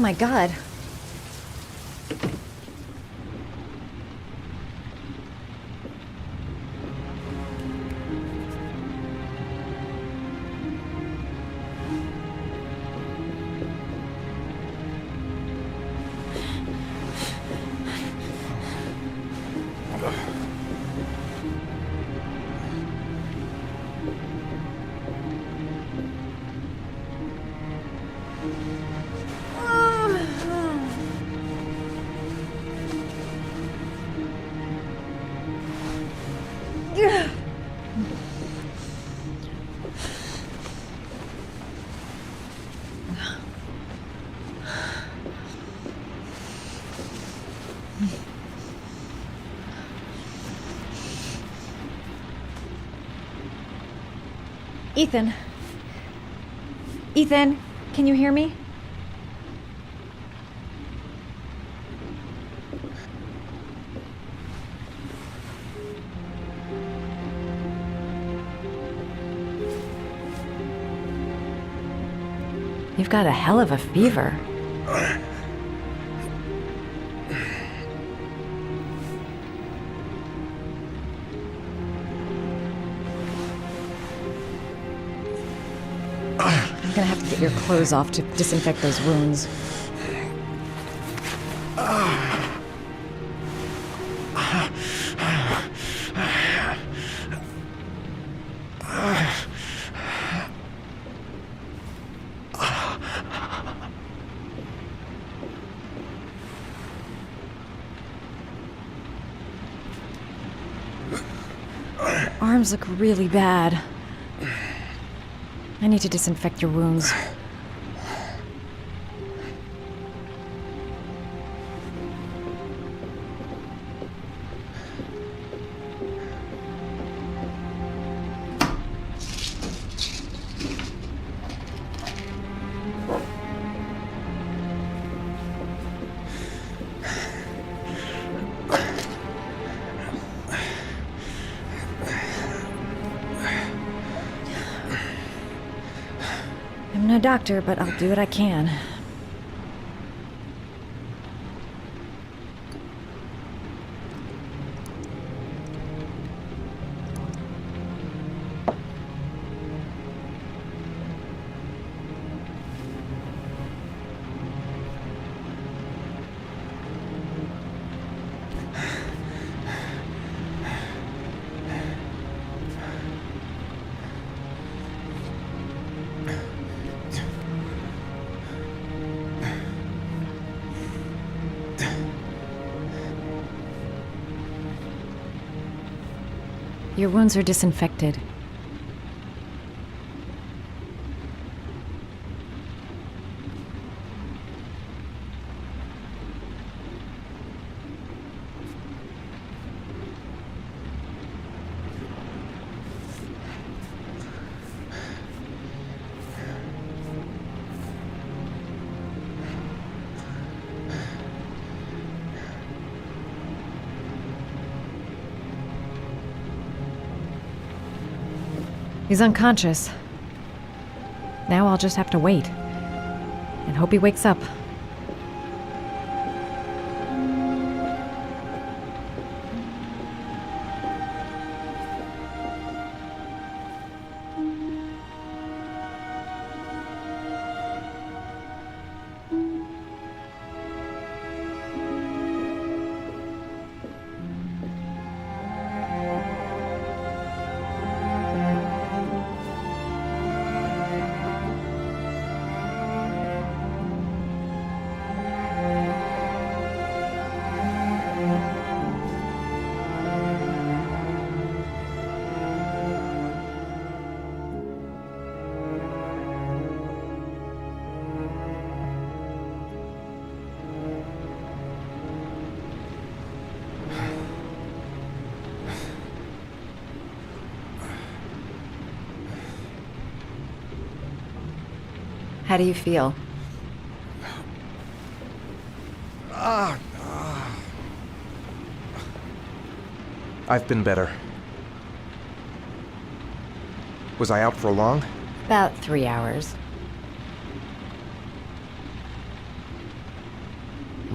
my god. Ethan. Ethan, can you hear me? You've got a hell of a fever. I'm gonna have to get your clothes off to disinfect those wounds. Arms look really bad. I need to disinfect your wounds. I'm no doctor, but I'll do what I can. Your wounds are disinfected. He's unconscious. Now I'll just have to wait. And hope he wakes up. How do you feel? I've been better. Was I out for long? About 3 hours.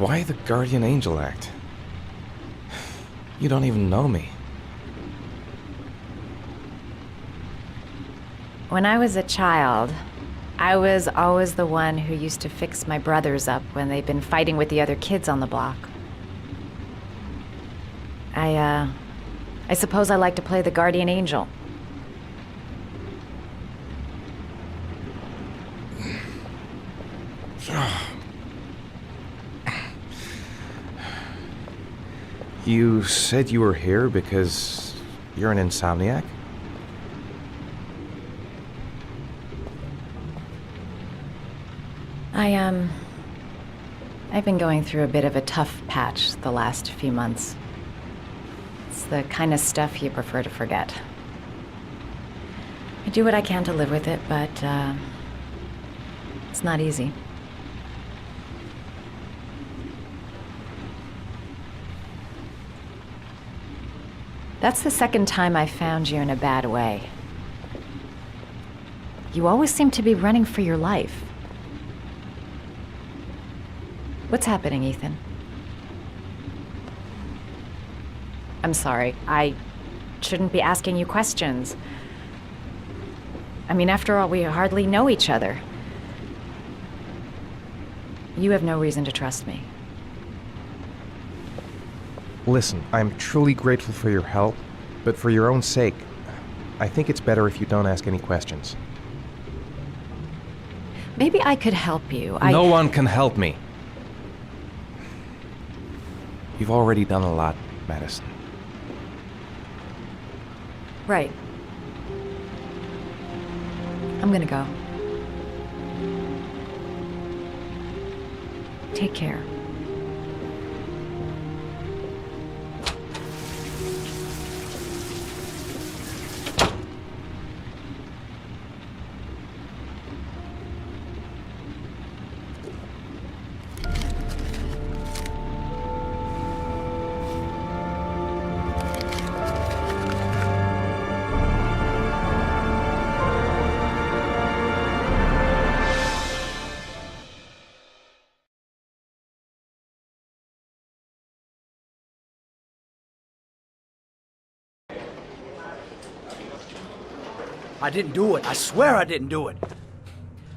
Why the guardian angel act? You don't even know me. When I was a child, I was always the one who used to fix my brothers up when they'd been fighting with the other kids on the block. I suppose I like to play the guardian angel. You said you were here because you're an insomniac? I've been going through a bit of a tough patch the last few months. It's the kind of stuff you prefer to forget. I do what I can to live with it, but, it's not easy. That's the second time I found you in a bad way. You always seem to be running for your life. What's happening, Ethan? I'm sorry. I shouldn't be asking you questions. I mean, after all, we hardly know each other. You have no reason to trust me. Listen, I'm truly grateful for your help, but for your own sake, I think it's better if you don't ask any questions. Maybe I could help you. No one can help me. You've already done a lot, Madison. Right. I'm gonna go. Take care. I didn't do it. I swear I didn't do it.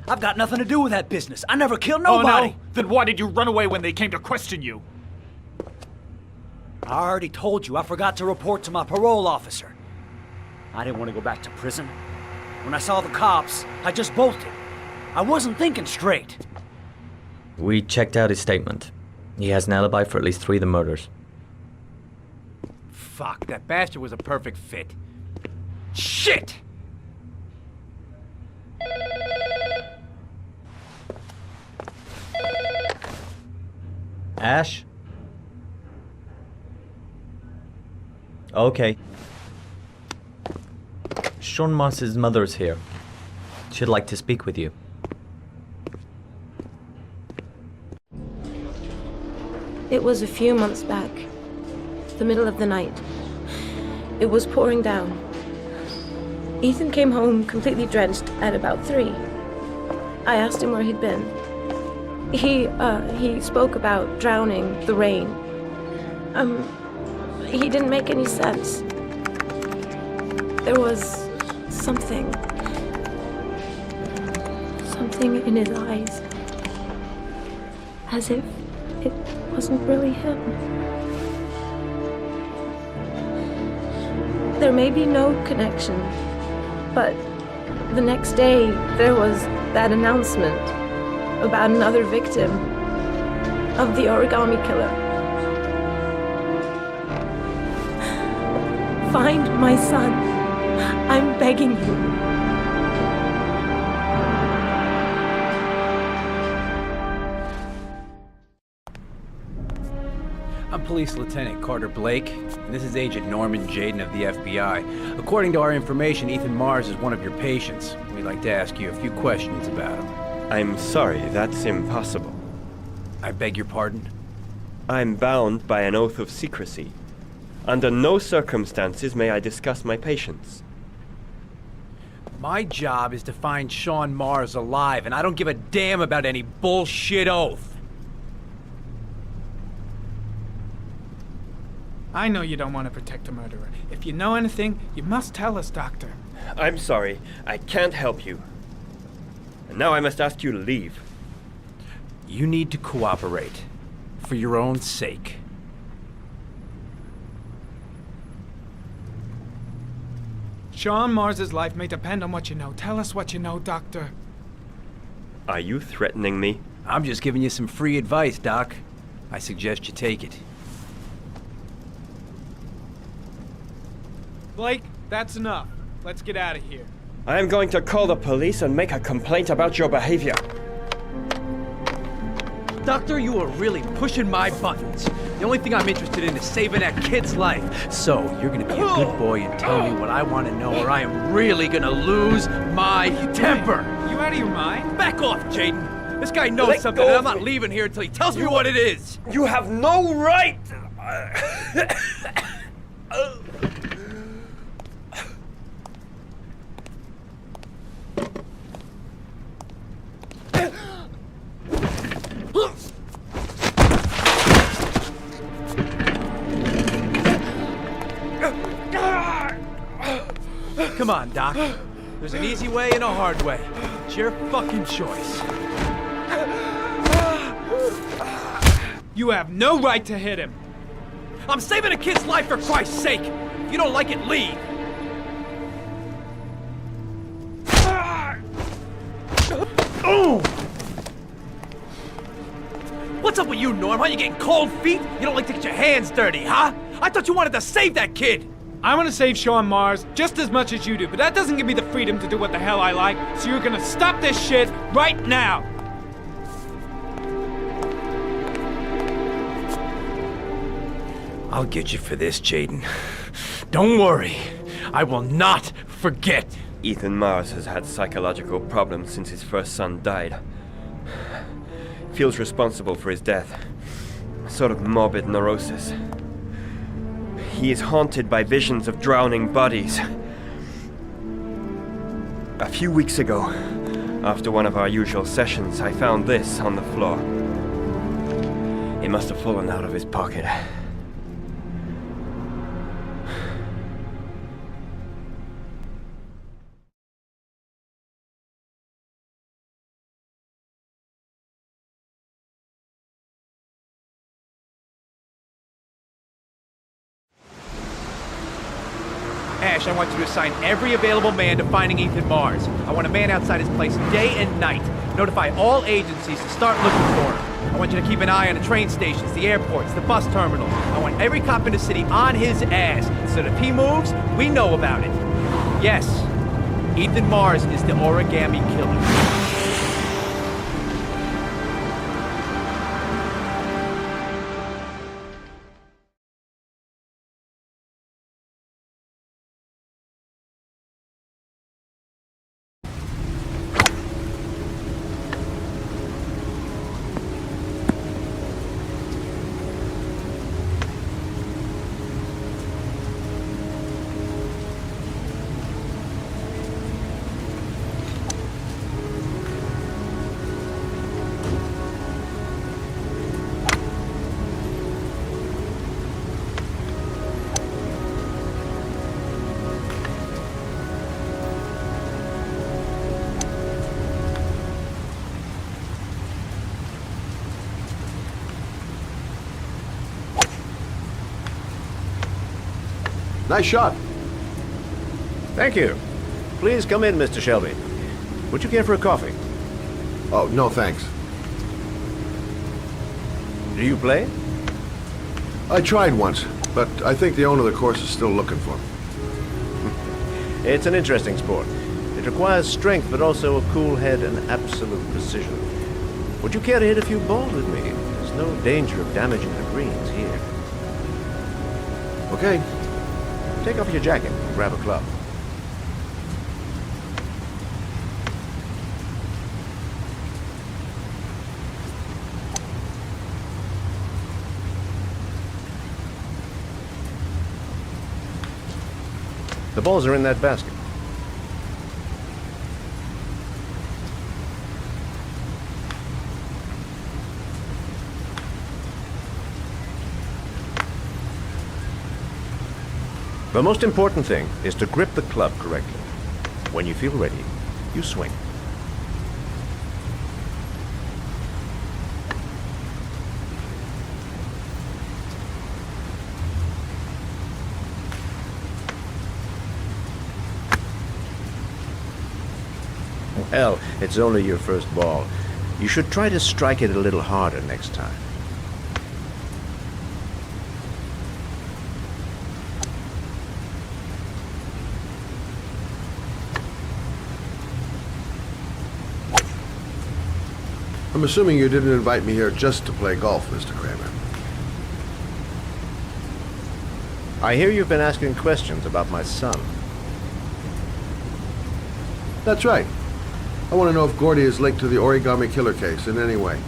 I've got nothing to do with that business. I never killed nobody. Oh, no? Then why did you run away when they came to question you? I already told you I forgot to report to my parole officer. I didn't want to go back to prison. When I saw the cops, I just bolted. I wasn't thinking straight. We checked out his statement. He has an alibi for at least 3 of the murders. Fuck, that bastard was a perfect fit. Shit! Ash? Okay. Sean Moss's mother's here. She'd like to speak with you. It was a few months back. The middle of the night. It was pouring down. Ethan came home completely drenched at about 3. I asked him where he'd been. He spoke about drowning, the rain. He didn't make any sense. There was something in his eyes. As if it wasn't really him. There may be no connection, but the next day there was that announcement about another victim of the Origami killer. Find my son. I'm begging you. I'm Police Lieutenant Carter Blake, and this is Agent Norman Jaden of the FBI. According to our information, Ethan Mars is one of your patients. We'd like to ask you a few questions about him. I'm sorry, that's impossible. I beg your pardon? I'm bound by an oath of secrecy. Under no circumstances may I discuss my patients. My job is to find Sean Mars alive, and I don't give a damn about any bullshit oath. I know you don't want to protect a murderer. If you know anything, you must tell us, Doctor. I'm sorry. I can't help you. And now I must ask you to leave. You need to cooperate. For your own sake. Sean Mars's life may depend on what you know. Tell us what you know, Doctor. Are you threatening me? I'm just giving you some free advice, Doc. I suggest you take it. Blake, that's enough. Let's get out of here. I am going to call the police and make a complaint about your behavior. Doctor, you are really pushing my buttons. The only thing I'm interested in is saving that kid's life. So, you're gonna be a good boy and tell me what I want to know, or I am really gonna lose my temper. You out of your mind? Back off, Jaden. This guy knows Let something, go and of I'm not me. leaving here until he tells me what it is. You have no right! Come on, Doc. There's an easy way and a hard way. It's your fucking choice. You have no right to hit him. I'm saving a kid's life for Christ's sake. If you don't like it, leave. What's up with you, Norm? Huh? You getting cold feet? You don't like to get your hands dirty, huh? I thought you wanted to save that kid. I want to save Sean Mars just as much as you do, but that doesn't give me the freedom to do what the hell I like, so you're gonna stop this shit right now! I'll get you for this, Jaden. Don't worry. I will not forget. Ethan Mars has had psychological problems since his first son died. Feels responsible for his death. A sort of morbid neurosis. He is haunted by visions of drowning bodies. A few weeks ago, after one of our usual sessions, I found this on the floor. It must have fallen out of his pocket. Ash, I want you to assign every available man to finding Ethan Mars. I want a man outside his place day and night. Notify all agencies to start looking for him. I want you to keep an eye on the train stations, the airports, the bus terminals. I want every cop in the city on his ass, so that if he moves, we know about it. Yes, Ethan Mars is the Origami killer. Nice shot. Thank you. Please come in, Mr. Shelby. Would you care for a coffee? Oh, no thanks. Do you play? I tried once, but I think the owner of the course is still looking for me. It's an interesting sport. It requires strength, but also a cool head and absolute precision. Would you care to hit a few balls with me? There's no danger of damaging the greens here. Okay. Take off your jacket and grab a club. The balls are in that basket. The most important thing is to grip the club correctly. When you feel ready, you swing. Well, it's only your first ball. You should try to strike it a little harder next time. I'm assuming you didn't invite me here just to play golf, Mr. Kramer. I hear you've been asking questions about my son. That's right. I want to know if Gordy is linked to the Origami killer case in any way.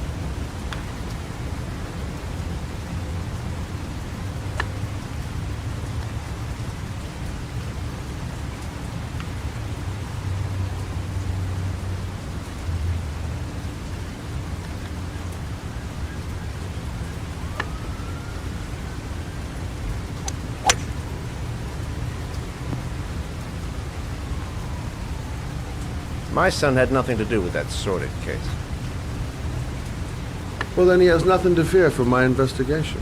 My son had nothing to do with that sordid case. Well, then he has nothing to fear from my investigation.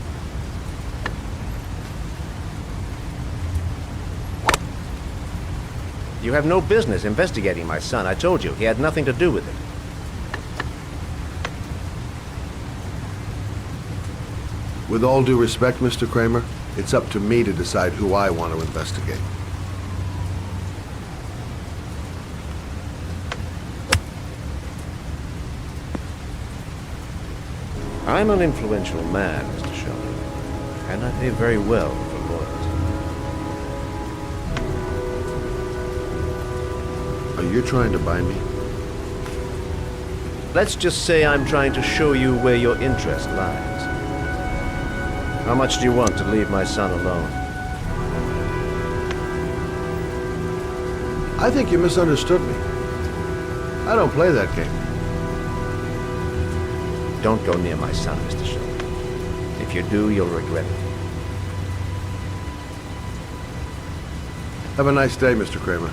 You have no business investigating my son. I told you, he had nothing to do with it. With all due respect, Mr. Kramer, it's up to me to decide who I want to investigate. I'm an influential man, Mr. Sheldon, and I pay very well for loyalty. Are you trying to buy me? Let's just say I'm trying to show you where your interest lies. How much do you want to leave my son alone? I think you misunderstood me. I don't play that game. Don't go near my son, Mr. Sheldon. If you do, you'll regret it. Have a nice day, Mr. Kramer.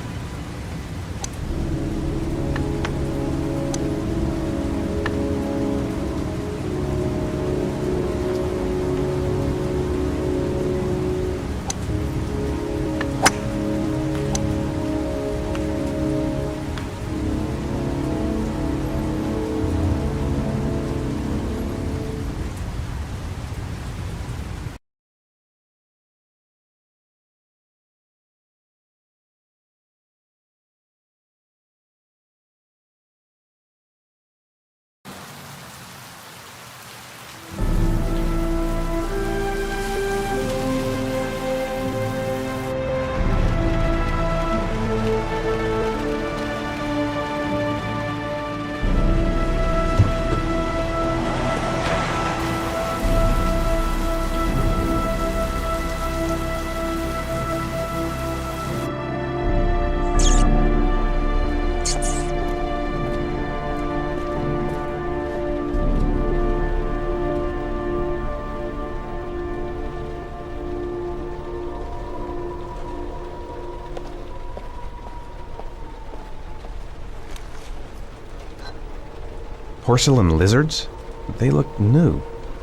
Porcelain lizards? They look new,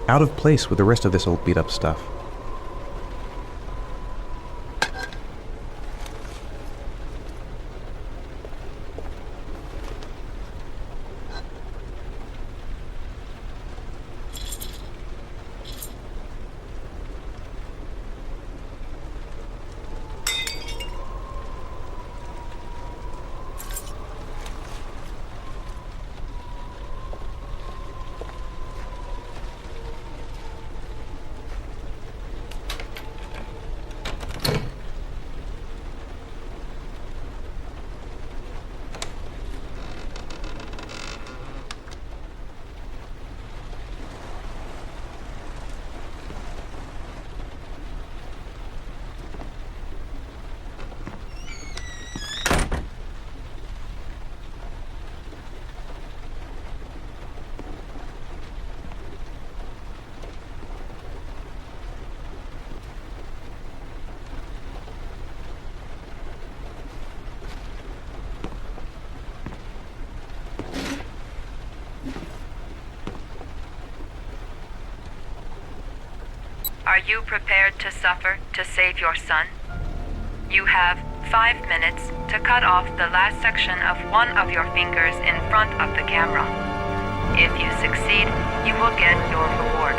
out of place with the rest of this old beat-up stuff. Are you prepared to suffer to save your son? You have 5 minutes to cut off the last section of one of your fingers in front of the camera. If you succeed, you will get your reward.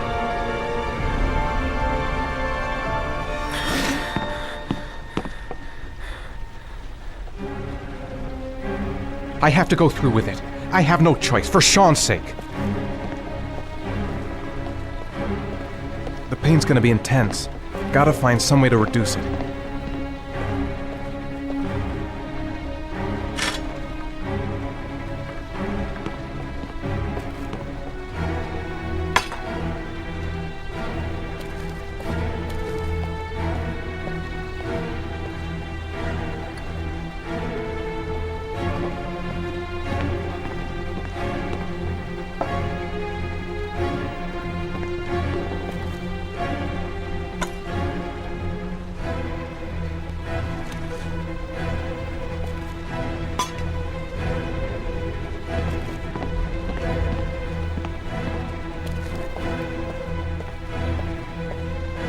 I have to go through with it. I have no choice, for Sean's sake. The pain's gonna be intense. Gotta find some way to reduce it.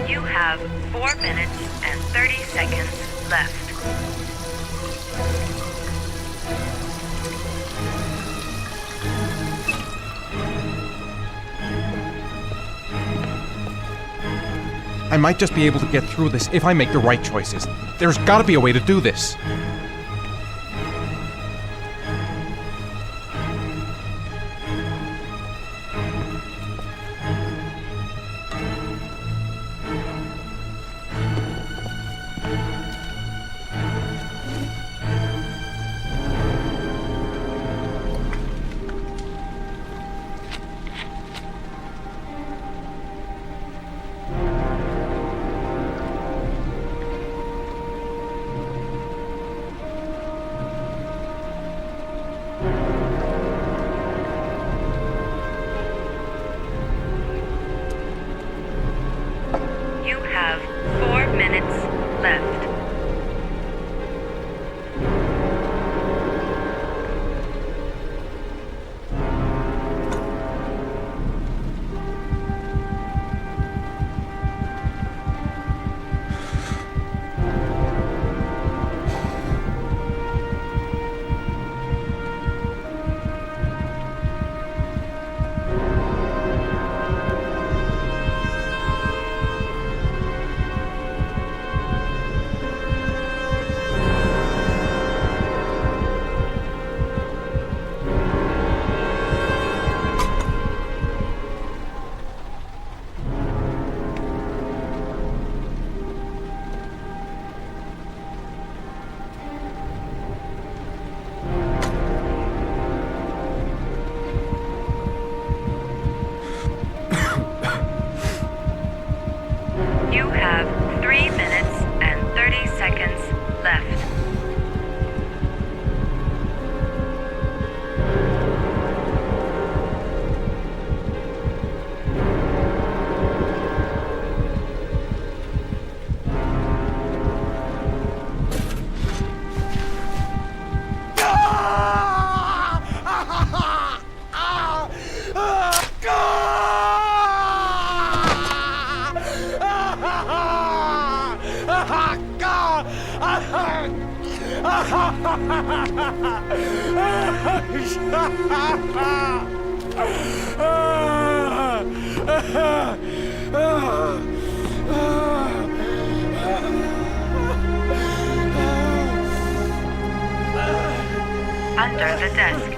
You have 4 minutes and 30 seconds left. I might just be able to get through this if I make the right choices. There's gotta be a way to do this. You have 4 minutes left. You have 3 minutes and 30 seconds left. Under the desk.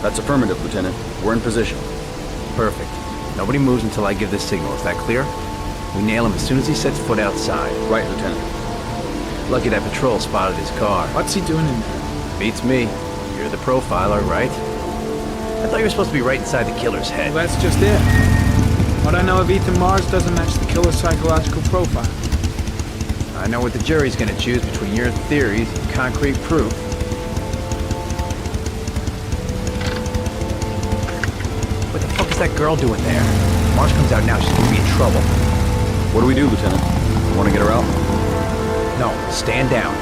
That's affirmative, Lieutenant. We're in position. Perfect. Nobody moves until I give the signal. Is that clear? We nail him as soon as he sets foot outside. Right, Lieutenant. Lucky that patrol spotted his car. What's he doing in there? Beats me. You're the profiler, right? I thought you were supposed to be right inside the killer's head. Well, that's just it. What I know of Ethan Mars doesn't match the killer's psychological profile. I know what the jury's gonna choose between your theories and concrete proof. What the fuck is that girl doing there? If Mars comes out now, she's gonna be in trouble. What do we do, Lieutenant? Want to get her out? No, stand down.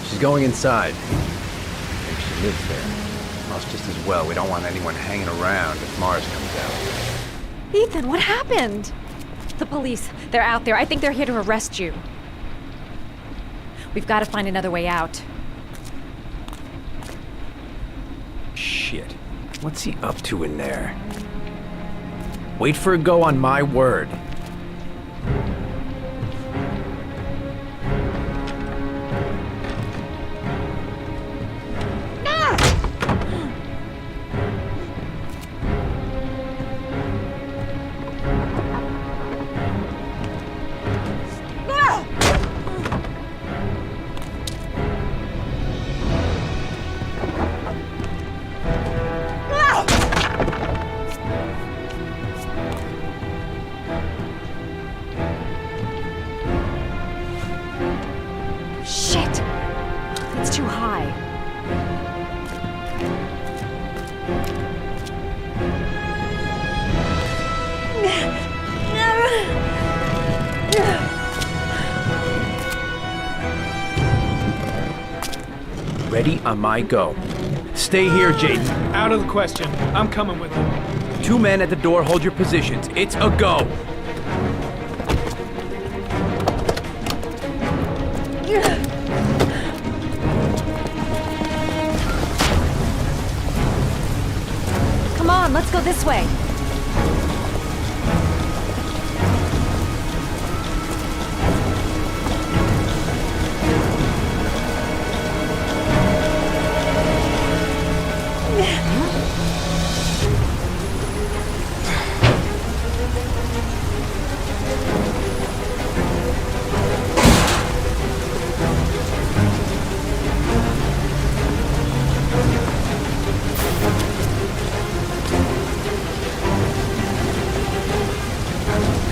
She's going inside. Maybe she lives there. Well, it's just as well. We don't want anyone hanging around if Mars comes out. Ethan, what happened? The police. They're out there. I think they're here to arrest you. We've got to find another way out. Shit. What's he up to in there? Wait for a go on my word. Shit! It's too high. Ready on my go. Stay here, Jaden. Out of the question. I'm coming with you. 2 men at the door, hold your positions. It's a go. Come on, let's go this way.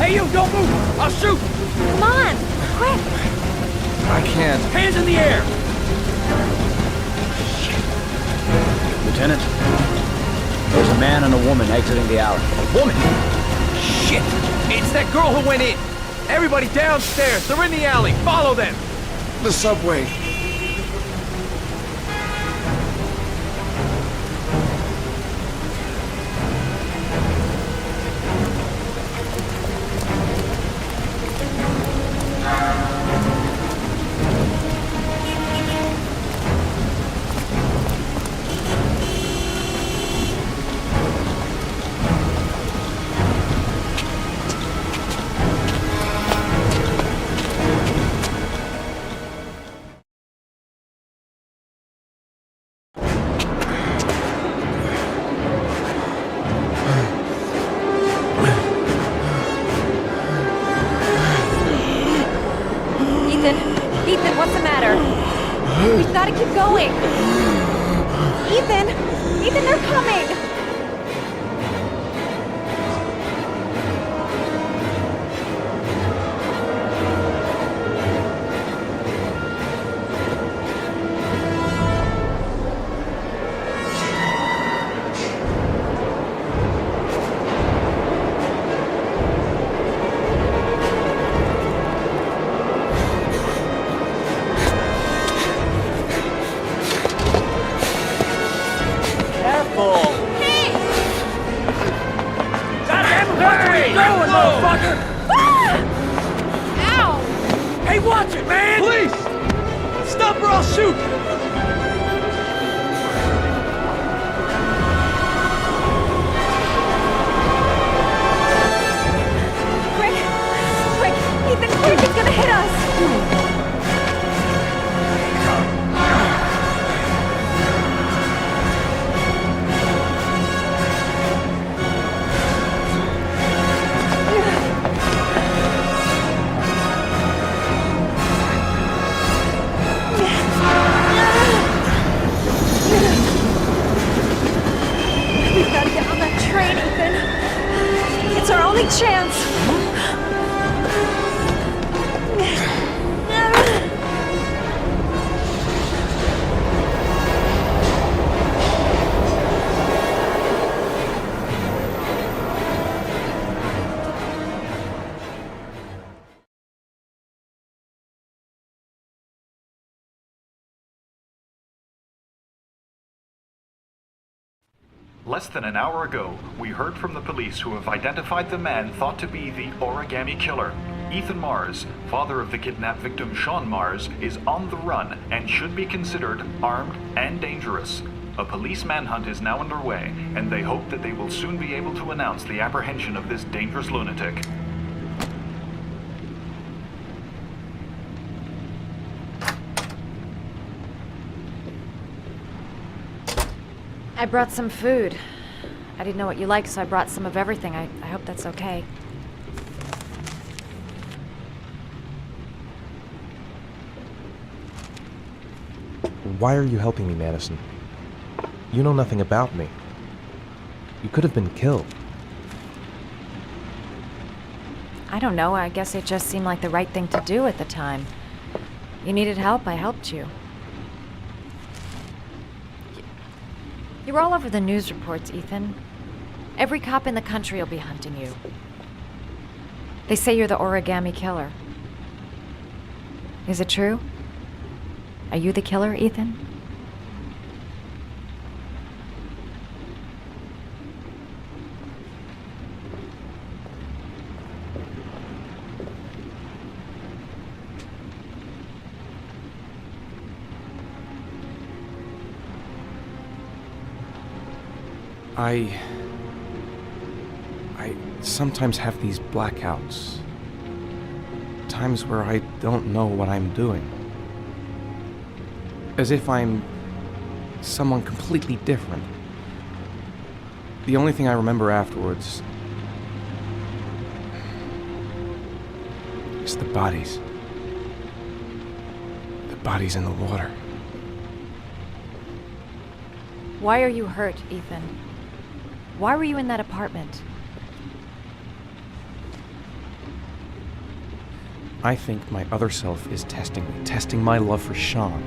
Hey, you! Don't move! I'll shoot! Come on, quick! I can't. Hands in the air! Lieutenant, there's a man and a woman exiting the alley. A woman! Shit! It's that girl who went in! Everybody downstairs! They're in the alley! Follow them! The subway. Ethan, what's the matter? We've got to keep going. Ethan! Ethan, they're coming! motherfucker! Ow! Hey, watch it, man! Police! Stop or I'll shoot! Quick! Quick! Ethan, quick! It's gonna hit us! We've got to get on that train, Ethan. It's our only chance. Less than an hour ago, we heard from the police who have identified the man thought to be the Origami killer. Ethan Mars, father of the kidnapped victim Sean Mars, is on the run and should be considered armed and dangerous. A police manhunt is now underway, and they hope that they will soon be able to announce the apprehension of this dangerous lunatic. I brought some food. I didn't know what you liked, so I brought some of everything. I hope that's okay. Why are you helping me, Madison? You know nothing about me. You could have been killed. I don't know. I guess it just seemed like the right thing to do at the time. You needed help, I helped you. You're all over the news reports, Ethan. Every cop in the country will be hunting you. They say you're the Origami killer. Is it true? Are you the killer, Ethan? I sometimes have these blackouts. Times where I don't know what I'm doing. As if I'm someone completely different. The only thing I remember afterwards is the bodies. The bodies in the water. Why are you hurt, Ethan? Why were you in that apartment? I think my other self is testing me, testing my love for Sean.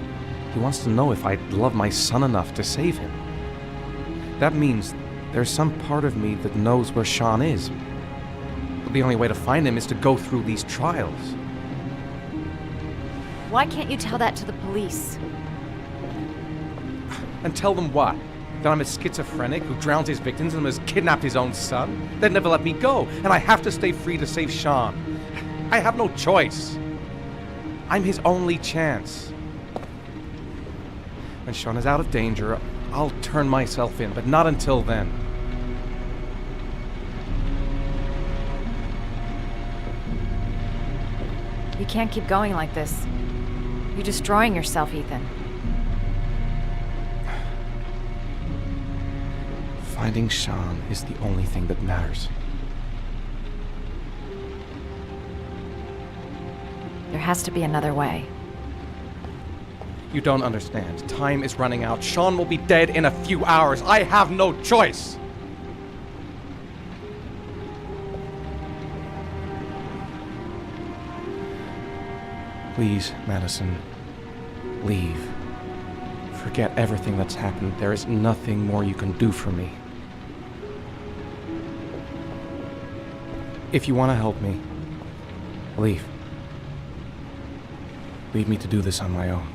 He wants to know if I love my son enough to save him. That means there's some part of me that knows where Sean is. But the only way to find him is to go through these trials. Why can't you tell that to the police? And tell them what? That I'm a schizophrenic who drowns his victims and has kidnapped his own son? They'd never let me go, and I have to stay free to save Sean. I have no choice. I'm his only chance. When Sean is out of danger, I'll turn myself in, but not until then. You can't keep going like this. You're destroying yourself, Ethan. Finding Sean is the only thing that matters. There has to be another way. You don't understand. Time is running out. Sean will be dead in a few hours. I have no choice. Please, Madison, leave. Forget everything that's happened. There is nothing more you can do for me. If you want to help me, leave. Leave me to do this on my own.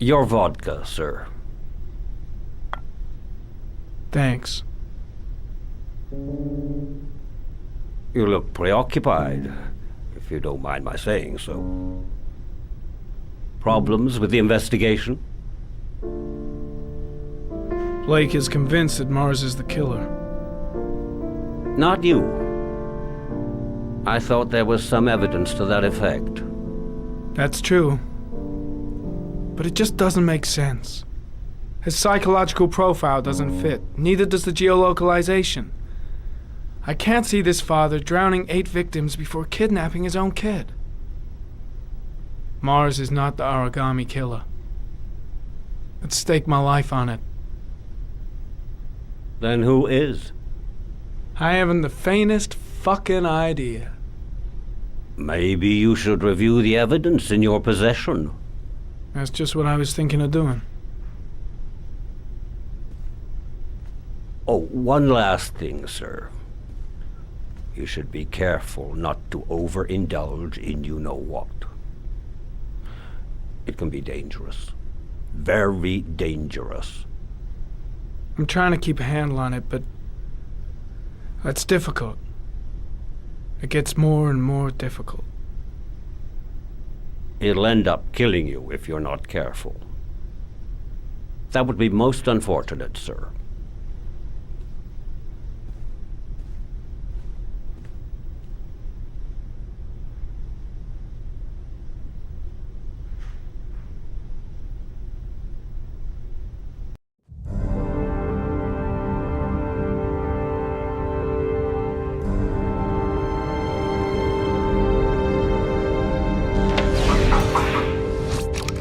Your vodka, sir. Thanks. You look preoccupied, if you don't mind my saying so. Problems with the investigation? Blake is convinced that Mars is the killer. Not you. I thought there was some evidence to that effect. That's true. But it just doesn't make sense. His psychological profile doesn't fit. Neither does the geolocalization. I can't see this father drowning 8 victims before kidnapping his own kid. Mars is not the Origami killer. I'd stake my life on it. Then who is? I haven't the faintest fucking idea. Maybe you should review the evidence in your possession. That's just what I was thinking of doing. Oh, one last thing, sir. You should be careful not to overindulge in you-know-what. It can be dangerous. Very dangerous. I'm trying to keep a handle on it, but that's difficult. It gets more and more difficult. It'll end up killing you if you're not careful. That would be most unfortunate, sir.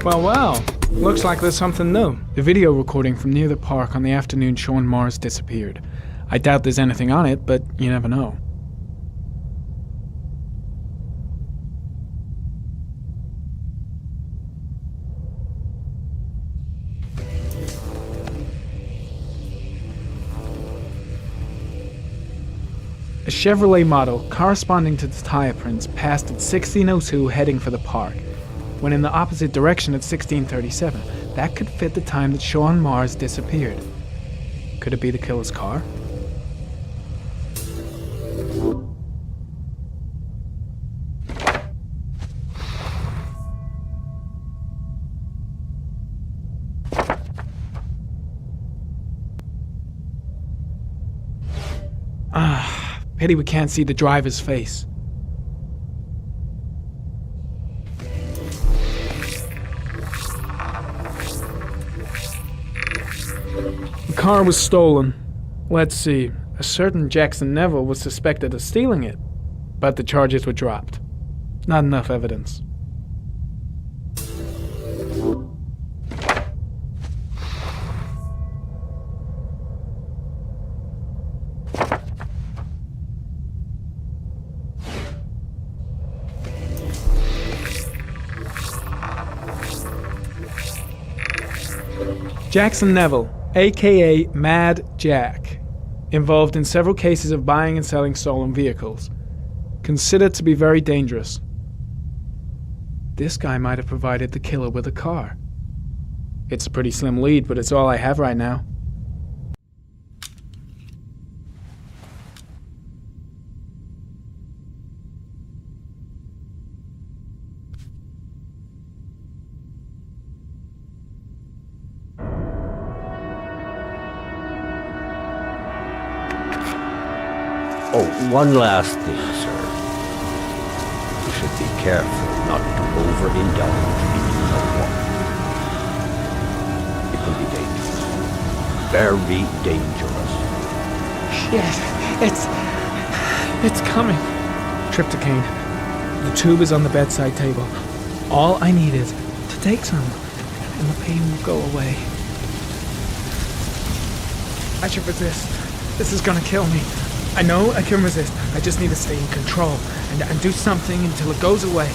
Well, looks like there's something new. The video recording from near the park on the afternoon Sean Mars disappeared. I doubt there's anything on it, but you never know. A Chevrolet model corresponding to the tire prints passed at 16:02 heading for the park. When in the opposite direction at 16:37. That could fit the time that Sean Mars disappeared. Could it be the killer's car? Pity we can't see the driver's face. The car was stolen. Let's see. A certain Jackson Neville was suspected of stealing it, but the charges were dropped. Not enough evidence. Jackson Neville, aka Mad Jack, involved in several cases of buying and selling stolen vehicles, considered to be very dangerous. This guy might have provided the killer with a car. It's a pretty slim lead, but it's all I have right now. Oh, one last thing, sir. You should be careful not to overindulge in you-know-what. very dangerous. Shit, it's coming. Tryptocaine. The tube is on the bedside table. All I need is to take some, and the pain will go away. I should resist. This is gonna kill me. I know I can resist. I just need to stay in control and do something until it goes away.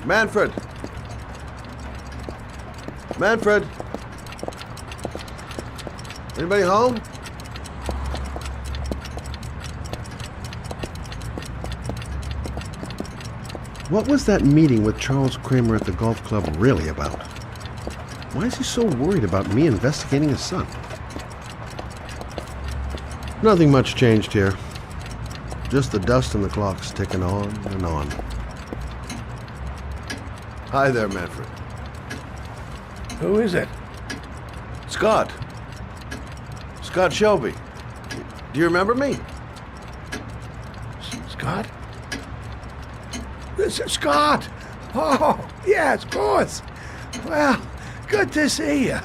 Manfred! Manfred! Anybody home? What was that meeting with Charles Kramer at the golf club really about? Why is he so worried about me investigating his son? Nothing much changed here. Just the dust and the clocks ticking on and on. Hi there, Manfred. Who is it? Scott. Scott Shelby. Do you remember me? Scott? This is Scott! Oh, yes, of course. Well, good to see you.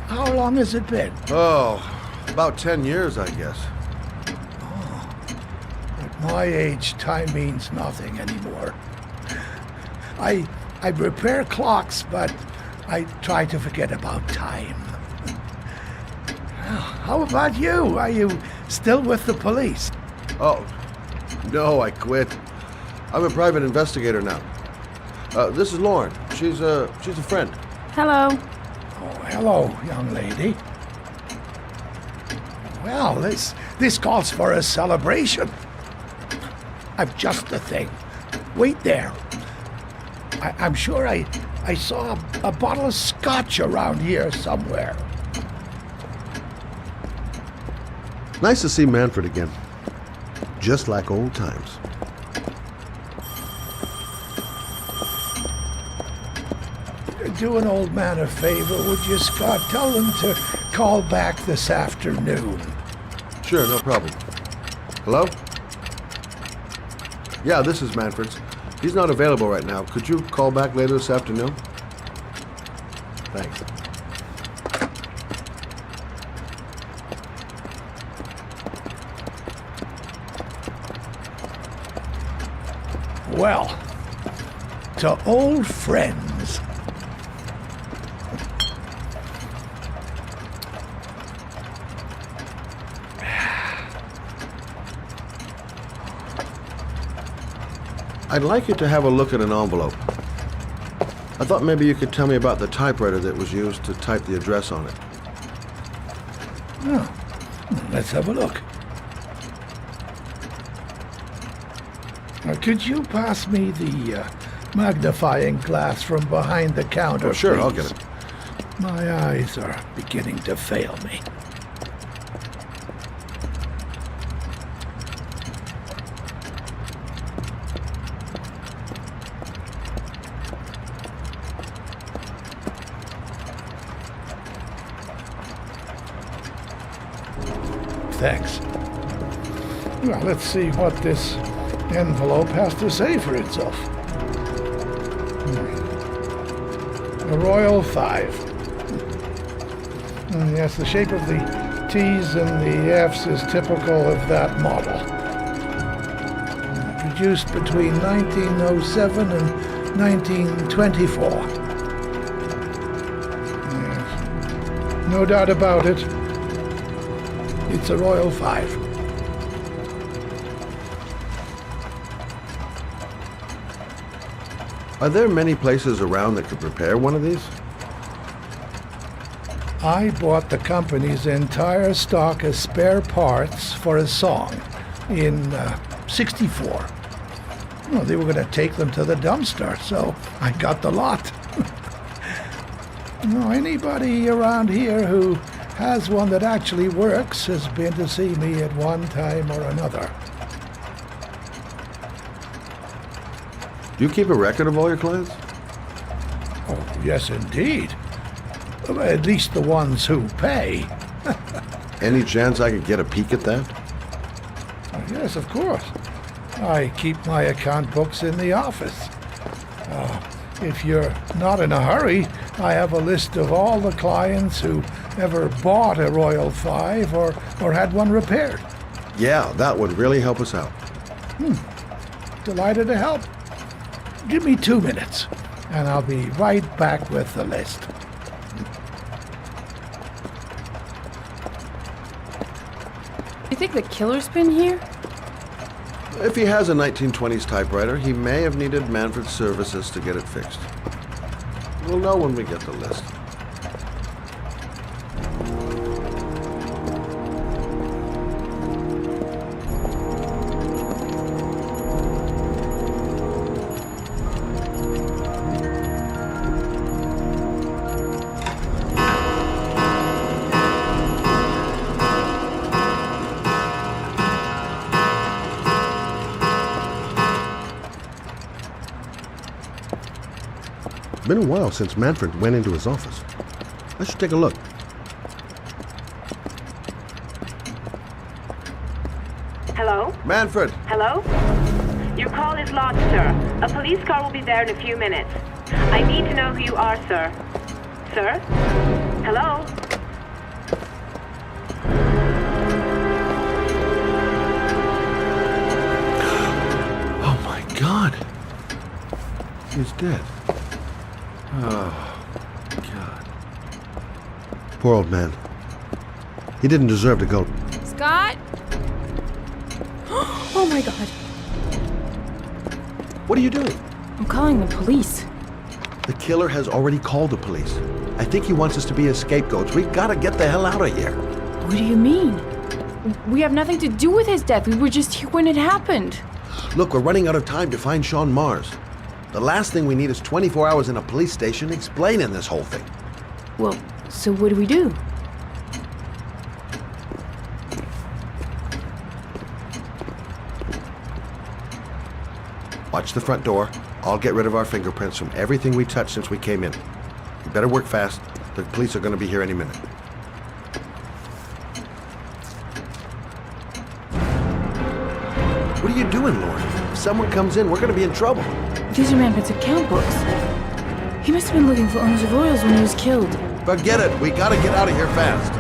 How long has it been? Oh, about 10 years, I guess. Oh, at my age, time means nothing anymore. I repair clocks, but I try to forget about time. How about you? Are you still with the police? Oh, no, I quit. I'm a private investigator now. This is Lauren. She's a friend. Hello. Oh, hello, young lady. Well, this calls for a celebration. I've just the thing. Wait there. I'm sure I saw a bottle of scotch around here somewhere. Nice to see Manfred again. Just like old times. Do an old man a favor, would you, Scott? Tell them to call back this afternoon. Sure, no problem. Hello? Yeah, this is Manfred's. He's not available right now. Could you call back later this afternoon? Thanks. Well, to old friends. I'd like you to have a look at an envelope. I thought maybe you could tell me about the typewriter that was used to type the address on it. Oh, let's have a look. Could you pass me the magnifying glass from behind the counter, Oh, sure, please? I'll get it. My eyes are beginning to fail me. Thanks. Well, let's see what this envelope has to say for itself. A Royal 5. Yes, the shape of the T's and the F's is typical of that model. Produced between 1907 and 1924. Yes. No doubt about it. It's a Royal 5. Are there many places around that could repair one of these? I bought the company's entire stock of spare parts for a song in '64. Well, they were going to take them to the dumpster, so I got the lot. Anybody around here who has one that actually works has been to see me at one time or another. Do you keep a record of all your clients? Oh, yes, indeed. At least the ones who pay. Any chance I could get a peek at that? Yes, of course. I keep my account books in the office. If you're not in a hurry, I have a list of all the clients who ever bought a Royal 5 or had one repaired. Yeah, that would really help us out. Delighted to help. Give me 2 minutes, and I'll be right back with the list. You think the killer's been here? If he has a 1920s typewriter, he may have needed Manfred's services to get it fixed. We'll know when we get the list. It's been a while since Manfred went into his office. I should take a look. Hello? Manfred! Hello? Your call is lodged, sir. A police car will be there in a few minutes. I need to know who you are, sir. Sir? Hello? Oh my God! He's dead. Oh, God. Poor old man. He didn't deserve to go. Scott? Oh my God. What are you doing? I'm calling the police. The killer has already called the police. I think he wants us to be his scapegoats. We gotta get the hell out of here. What do you mean? We have nothing to do with his death. We were just here when it happened. Look, we're running out of time to find Sean Mars. The last thing we need is 24 hours in a police station explaining this whole thing. Well, so what do we do? Watch the front door. I'll get rid of our fingerprints from everything we touched since we came in. You better work fast. The police are going to be here any minute. What are you doing, Lauren? If someone comes in, we're gonna be in trouble. These are Manfred's account books. He must have been looking for owners of oils when he was killed. Forget it. We gotta get out of here fast.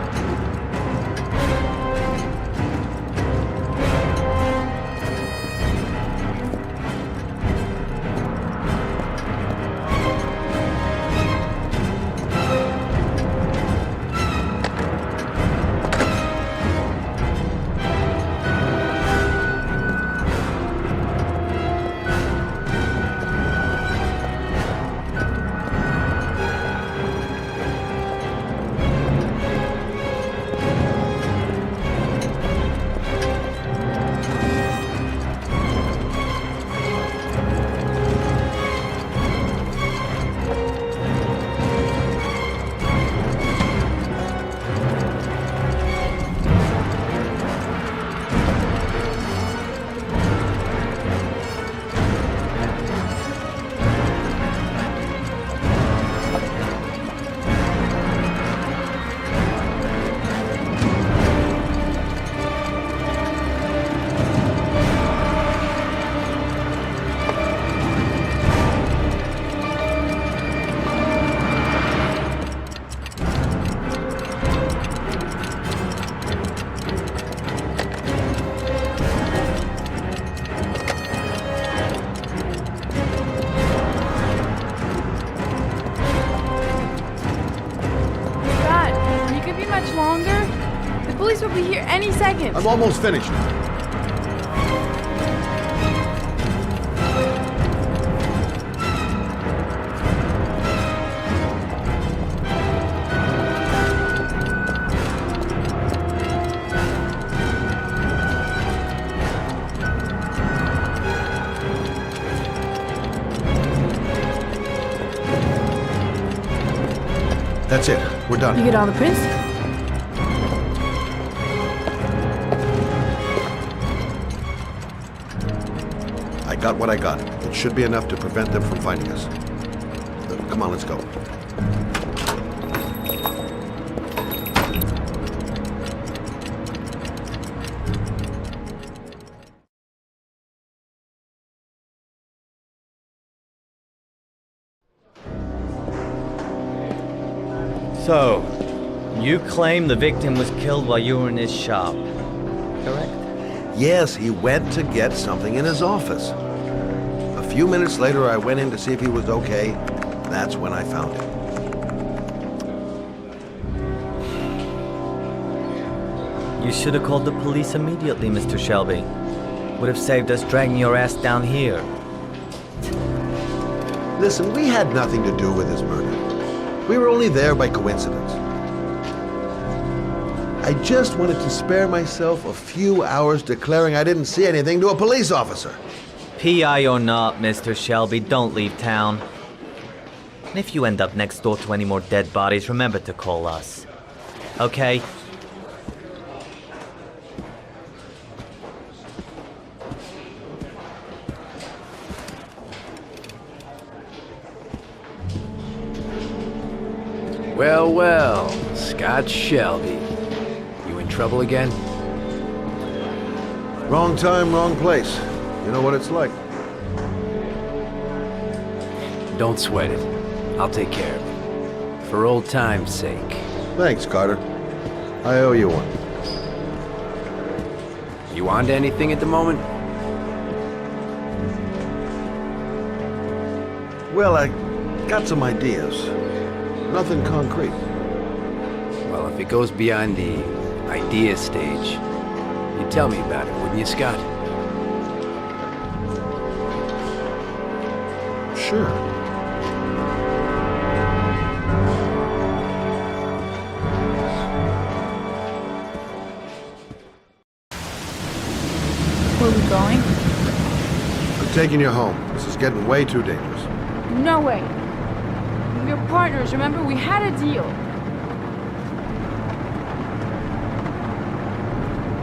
Will be here any second. I'm almost finished. That's it. We're done. You get all the prints? I got what I got. It should be enough to prevent them from finding us. Come on, let's go. So, you claim the victim was killed while you were in his shop, correct? Yes, he went to get something in his office. A few minutes later, I went in to see if he was okay. That's when I found him. You should have called the police immediately, Mr. Shelby. Would have saved us dragging your ass down here. Listen, we had nothing to do with his murder. We were only there by coincidence. I just wanted to spare myself a few hours declaring I didn't see anything to a police officer. PI or not, Mr. Shelby, don't leave town. And if you end up next door to any more dead bodies, remember to call us. Okay? Well, well, Scott Shelby. You in trouble again? Wrong time, wrong place. You know what it's like. Don't sweat it. I'll take care of it. For old time's sake. Thanks, Carter. I owe you one. You on to anything at the moment? Well, I got some ideas. Nothing concrete. Well, if it goes beyond the idea stage, you'd tell me about it, wouldn't you, Scott? Sure. Where are we going? I'm taking you home. This is getting way too dangerous. No way. We're partners, remember? We had a deal.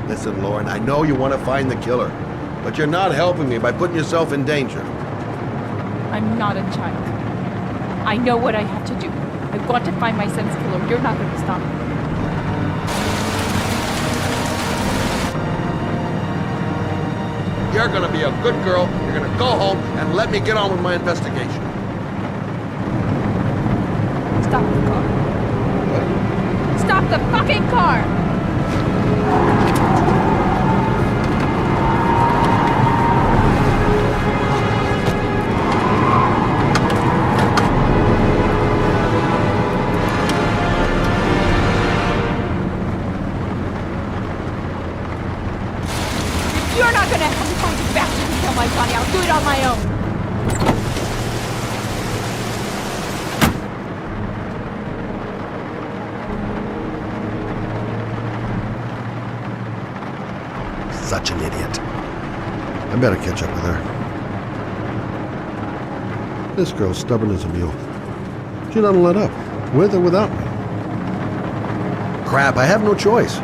Listen, Lauren, I know you want to find the killer, but you're not helping me by putting yourself in danger. I'm not a child. I know what I have to do. I've got to find my son's killer. You're not going to stop me. You're gonna be a good girl, you're gonna go home and let me get on with my investigation. Stop the car. Stop the fucking car! You're not gonna help me find the bastard who killed my Johnny. I'll do it on my own. Such an idiot. I better catch up with her. This girl's stubborn as a mule. She doesn't let up, with or without me. Crap, I have no choice.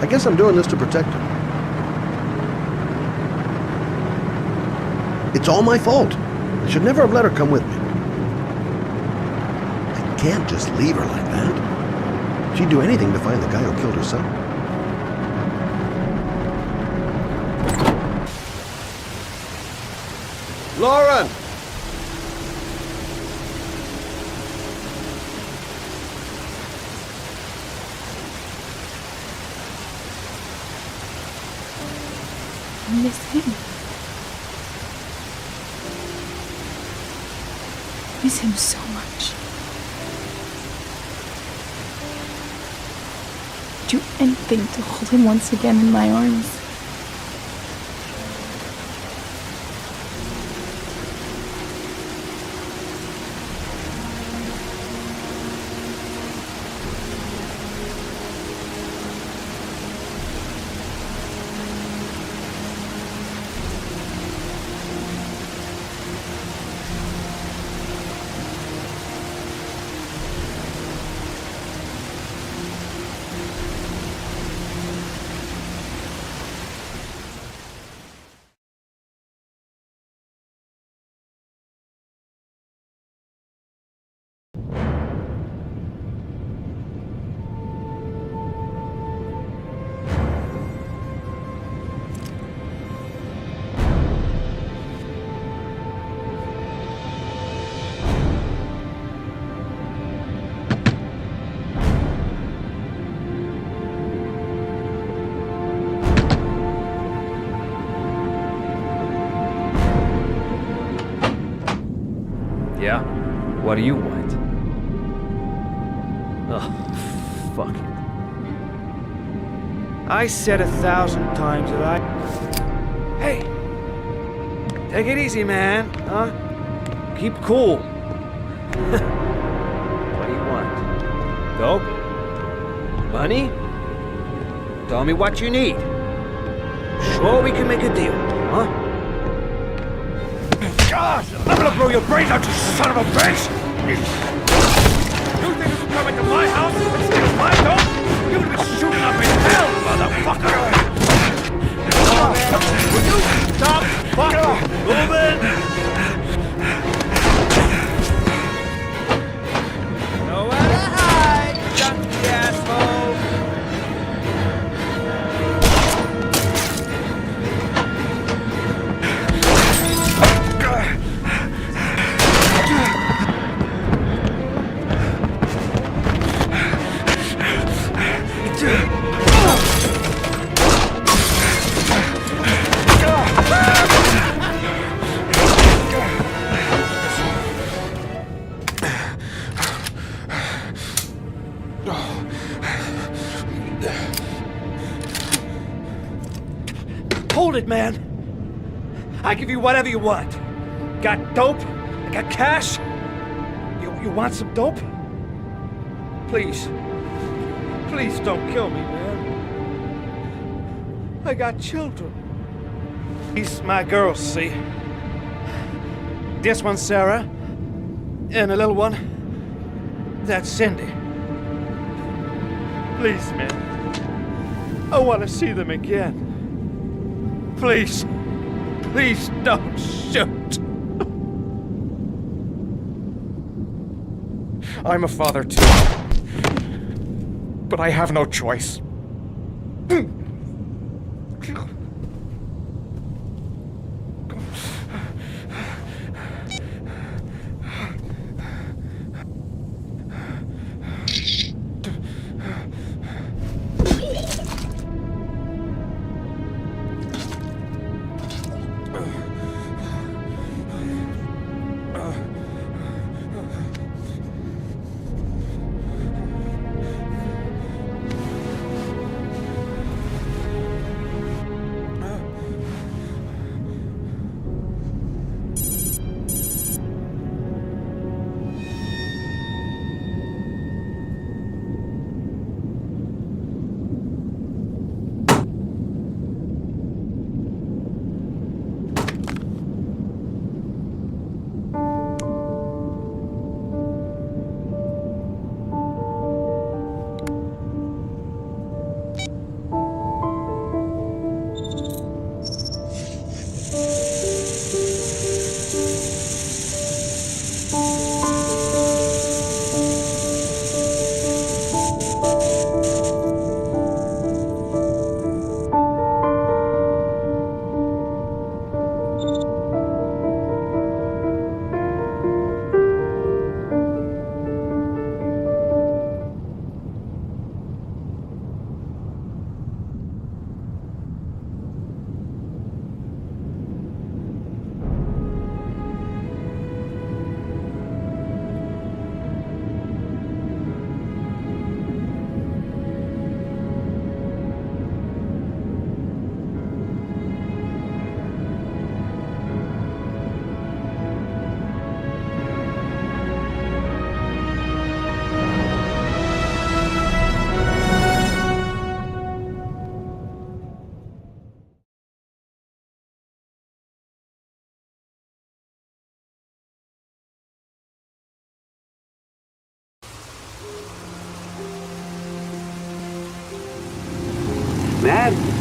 I guess I'm doing this to protect her. It's all my fault. I should never have let her come with me. I can't just leave her like that. She'd do anything to find the guy who killed her son. Lauren! I miss him. I miss him so much. Do anything to hold him once again in my arms. Yeah? What do you want? Oh, fuck it. I said 1,000 times that I... Hey! Take it easy, man, huh? Keep cool. What do you want? Dope? Money? Tell me what you need. Sure we can make a deal, huh? Gosh, I'm gonna blow your brains out, you son of a bitch! You think this will come into my house and steal my dope? You would have been shooting up in hell, motherfucker! Would you stop fucking moving? Nowhere to hide, junkie asshole! Hold it, man. I give you whatever you want. Got dope? I got cash? You want some dope? Please. Please don't kill me, man. I got children. These my girls, see? This one's Sarah. And the little one, that's Cindy. Please, man. I want to see them again. Please. Please don't shoot. I'm a father too. But I have no choice.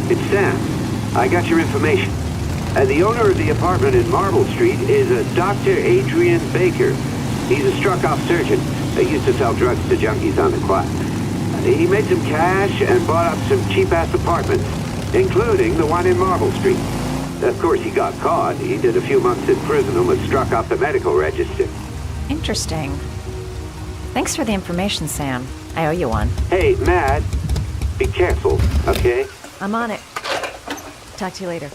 It's Sam. I got your information. The owner of the apartment in Marble Street is a Dr. Adrian Baker. He's a struck-off surgeon. He used to sell drugs to junkies on the quad. He made some cash and bought up some cheap-ass apartments, including the one in Marble Street. Of course, he got caught. He did a few months in prison and was struck off the medical register. Interesting. Thanks for the information, Sam. I owe you one. Hey, Mad, be careful, okay? I'm on it. Talk to you later.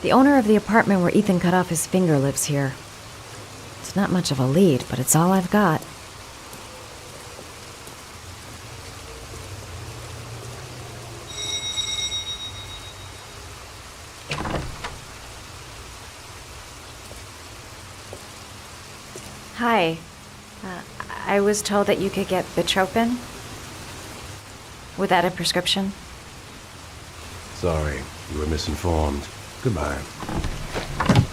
The owner of the apartment where Ethan cut off his finger lives here. It's not much of a lead, but it's all I've got. Hi. I was told that you could get Bitropin. Without a prescription? Sorry, you were misinformed. Goodbye.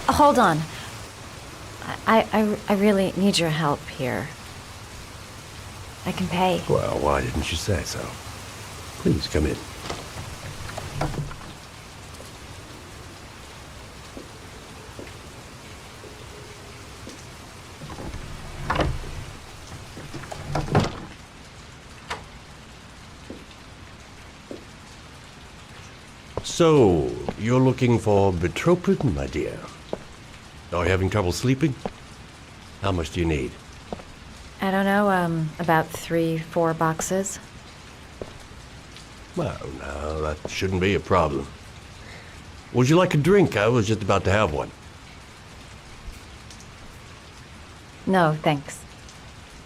Hold on. I really need your help here. I can pay. Well, why didn't you say so? Please come in. So, you're looking for Bitropin, my dear? Are you having trouble sleeping? How much do you need? I don't know, about 3-4 boxes. Well, no, that shouldn't be a problem. Would you like a drink? I was just about to have one. No, thanks.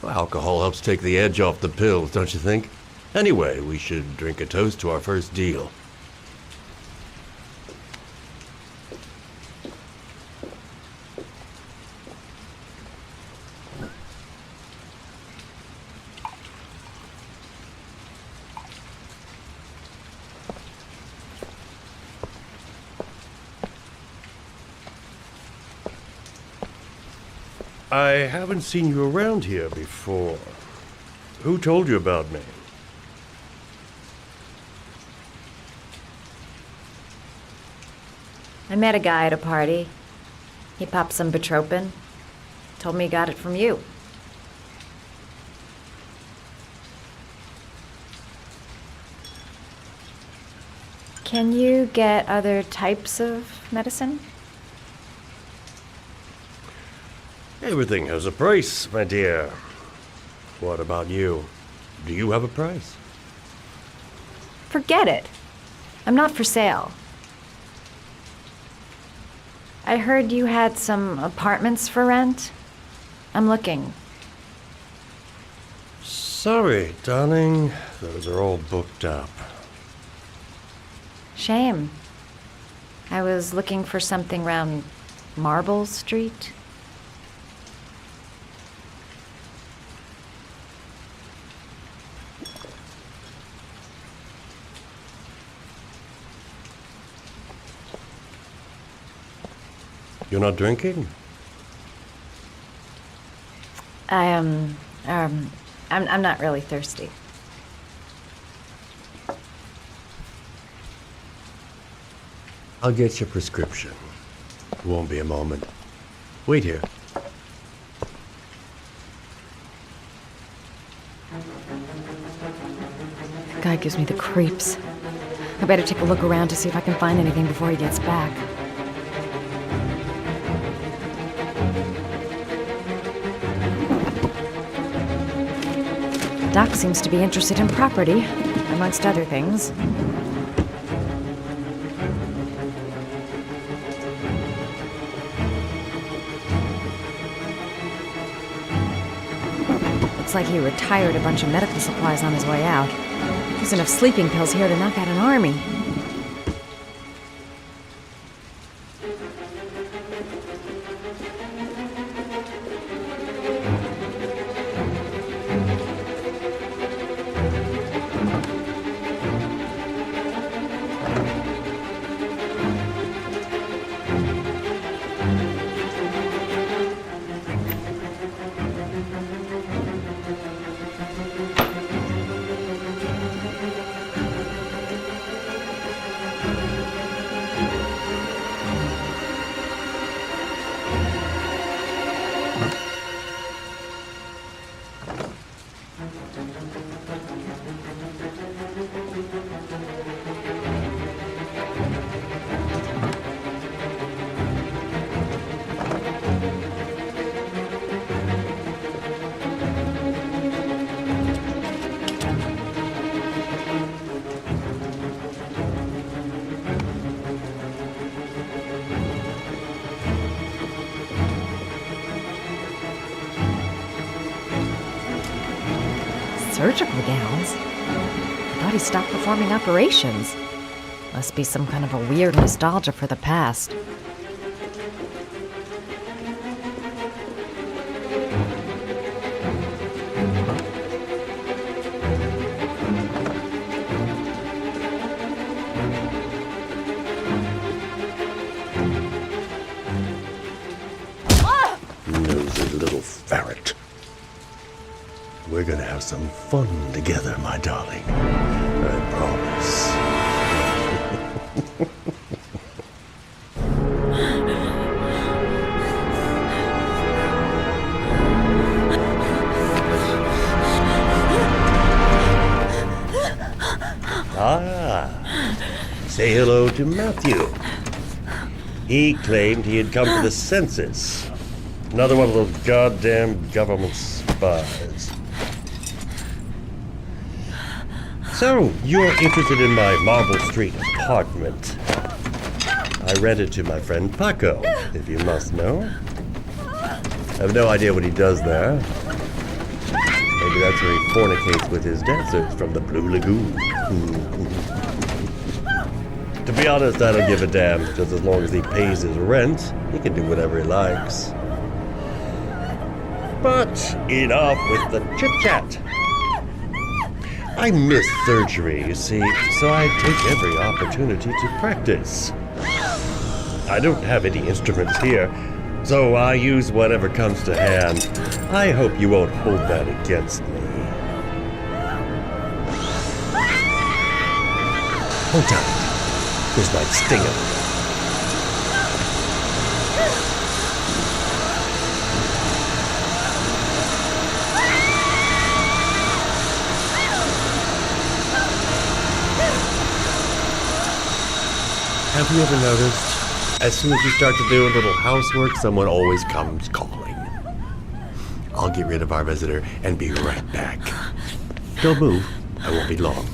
Well, alcohol helps take the edge off the pills, don't you think? Anyway, we should drink a toast to our first deal. I haven't seen you around here before. Who told you about me? I met a guy at a party. He popped some Bitropin. Told me he got it from you. Can you get other types of medicine? Everything has a price, my dear. What about you? Do you have a price? Forget it. I'm not for sale. I heard you had some apartments for rent. I'm looking. Sorry, darling. Those are all booked up. Shame. I was looking for something around Marble Street. You're not drinking? I'm not really thirsty. I'll get your prescription. Won't be a moment. Wait here. That guy gives me the creeps. I better take a look around to see if I can find anything before he gets back. Doc seems to be interested in property, amongst other things. Looks like he retired a bunch of medical supplies on his way out. There's enough sleeping pills here to knock out an army. Surgical gowns? I thought he stopped performing operations. Must be some kind of a weird nostalgia for the past. Nosy little ferret. We're gonna have some fun together, my darling. I promise. Say hello to Matthew. He claimed he had come to the census. Another one of those goddamn government spies. So, you're interested in my Marble Street apartment. I rented to my friend Paco, if you must know. I have no idea what he does there. Maybe that's where he fornicates with his dancers from the Blue Lagoon. To be honest, I don't give a damn, just as long as he pays his rent, he can do whatever he likes. But enough with the chit-chat. I miss surgery, you see, so I take every opportunity to practice. I don't have any instruments here, so I use whatever comes to hand. I hope you won't hold that against me. Hold tight. This might sting him. Have you ever noticed, as soon as you start to do a little housework, someone always comes calling? I'll get rid of our visitor and be right back. Don't move. I won't be long.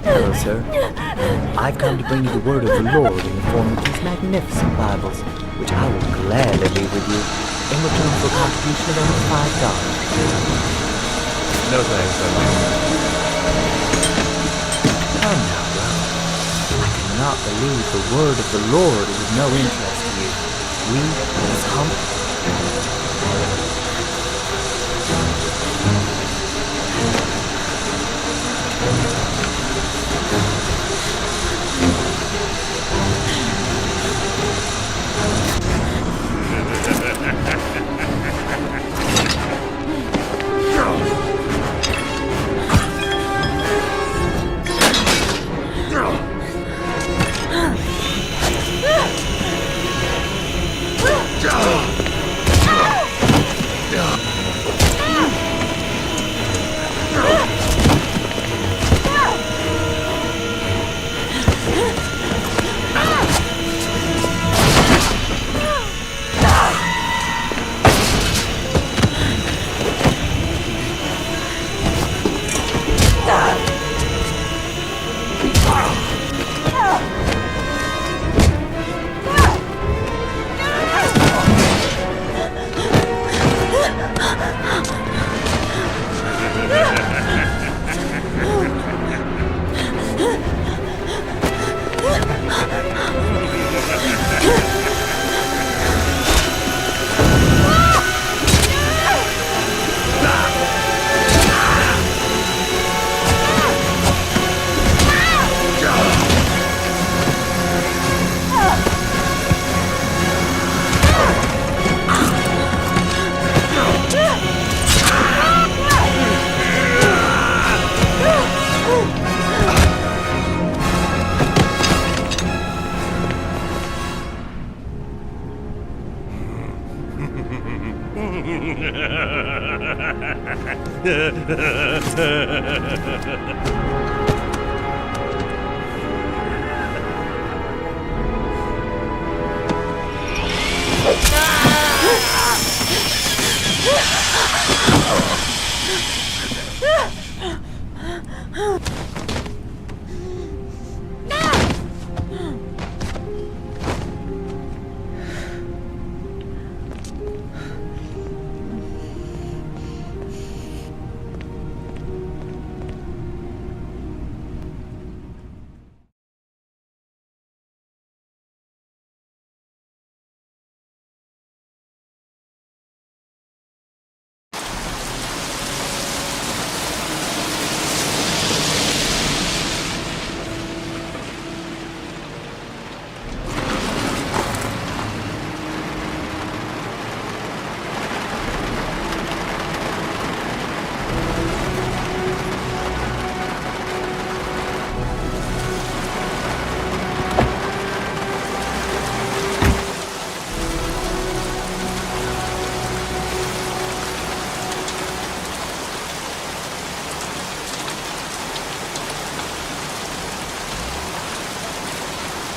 Hello, sir. I've come to bring you the word of the Lord in the form of these magnificent Bibles, which I will gladly leave with you in return for a contribution of only $5. No thanks, Come now, brother. I cannot believe the word of the Lord is of no interest to you. We, as humble...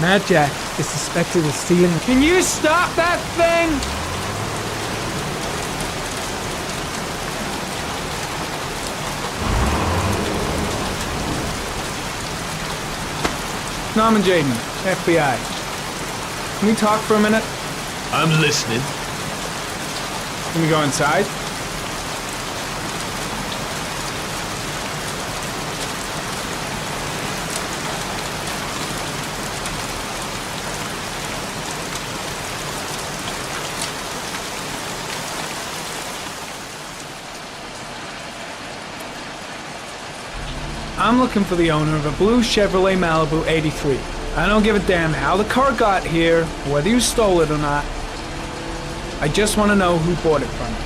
Mad Jack is suspected of stealing. Can you stop that thing? Norman Jaden, FBI. Can we talk for a minute? I'm listening. Can we go inside? I'm looking for the owner of a blue Chevrolet Malibu 83. I don't give a damn how the car got here, whether you stole it or not. I just want to know who bought it from you.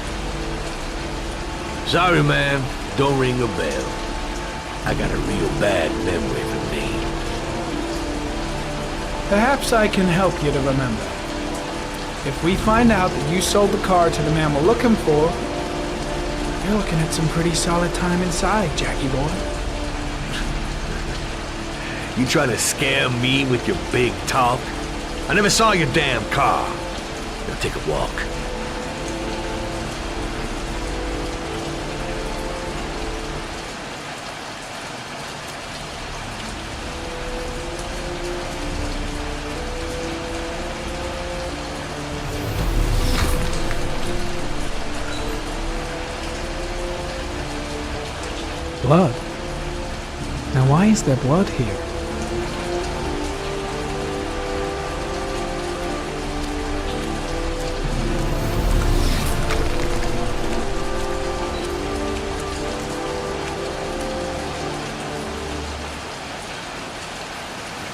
Sorry, man. Don't ring a bell. I got a real bad memory for names. Perhaps I can help you to remember. If we find out that you sold the car to the man we're looking for, you're looking at some pretty solid time inside, Jackie boy. You trying to scare me with your big talk? I never saw your damn car. Now take a walk. Blood. Now why is there blood here?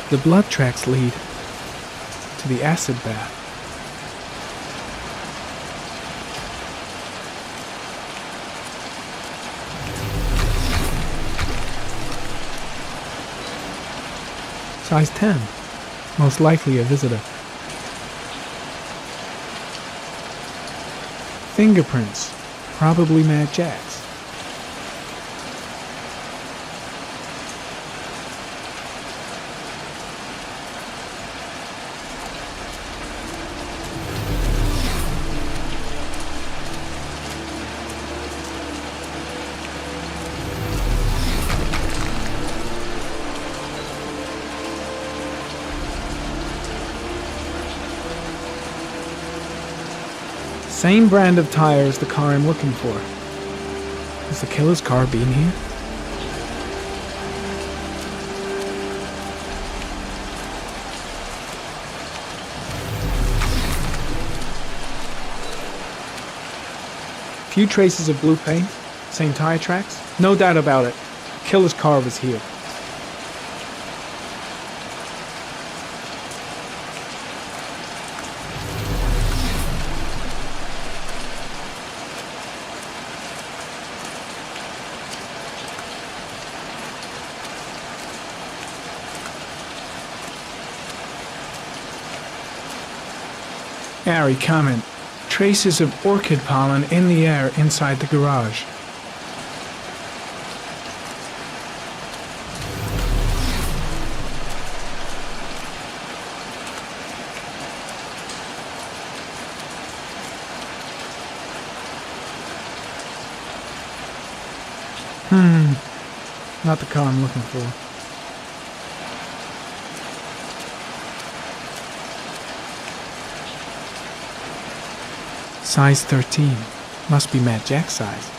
The blood tracks lead to the acid bath. Size 10, most likely a visitor. Fingerprints, probably Mad Jack's. Same brand of tire as the car I'm looking for. Has the killer's car been here? Few traces of blue paint, same tire tracks. No doubt about it. Killer's car was here. Harry, comment. traces of orchid pollen in the air inside the garage. Not the car I'm looking for. Size 13. Must be Matt Jack's size.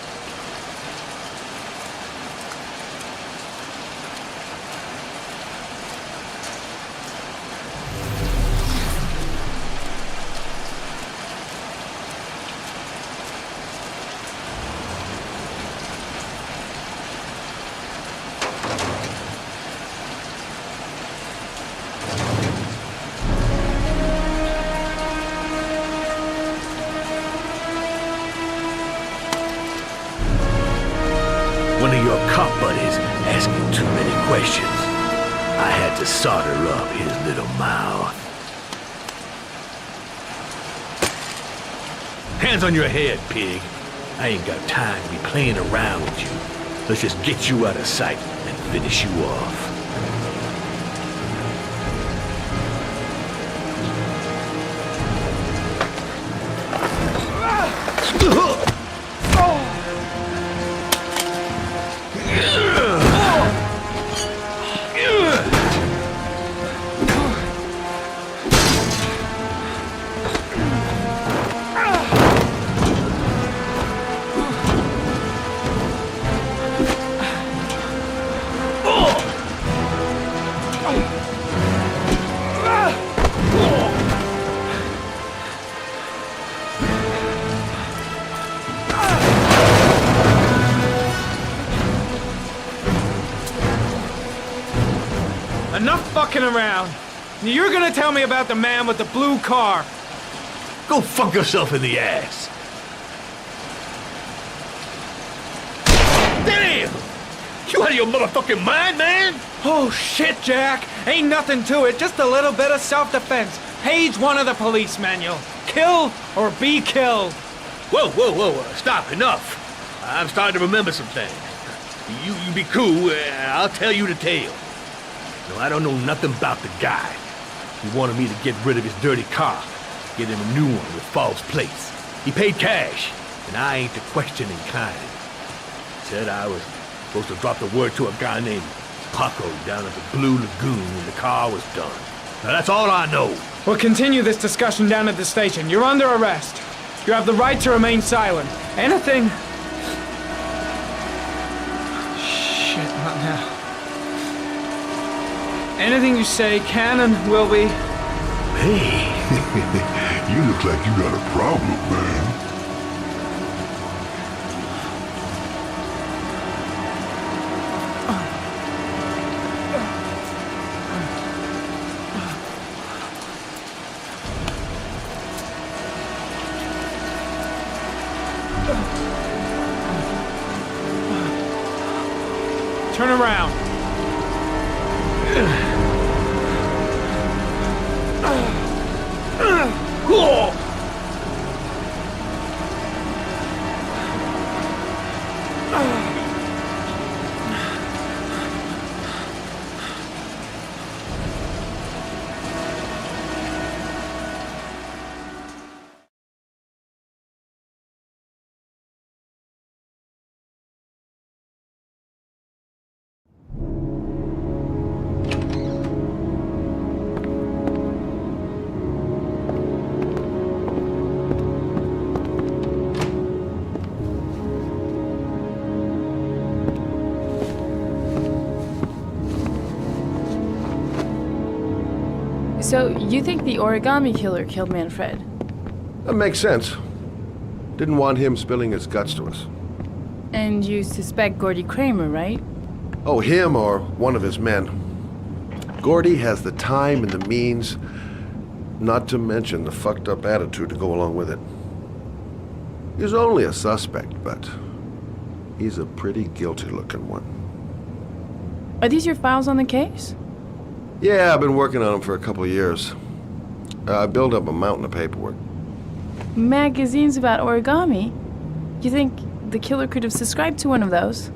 One of your cop buddies asking too many questions. I had to solder up his little mouth. Hands on your head, pig. I ain't got time to be playing around with you. Let's just get you out of sight and finish you off. Enough fucking around. You're gonna tell me about the man with the blue car. Go fuck yourself in the ass. Damn! You out of your motherfucking mind, man? Oh shit, Jack. Ain't nothing to it. Just a little bit of self-defense. Page 1 of the police manual. Kill or be killed. Whoa, whoa, whoa, stop, enough. I'm starting to remember some things. You be cool, I'll tell you the tale. No, I don't know nothing about the guy. He wanted me to get rid of his dirty car, get him a new one with false plates. He paid cash, and I ain't the questioning kind. Said I was supposed to drop the word to a guy named Paco down at the Blue Lagoon when the car was done. Now that's all I know. We'll continue this discussion down at the station. You're under arrest. You have the right to remain silent. Anything... Shit, not now. Anything you say can and will be... Hey, you look like you got a problem, man. Turn around. So, you think the Origami killer killed Manfred? That makes sense. Didn't want him spilling his guts to us. And you suspect Gordy Kramer, right? Oh, him or one of his men. Gordy has the time and the means, not to mention the fucked up attitude to go along with it. He's only a suspect, but he's a pretty guilty-looking one. Are these your files on the case? Yeah, I've been working on him for a couple of years. I built up a mountain of paperwork. Magazines about origami? You think the killer could have subscribed to one of those?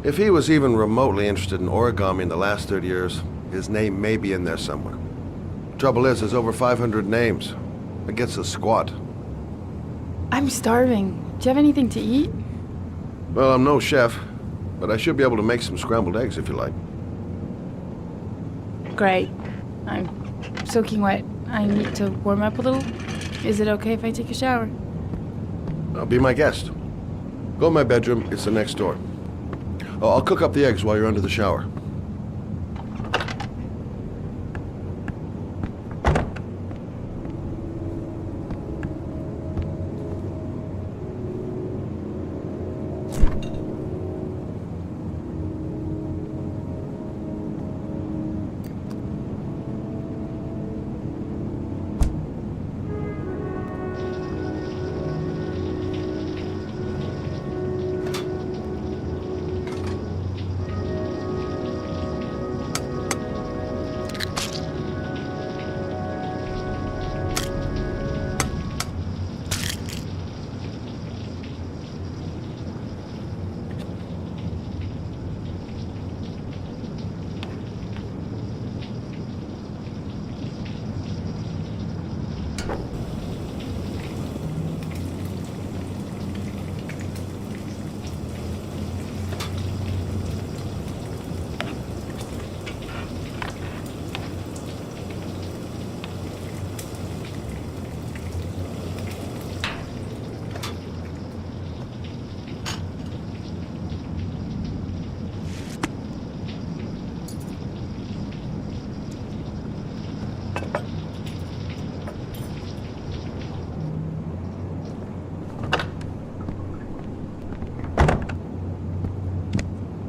If he was even remotely interested in origami in the last 30 years, his name may be in there somewhere. Trouble is, there's over 500 names. That gets us squat. I'm starving. Do you have anything to eat? Well, I'm no chef, but I should be able to make some scrambled eggs if you like. Great. I'm soaking wet. I need to warm up a little. Is it okay if I take a shower? Be my guest. Go in my bedroom, it's the next door. Oh, I'll cook up the eggs while you're under the shower.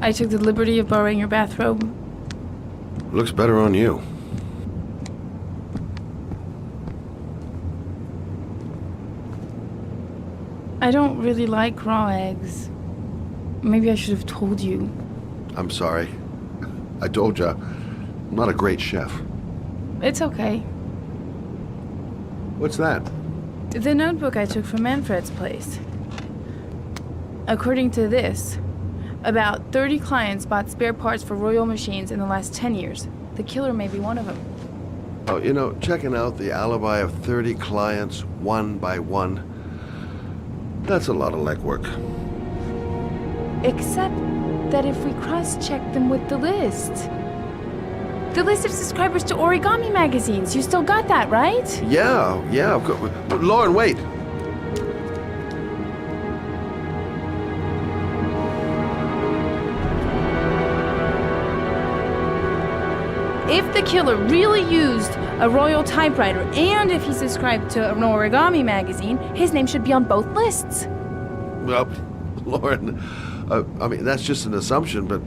I took the liberty of borrowing your bathrobe. Looks better on you. I don't really like raw eggs. Maybe I should have told you. I'm sorry. I told you, I'm not a great chef. It's okay. What's that? The notebook I took from Manfred's place. According to this, about 30 clients bought spare parts for Royal machines in the last 10 years. The killer may be one of them. Oh, you know, checking out the alibi of 30 clients one by one, that's a lot of legwork. Except that if we cross-check them with the list of subscribers to Origami magazines, you still got that, right? Yeah, of course. Lauren, wait. If the killer really used a Royal typewriter and if he subscribed to an Origami magazine, his name should be on both lists. Well, Lauren, I mean, that's just an assumption, but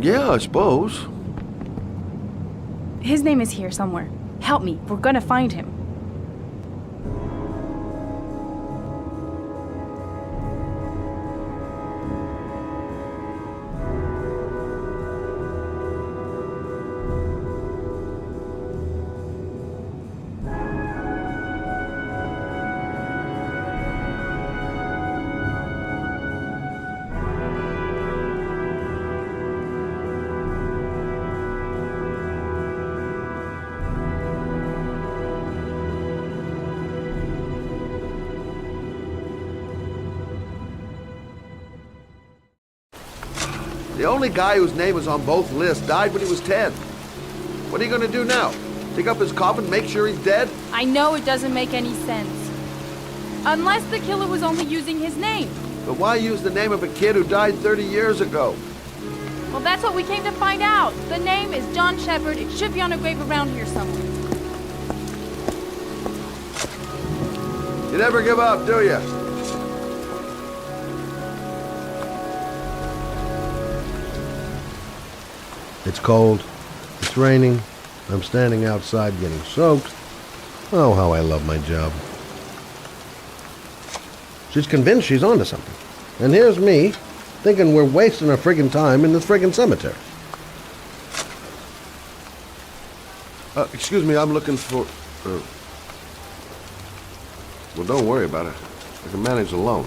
yeah, I suppose. His name is here somewhere. Help me, we're gonna find him. The only guy whose name is on both lists died when he was 10. What are you gonna do now? Dig up his coffin, make sure he's dead? I know it doesn't make any sense. Unless the killer was only using his name. But why use the name of a kid who died 30 years ago? Well, that's what we came to find out. The name is John Shepard. It should be on a grave around here somewhere. You never give up, do you? It's cold. It's raining. I'm standing outside getting soaked. Oh, how I love my job. She's convinced she's onto something. And here's me, thinking we're wasting our friggin' time in this friggin' cemetery. Excuse me, I'm looking for... Well, don't worry about it. I can manage alone.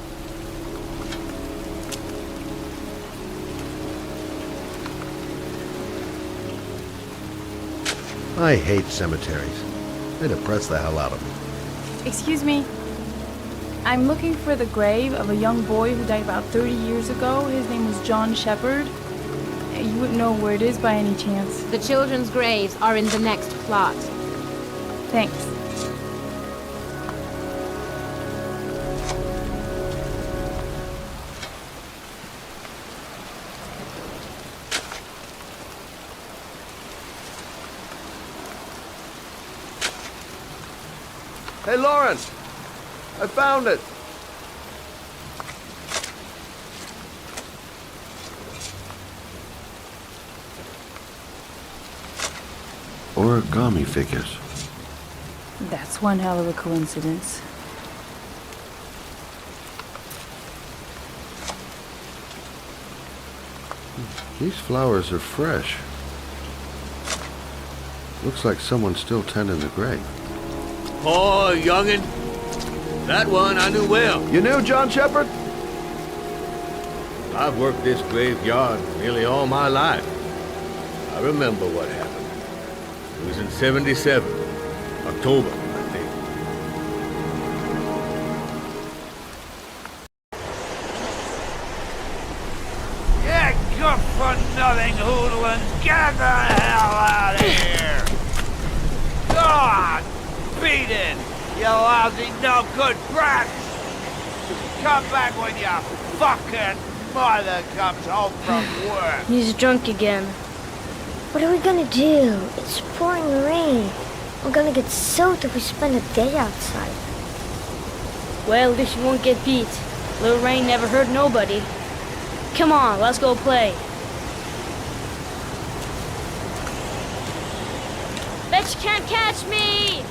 I hate cemeteries. They depress the hell out of me. Excuse me. I'm looking for the grave of a young boy who died about 30 years ago. His name was John Shepard. You wouldn't know where it is by any chance. The children's graves are in the next plot. Thanks. Hey, Lawrence! I found it! Origami figures. That's one hell of a coincidence. These flowers are fresh. Looks like someone's still tending the grave. Oh, youngin'. That one I knew well. You knew John Shepard? I've worked this graveyard nearly all my life. I remember what happened. It was in 77. October, I think. Yeah, good-for-nothing hoodlums, get the hell out of here! God, beat it, you lousy no-good brats! Come back when your fucking mother comes home from work! He's drunk again. What are we gonna do? It's pouring rain. We're gonna get soaked if we spend a day outside. Well, at least you won't get beat. Little rain never hurt nobody. Come on, let's go play. Bet you can't catch me!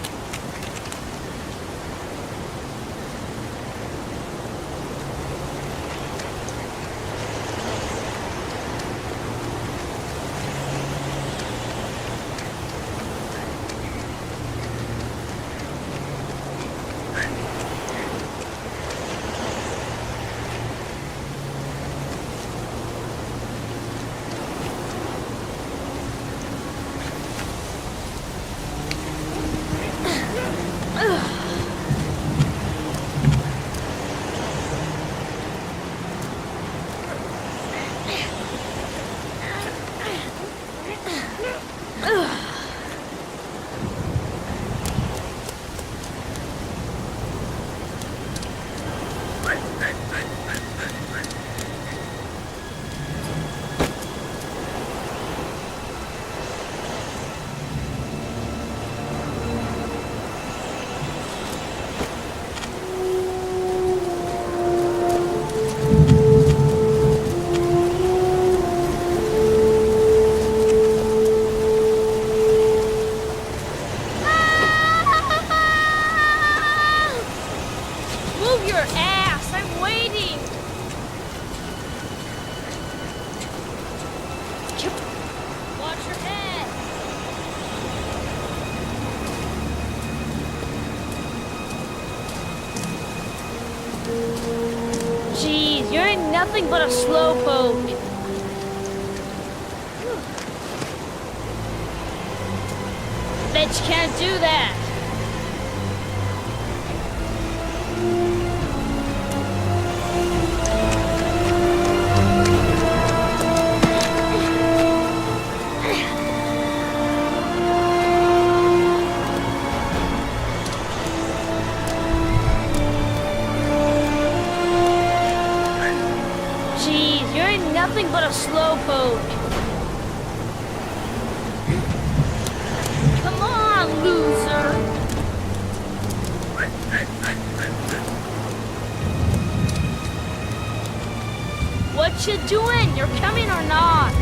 Move your ass! I'm waiting! Watch your head! Jeez, you ain't nothing but a slowpoke. Bet you can't do that. Jeez, you ain't nothing but a slowpoke. Come on, loser. What you doing? You're coming or not?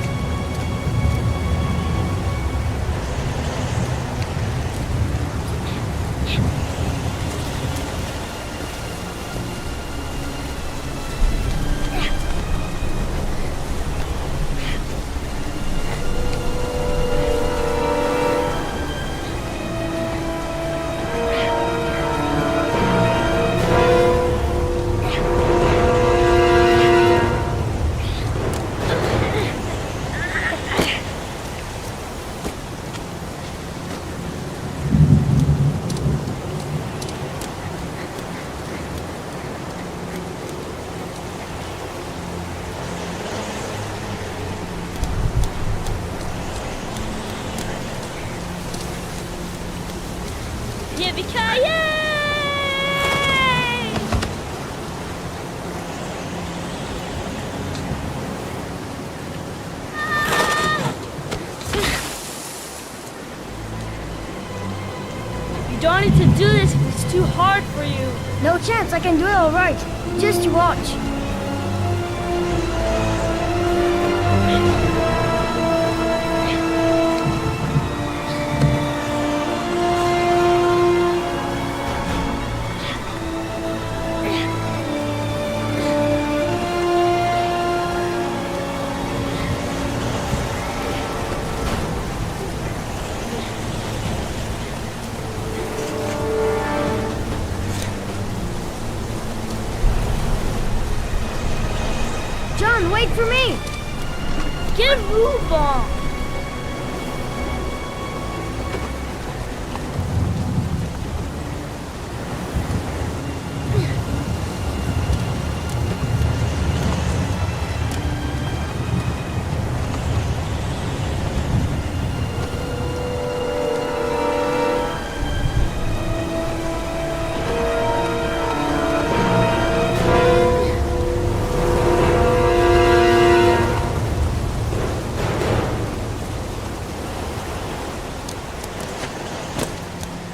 Yippee-ki-yay! You don't need to do this if it's too hard for you. No chance, I can do it all right. Just watch. John, wait for me! Get a move on!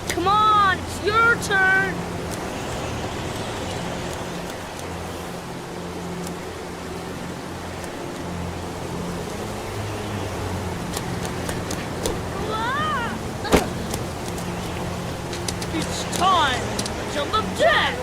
Come on, it's your turn! It's time! Jump up Jack!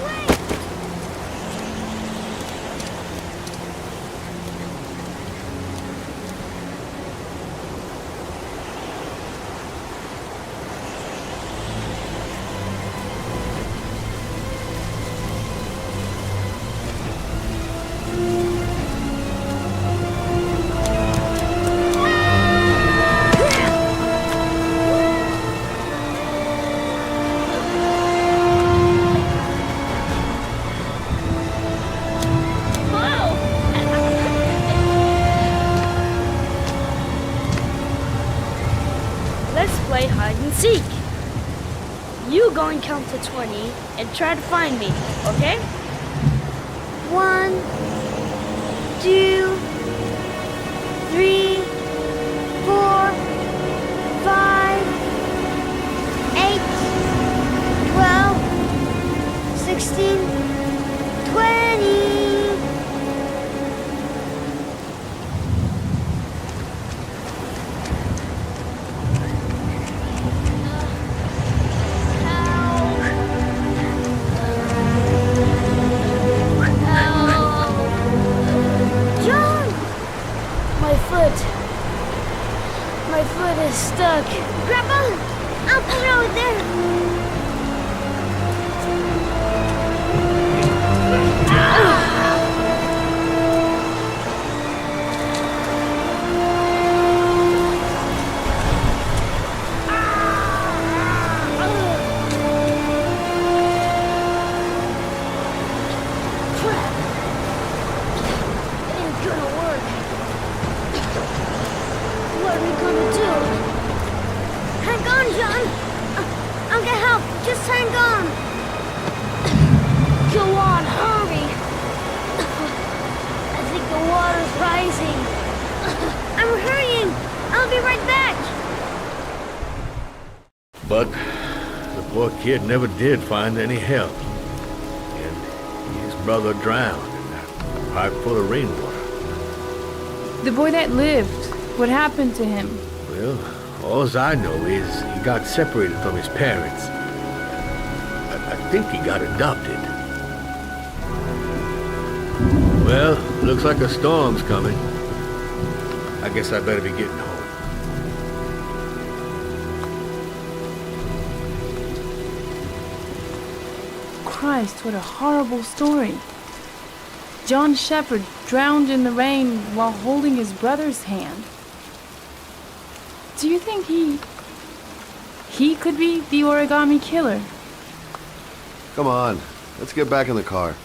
Let's play hide and seek. You go and count to 20 and try to find me, okay? 1, 2, 3, 4, 5, 8, 12, 16, 20. John! My foot is stuck. Grandpa, I'll put it over there. Crap! It ain't gonna work. What are we gonna do? Hang on, John. I'll get help. Just hang on. Go on, hurry! I think the water's rising. I'm hurrying. I'll be right back. But the poor kid never did find any help. And his brother drowned in that pipe full of rainwater. The boy that lived, what happened to him? Well, all I know is he got separated from his parents. I think he got adopted. Well, looks like a storm's coming. I guess I better be getting home. Christ, what a horrible story. John Shepherd drowned in the rain while holding his brother's hand. Do you think he could be the Origami killer? Come on, let's get back in the car.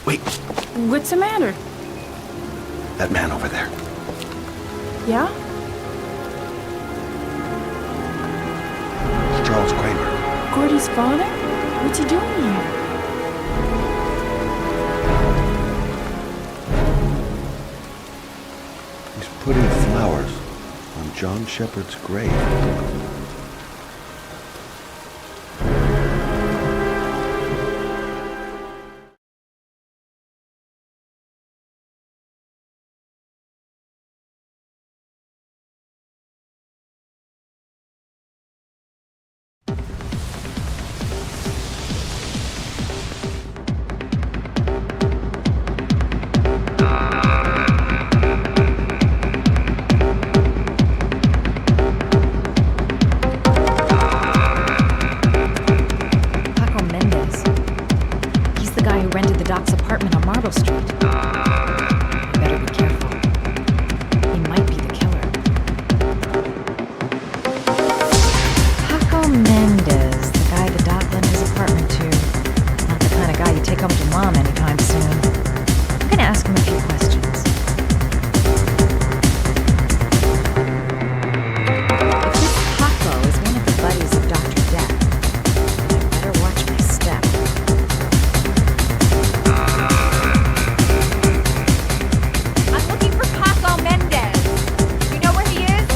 Wait, What's the matter? that man over there. Yeah? It's Charles Kramer. Gordy's father? What's he doing here? He's putting flowers on John Shepard's grave. Paco Mendez. He's the guy who rented the Doc's apartment on Marble Street. You better be careful. He might be the killer. Paco Mendez, the guy the Doc lent his apartment to. Not the kind of guy you take home to Mom anytime soon. I'm gonna ask him a few questions. If this Paco is one of the buddies of Dr. Death, I better watch my step. I'm looking for Paco Mendez. You know where he is?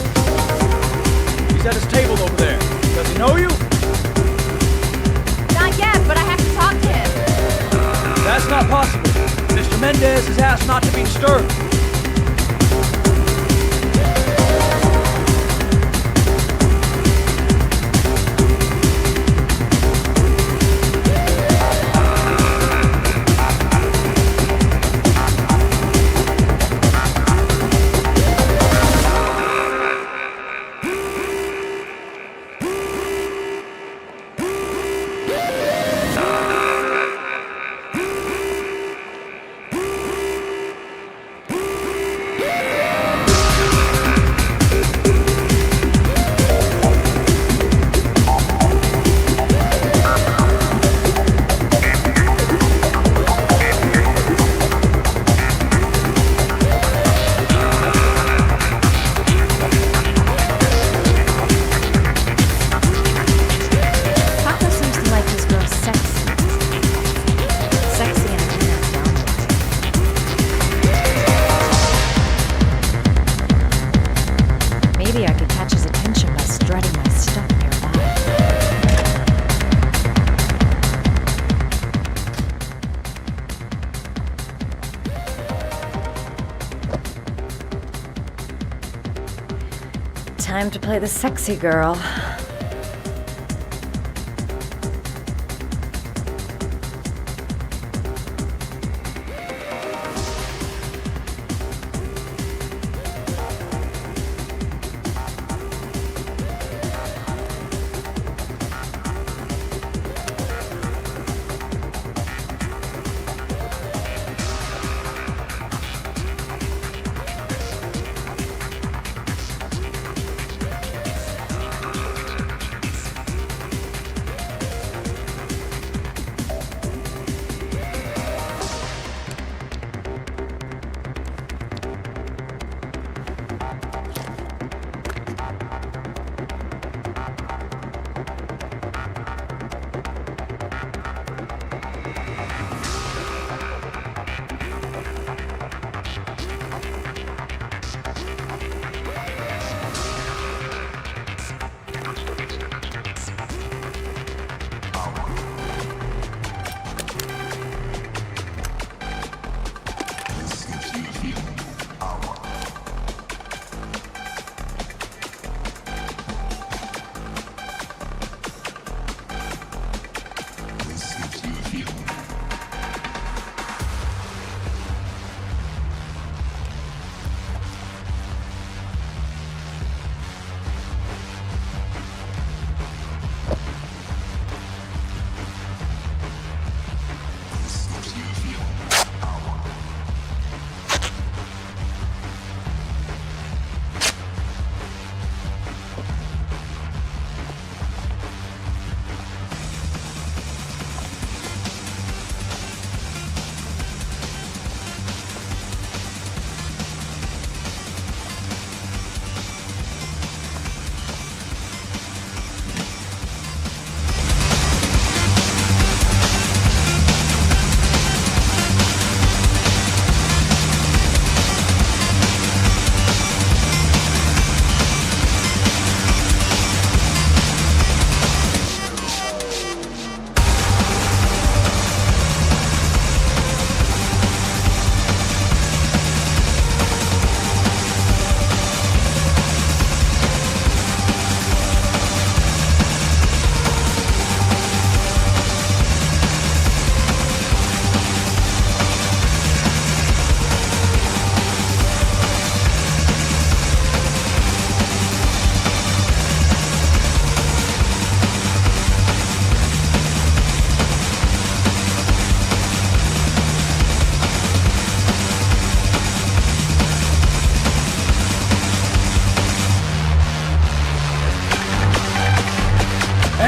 He's at his table over there. Does he know you? Not yet, but I have to talk to him. That's not possible. Mr. Mendez has asked not to be disturbed. Paco seems to like his girls sexy. Sexy and a hair downwards. Maybe I could catch his attention by strutting my stuff nearby. Time to play the sexy girl.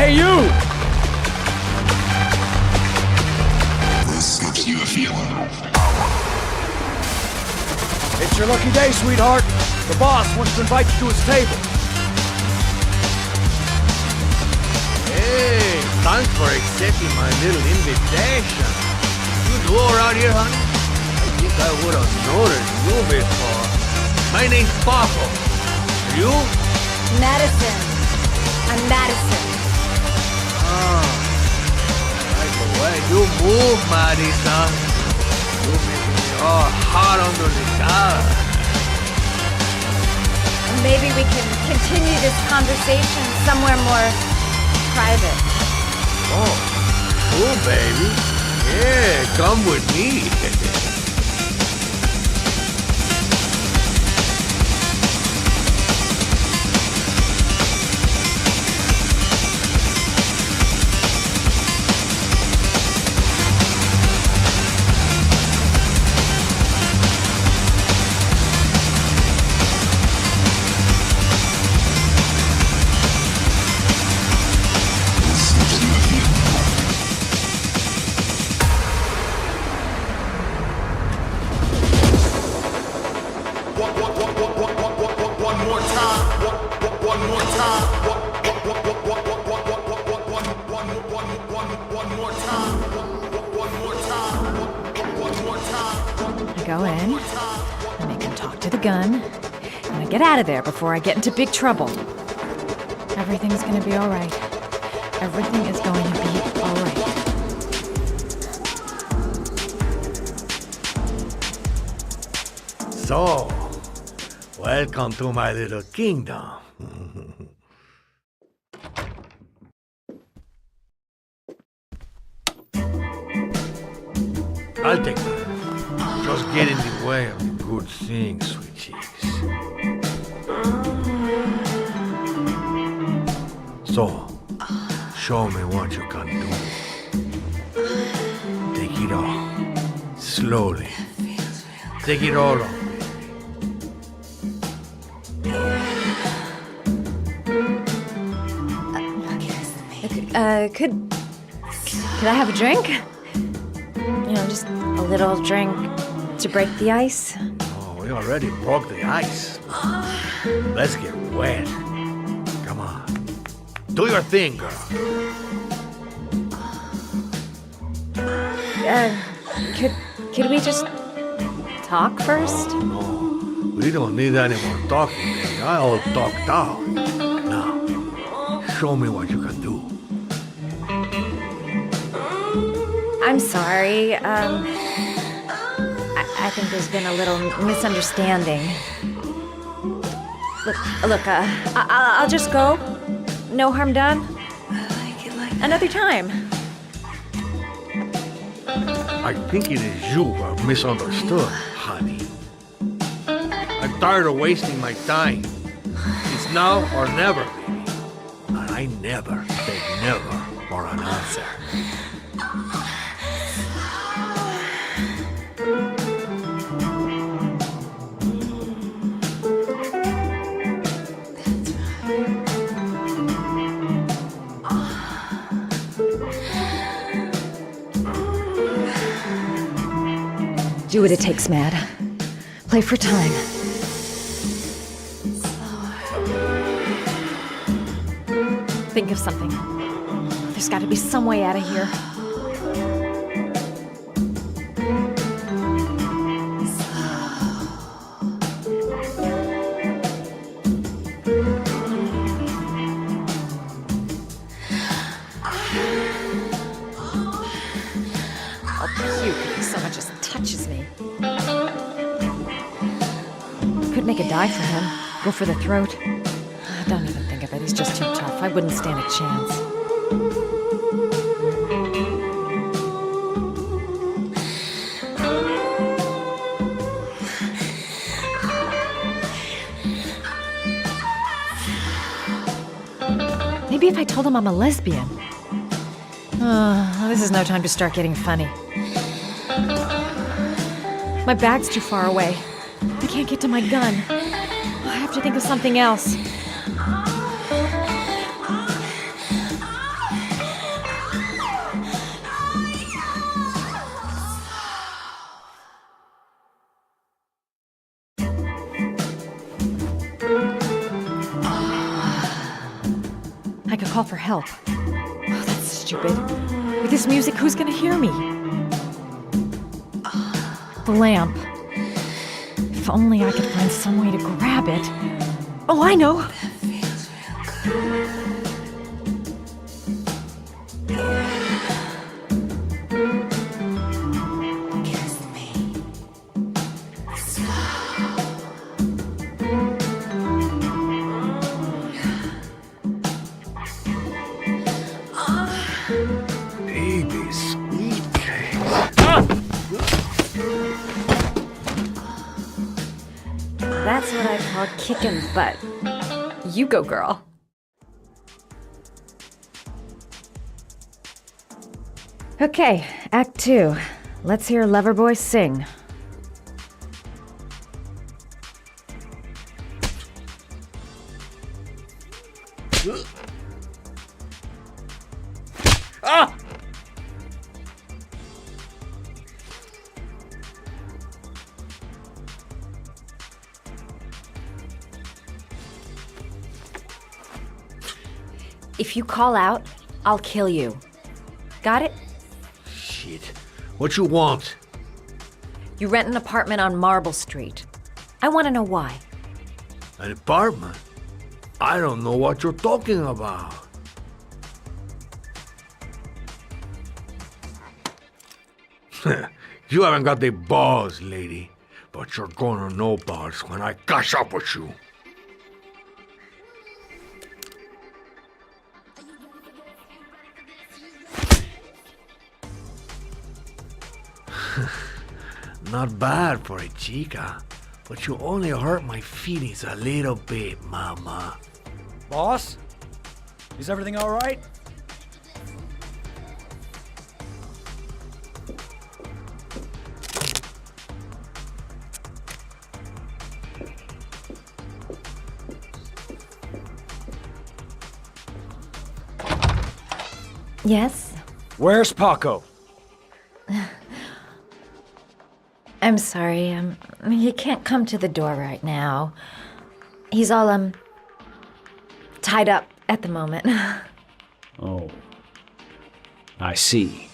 Hey, you! This gives you a feeling of It's your lucky day, sweetheart. The boss wants to invite you to his table. Hey, thanks for accepting my little invitation. You new around here, honey? I think I would have noticed you before. My name's Paco. You? Madison. I'm Madison. Ah, like the way you move, Madison. You make me all hot under the collar. Maybe we can continue this conversation somewhere more private. Oh, cool, baby. Yeah, come with me. I go in, I make him talk to the gun, and I get out of there before I get into big trouble. Everything's gonna be alright. Everything is going to be alright. So, welcome to my little kingdom. I'll take that. Just get in the way of the good things, sweet cheeks. So, show me what you can do. Take it all. Slowly. Take it all on. Could I have a drink? You know, just a little drink to break the ice. Oh, we already broke the ice. Let's get wet. Come on. Do your thing, girl. Could we just talk first? No, we don't need any more talking, baby. I all talked out. Now, show me what you can do. I'm sorry. I think there's been a little misunderstanding. Look, I'll just go. No harm done. Another time. I think it is you who have misunderstood, honey. I'm tired of wasting my time. It's now or never, baby. And I never say never for an answer. Do what it takes, Mad. Play for time. Think of something. There's got to be some way out of here. I'll puke if so much as touches me. Could make a dive for him. Go for the throat. Don't even think of it. He's just too tough. I wouldn't stand a chance. Maybe if I told him I'm a lesbian. This is no time to start getting funny. My bag's too far away. I can't get to my gun. I have to think of something else. call for help. Oh, that's stupid. With this music, who's gonna hear me? The lamp. If only I could find some way to grab it. Oh, I know! Baby, sweet cake. That's what I call kicking butt. You go, girl. Okay, Act 2. Let's hear Loverboy sing. Ah! If you call out, I'll kill you. Got it? Shit. What you want? You rent an apartment on Marble Street. I want to know why. An apartment? I don't know what you're talking about. You haven't got the balls, lady. But you're gonna know balls when I catch up with you. Not bad for a chica, but you only hurt my feelings a little bit, mama. Boss? Is everything all right? Yes? Where's Paco? I'm sorry, he can't come to the door right now. He's all, tied up at the moment. Oh. I see.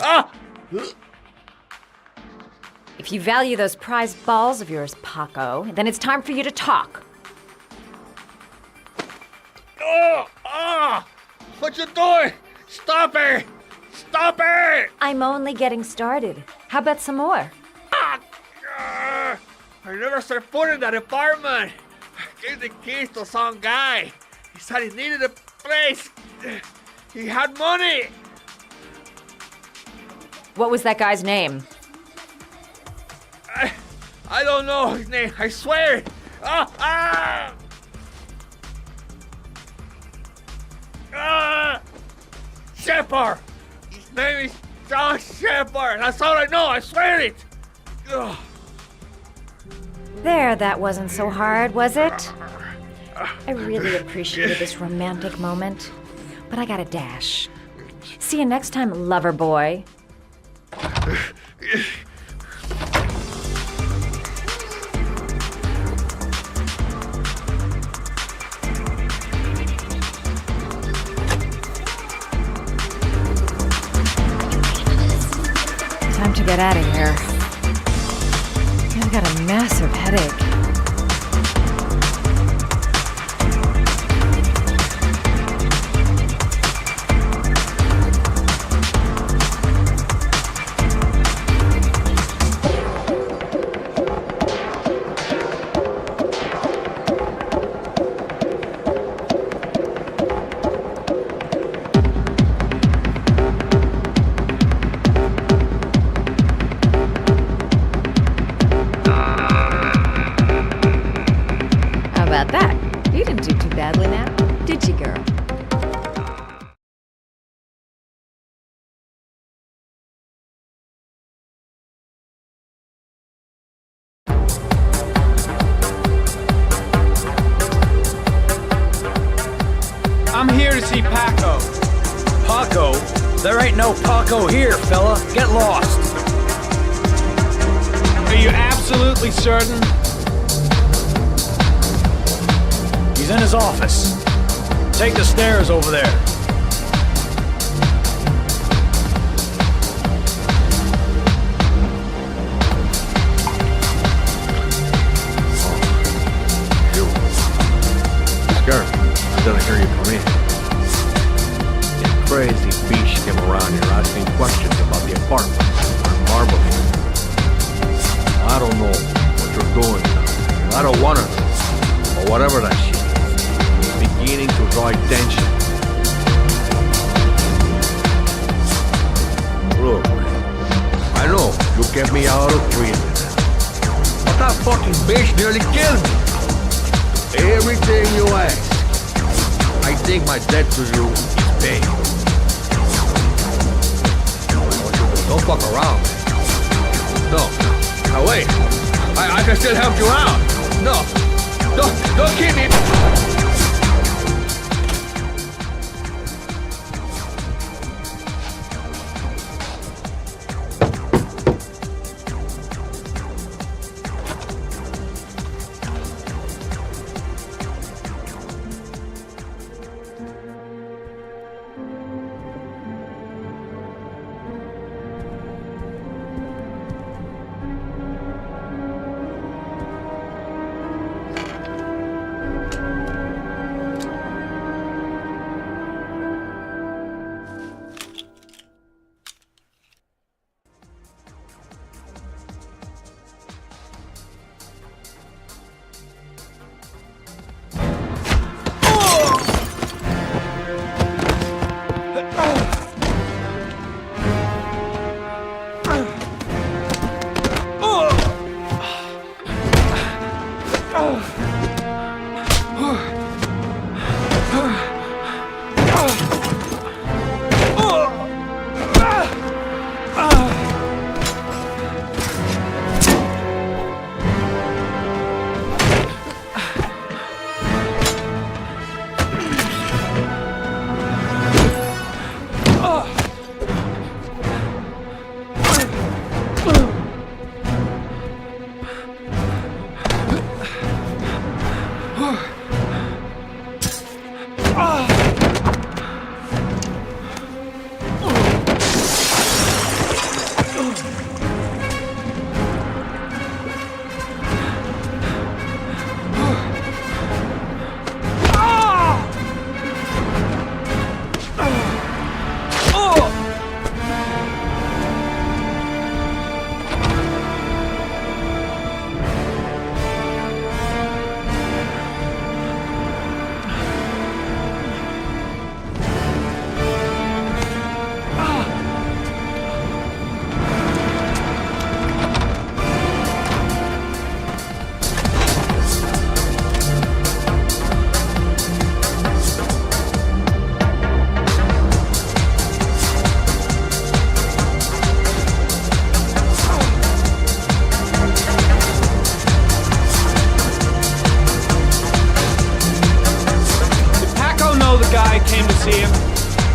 Ah! If you value those prized balls of yours, Paco, then it's time for you to talk. Oh! Ah! What you doing? Stop it! Stop it! I'm only getting started. How about some more? I never set foot in that apartment. I gave the keys to some guy. He said he needed a place. He had money. What was that guy's name? I don't know his name. I swear. Ah! Ah! Ah! Shepard. His name is John Shepard. That's all I know. I swear it. Ugh. There, that wasn't so hard, was it? I really appreciated this romantic moment, but I gotta dash. See you next time, lover boy. Time to get out of here. I've got a massive headache. Badly now, did you, girl? I'm here to see Paco. Paco? There ain't no Paco here, fella. Get lost. Are you absolutely certain? He's in his office. Take the stairs over there. Scar, I didn't hear you come in. That crazy beast came around here asking questions about the apartment on Marble. I don't know what you're doing now. I don't want to know. Or whatever that shit is. It's beginning to draw attention. Look, I know you kept me out of treatment. But that fucking bitch nearly killed me. Everything you ask, I think my debt to you is paid. Don't fuck around, man. No. Now wait. I can still help you out. No. Don't keep me.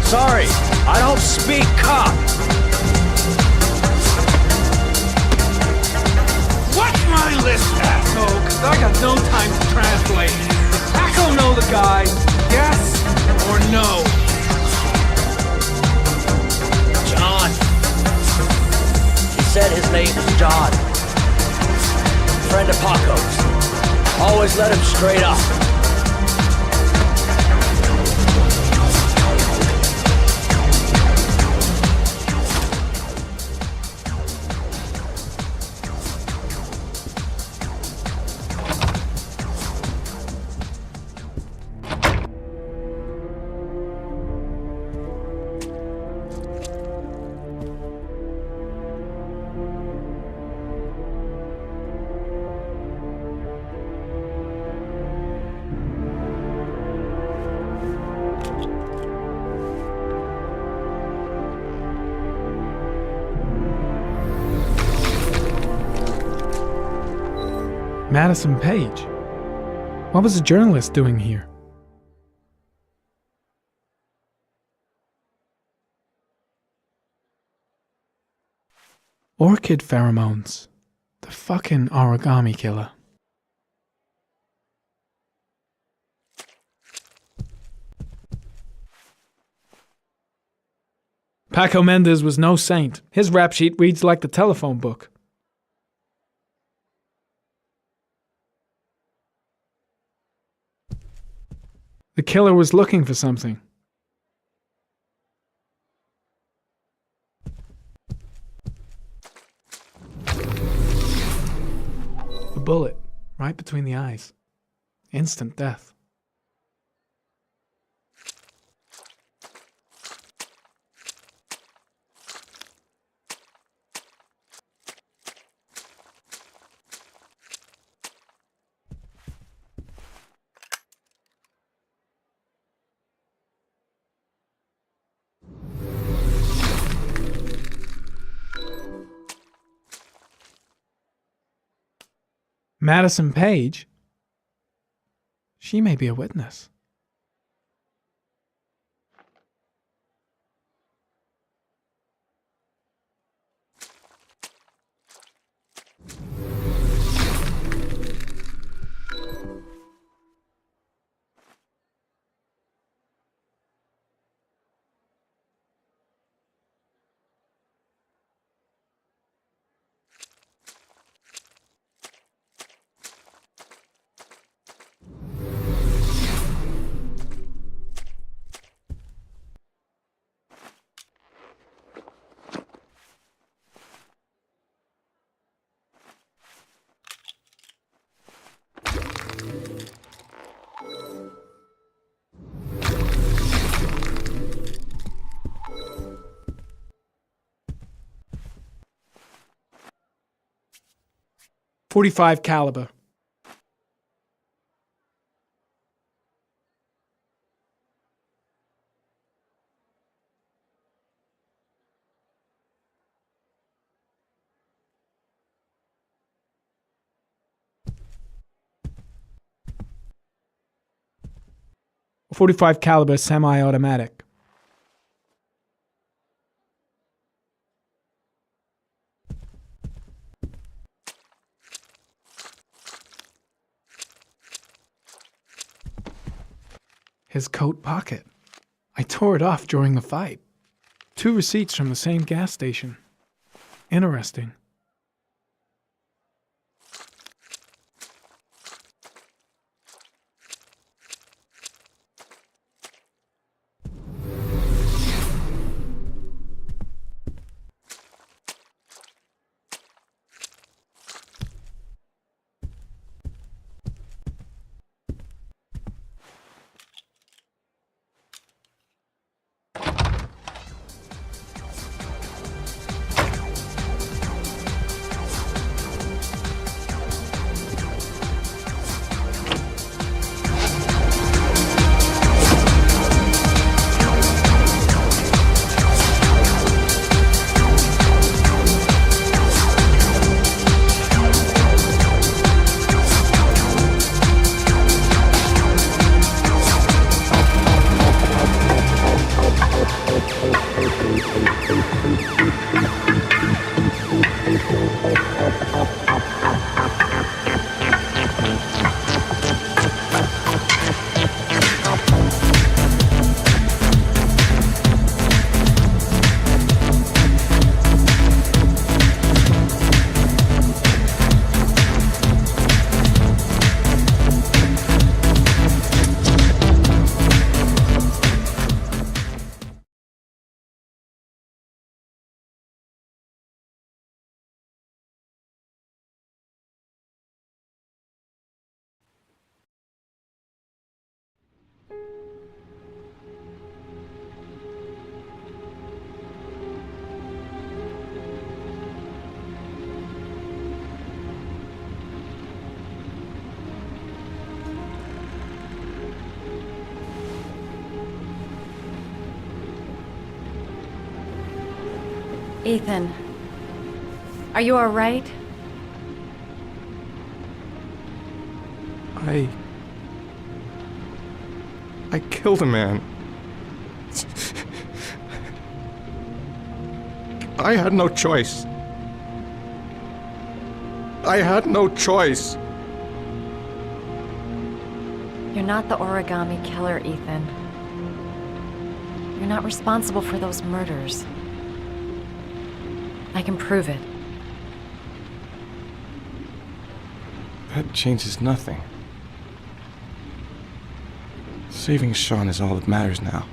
Sorry, I don't speak cop. What's my list, asshole? Cause I got no time to translate. Does Paco know the guy? Yes or no? John. He said his name was John. Friend of Paco's. Always let him straight up. Madison Page? What was a journalist doing here? Orchid pheromones. The fucking Origami killer. Paco Mendez was no saint. His rap sheet reads like the telephone book. The killer was looking for something. A bullet, right between the eyes. Instant death. Madison Page? She may be a witness. .45 caliber. .45 caliber semi-automatic. His coat pocket. I tore it off during the fight. 2 receipts from the same gas station. Interesting. Ethan, are you all right? I killed a man. I had no choice. I had no choice. You're not the Origami killer, Ethan. You're not responsible for those murders. I can prove it. That changes nothing. Saving Sean is all that matters now.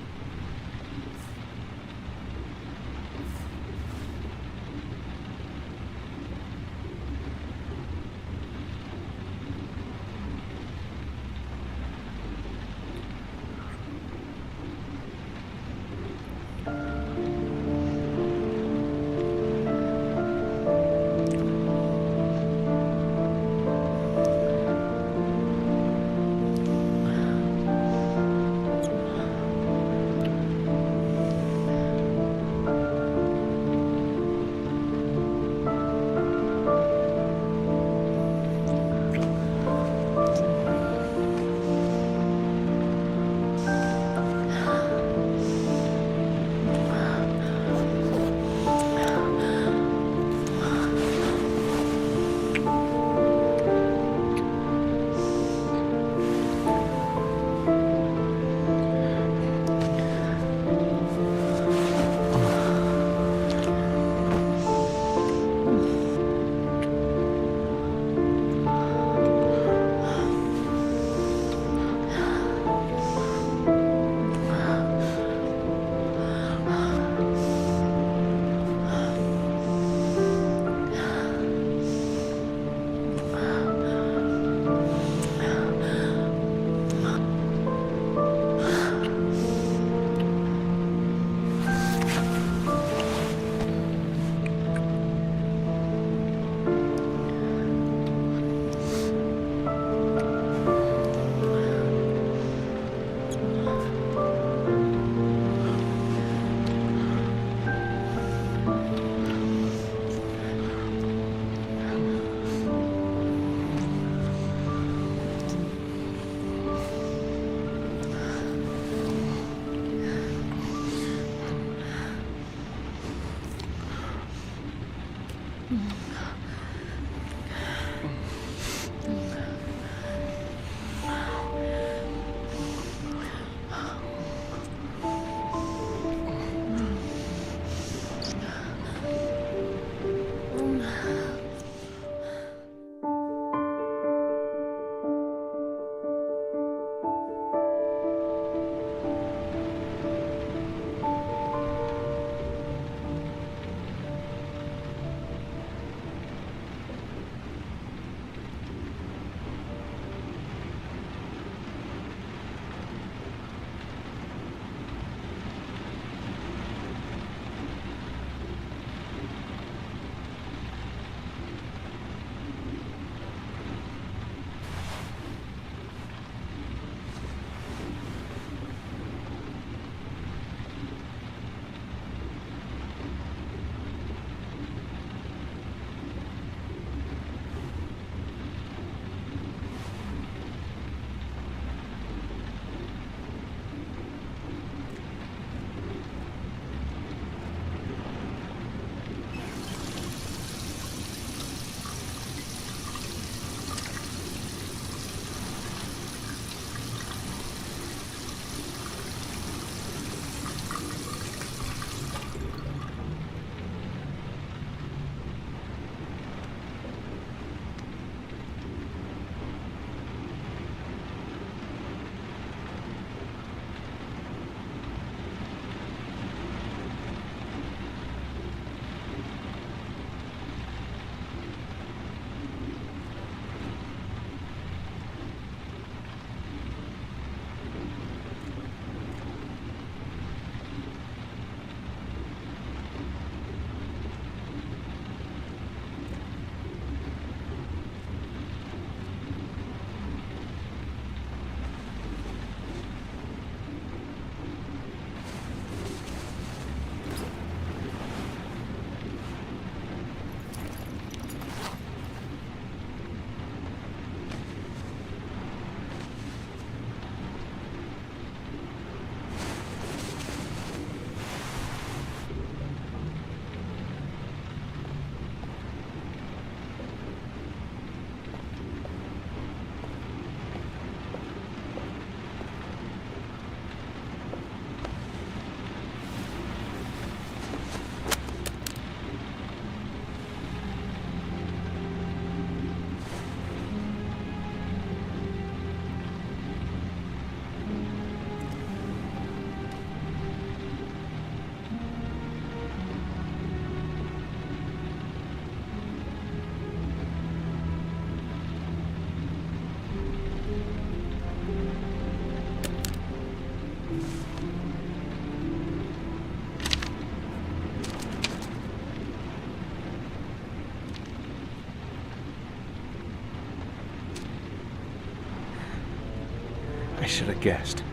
should have guessed.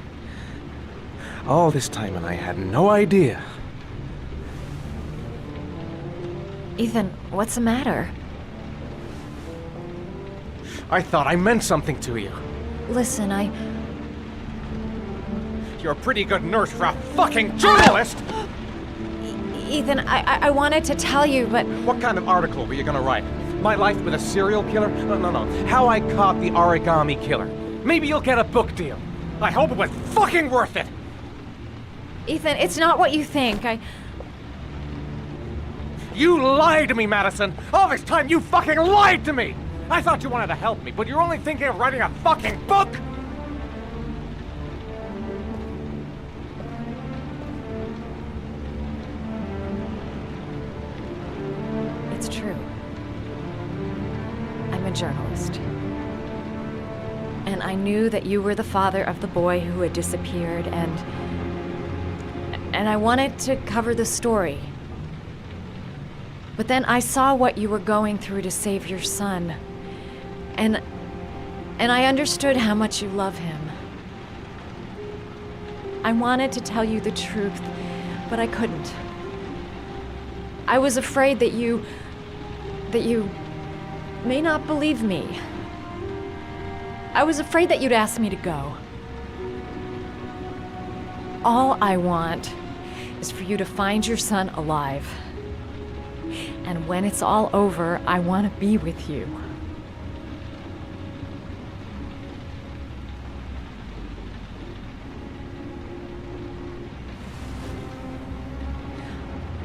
All this time and I had no idea. Ethan, what's the matter? I thought I meant something to you. Listen, You're a pretty good nurse for a fucking journalist! Ethan, I wanted to tell you, but... What kind of article were you gonna write? My life with a serial killer? No. How I caught the Origami killer. Maybe you'll get a book deal. I hope it was fucking worth it! Ethan, it's not what you think. You lied to me, Madison! All this time you fucking lied to me! I thought you wanted to help me, but you're only thinking of writing a fucking book! It's true. I'm a journalist. And I knew that you were the father of the boy who had disappeared, and I wanted to cover the story. But then I saw what you were going through to save your son. And I understood how much you love him. I wanted to tell you the truth, but I couldn't. I was afraid that you may not believe me. I was afraid that you'd ask me to go. All I want is for you to find your son alive. And when it's all over, I want to be with you.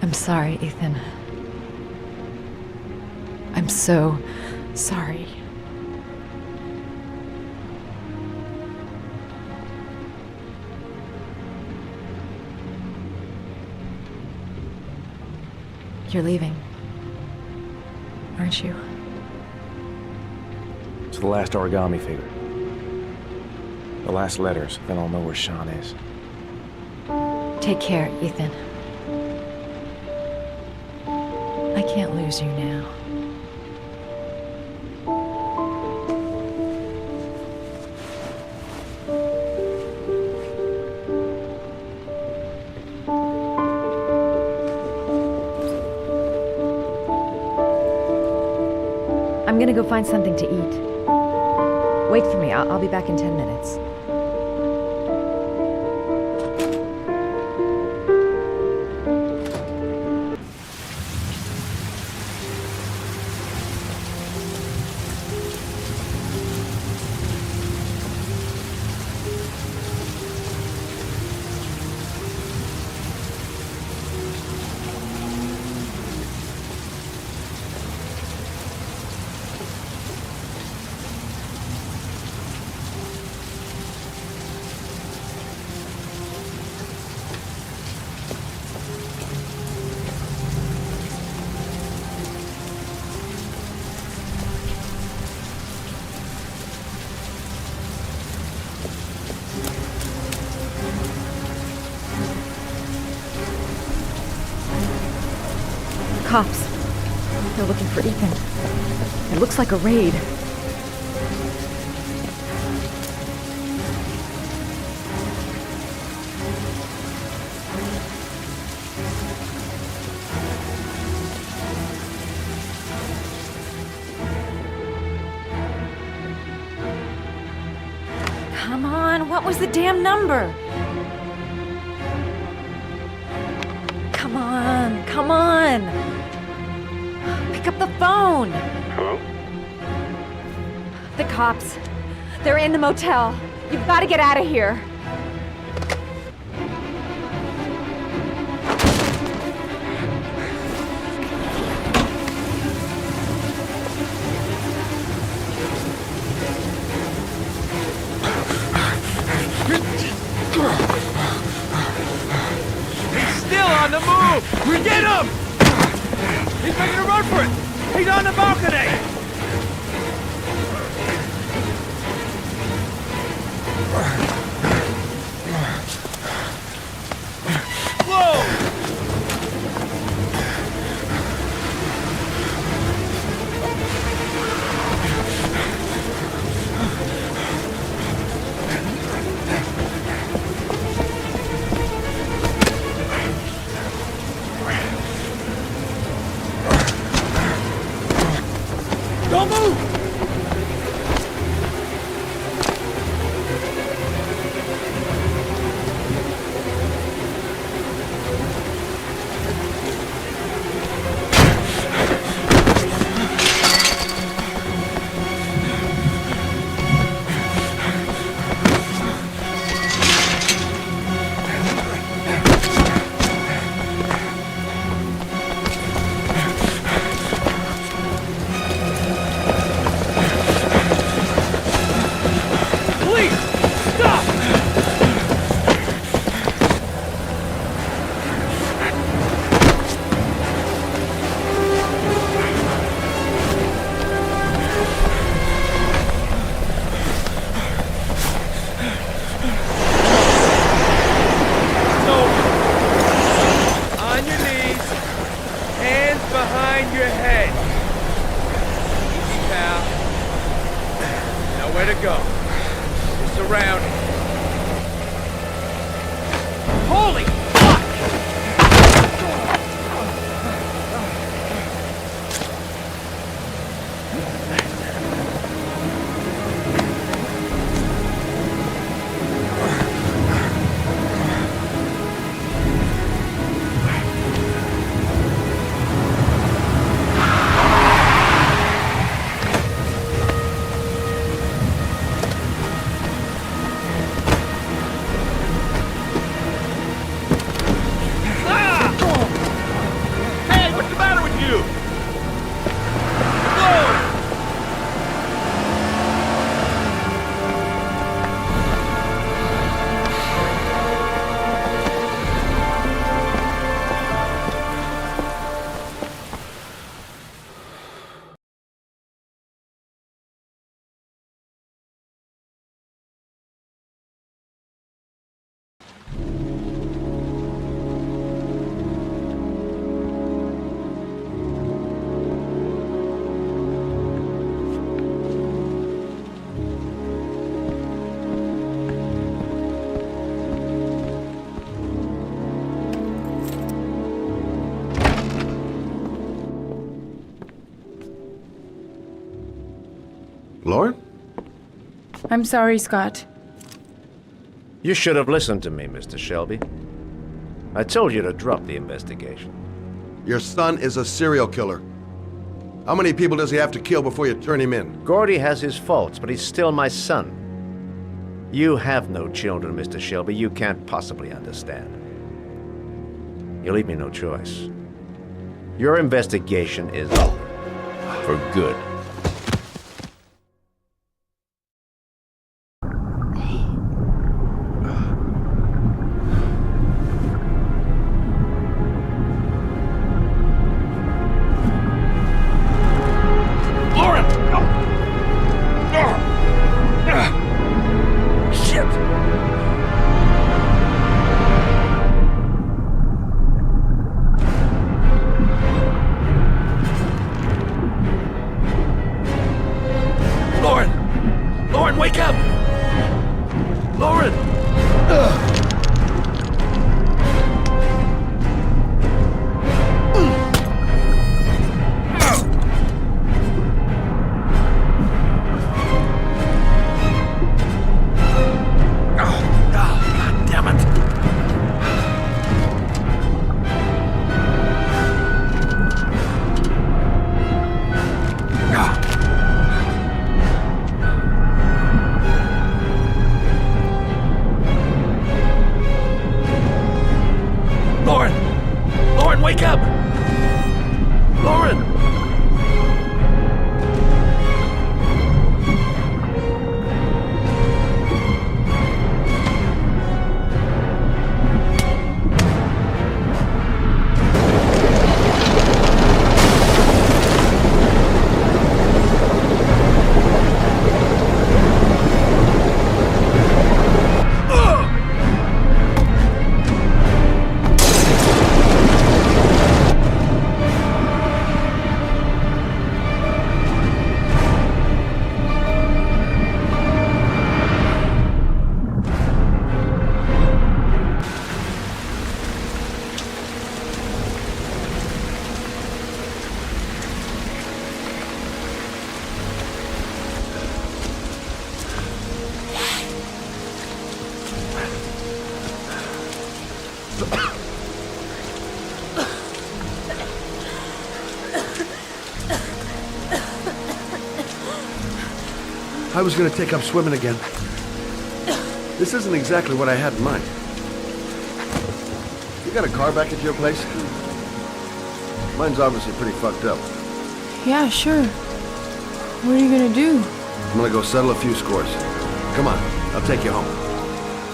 I'm sorry, Ethan. I'm so sorry. You're leaving, aren't you? It's the last origami figure. The last letters, then I'll know where Sean is. Take care, Ethan. I can't lose you now. I'm gonna go find something to eat. Wait for me. I'll be back in 10 minutes. Cops. They're looking for Ethan. It looks like a raid. Come on, what was the damn number? Come on, come on! Pick up the phone! Hello? The cops. They're in the motel. You've got to get out of here. He's still on the move! Get him! He's making a run for it! He's on the balcony! Whoa! Lauren? I'm sorry, Scott. You should have listened to me, Mr. Shelby. I told you to drop the investigation. Your son is a serial killer. How many people does he have to kill before you turn him in? Gordy has his faults, but he's still my son. You have no children, Mr. Shelby. You can't possibly understand. You leave me no choice. Your investigation is over. For good. Lauren, wake up! Lauren! God damn it! Lauren, wake up! Lauren! I was gonna take up swimming again. This isn't exactly what I had in mind. You got a car back at your place? Mine's obviously pretty fucked up. Yeah, sure. What are you gonna do? I'm gonna go settle a few scores. Come on, I'll take you home.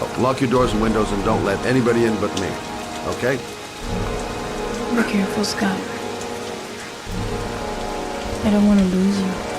Oh, lock your doors and windows and don't let anybody in but me. Okay? Be careful, Scott. I don't want to lose you.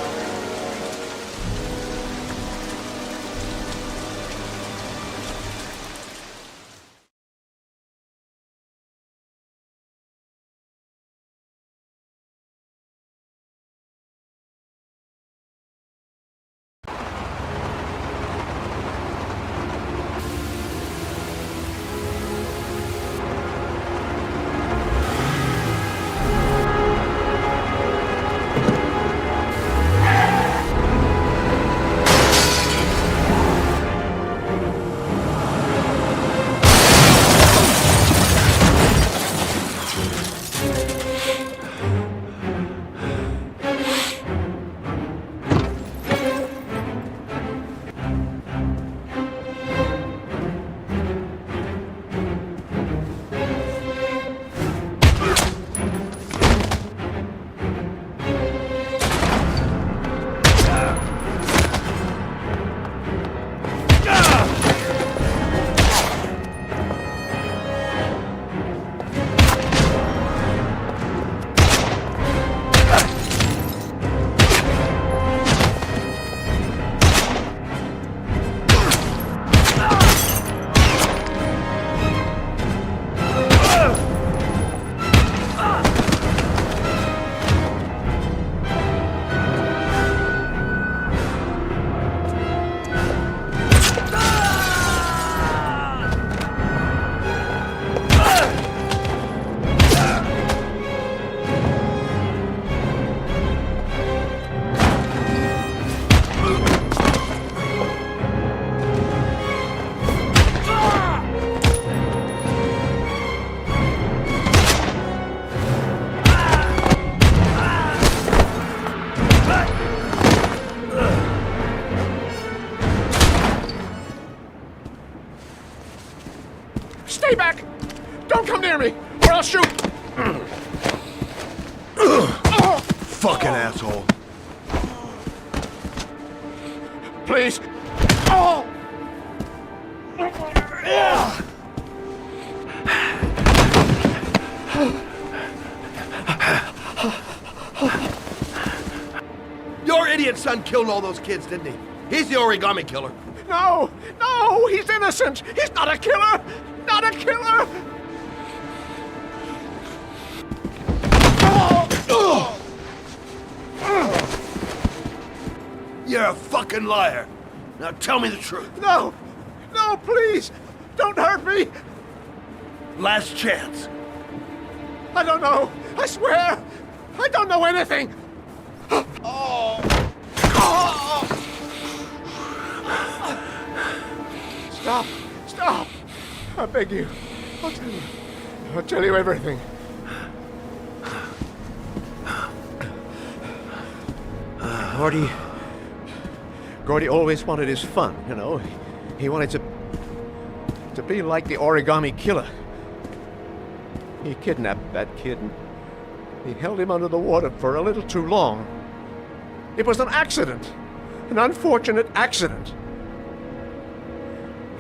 Stay back! Don't come near me, or I'll shoot! Fucking asshole. Please. Oh! Your idiot son killed all those kids, didn't he? He's the origami killer. No! No! He's innocent! He's not a killer! Not a killer! You're a fucking liar. Now tell me the truth. No! No, please! Don't hurt me! Last chance. I don't know! I swear! I don't know anything! Oh! Stop! Stop! I beg you. I'll tell you. I'll tell you everything. Gordy always wanted his fun, you know. He wanted to be like the origami killer. He kidnapped that kid and he held him under the water for a little too long. It was an accident. An unfortunate accident.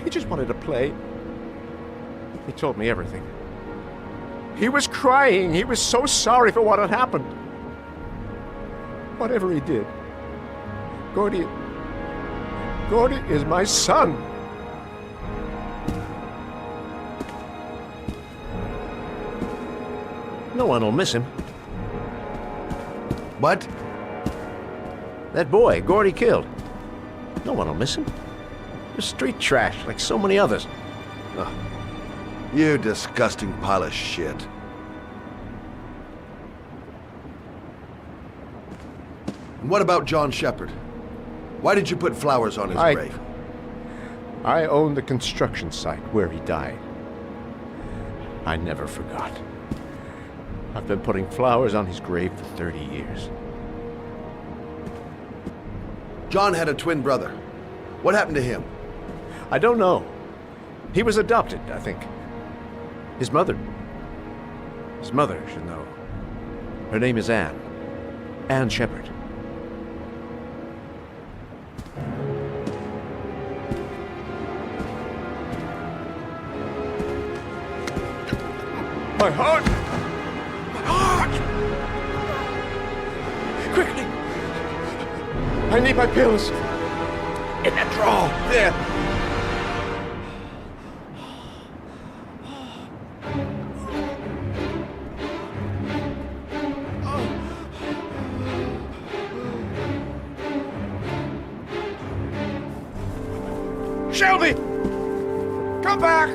He just wanted to play. He told me everything. He was crying. He was so sorry for what had happened. Whatever he did, Gordy is my son. No one will miss him. What? That boy, Gordy killed. No one will miss him. Just street trash, like so many others. Ugh. You disgusting pile of shit. And what about John Shepard? Why did you put flowers on his grave? I own the construction site where he died. I never forgot. I've been putting flowers on his grave for 30 years. John had a twin brother. What happened to him? I don't know. He was adopted, I think. His mother should know. Her name is Anne. Anne Shepard. My heart! My heart! Quickly! I need my pills. In that drawer. There. Shelby! Come back!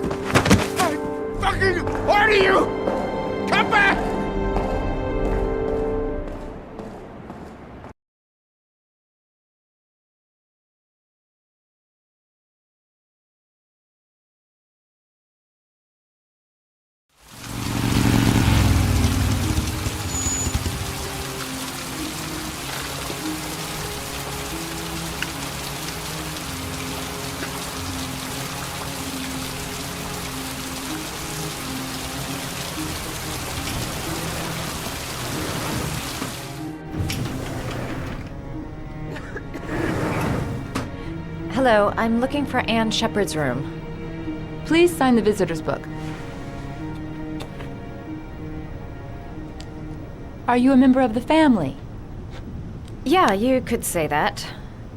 I fucking order you! Come back! Hello, I'm looking for Anne Shepard's room. Please sign the visitor's book. Are you a member of the family? Yeah, you could say that.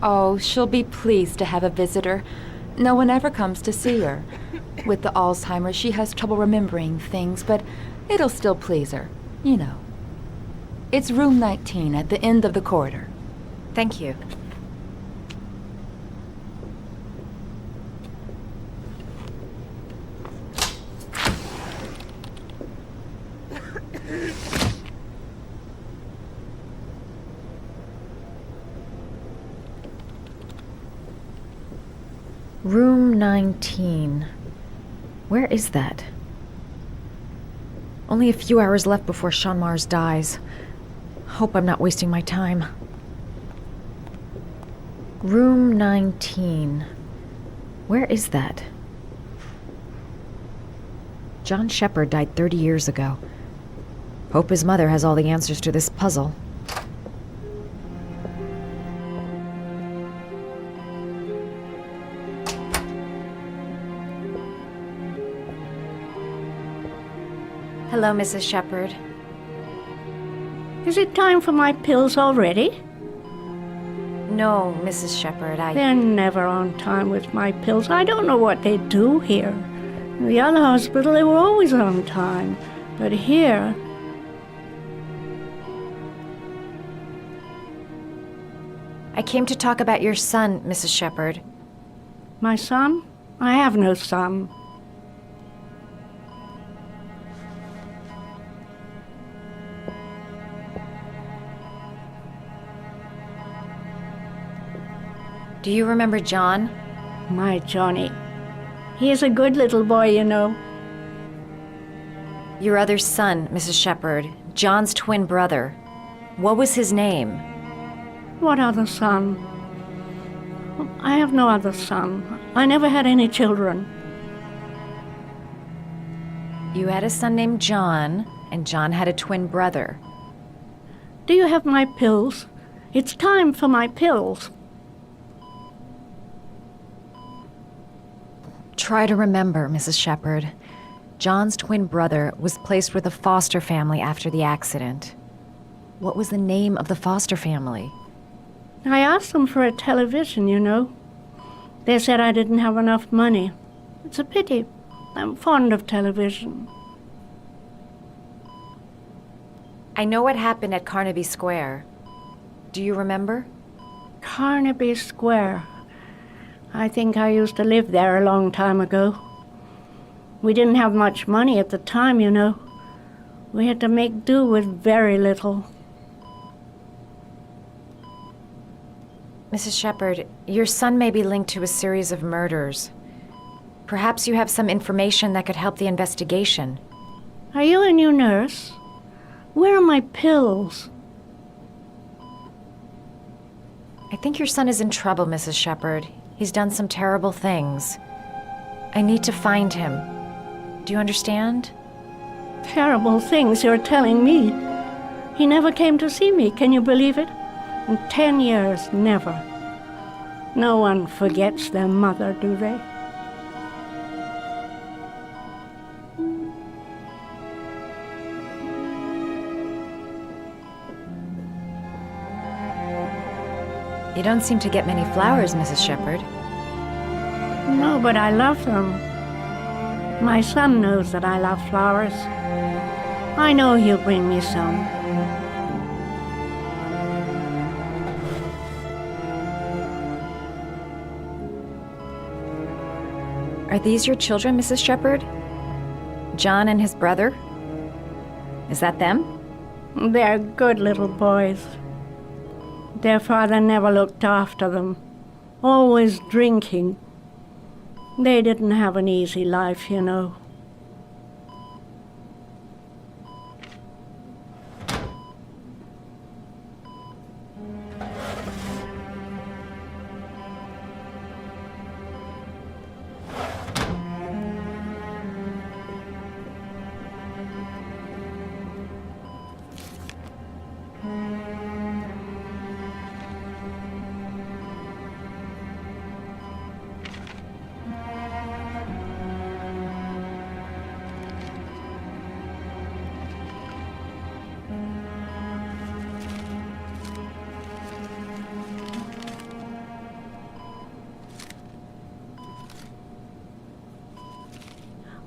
Oh, she'll be pleased to have a visitor. No one ever comes to see her. With the Alzheimer's, she has trouble remembering things, but it'll still please her. You know. It's room 19 at the end of the corridor. Thank you. Room 19. Where is that? Only a few hours left before Sean Mars dies. Hope I'm not wasting my time. Room 19. Where is that? John Shepard died 30 years ago. Hope his mother has all the answers to this puzzle. Hello, Mrs. Shepard. Is it time for my pills already? No, Mrs. Shepard, They're never on time with my pills. I don't know what they do here. In the other hospital, they were always on time. But here... I came to talk about your son, Mrs. Shepard. My son? I have no son. Do you remember John? My Johnny. He is a good little boy, you know. Your other son, Mrs. Shepard, John's twin brother. What was his name? What other son? I have no other son. I never had any children. You had a son named John, and John had a twin brother. Do you have my pills? It's time for my pills. Try to remember, Mrs. Shepard. John's twin brother was placed with a foster family after the accident. What was the name of the foster family? I asked them for a television, you know. They said I didn't have enough money. It's a pity. I'm fond of television. I know what happened at Carnaby Square. Do you remember? Carnaby Square. I think I used to live there a long time ago. We didn't have much money at the time, you know. We had to make do with very little. Mrs. Shepard, your son may be linked to a series of murders. Perhaps you have some information that could help the investigation. Are you a new nurse? Where are my pills? I think your son is in trouble, Mrs. Shepard. He's done some terrible things. I need to find him. Do you understand? Terrible things you're telling me. He never came to see me, can you believe it? In 10 years, never. No one forgets their mother, do they? You don't seem to get many flowers, Mrs. Shepard. No, but I love them. My son knows that I love flowers. I know he'll bring me some. Are these your children, Mrs. Shepard? John and his brother? Is that them? They're good little boys. Their father never looked after them, always drinking. They didn't have an easy life, you know.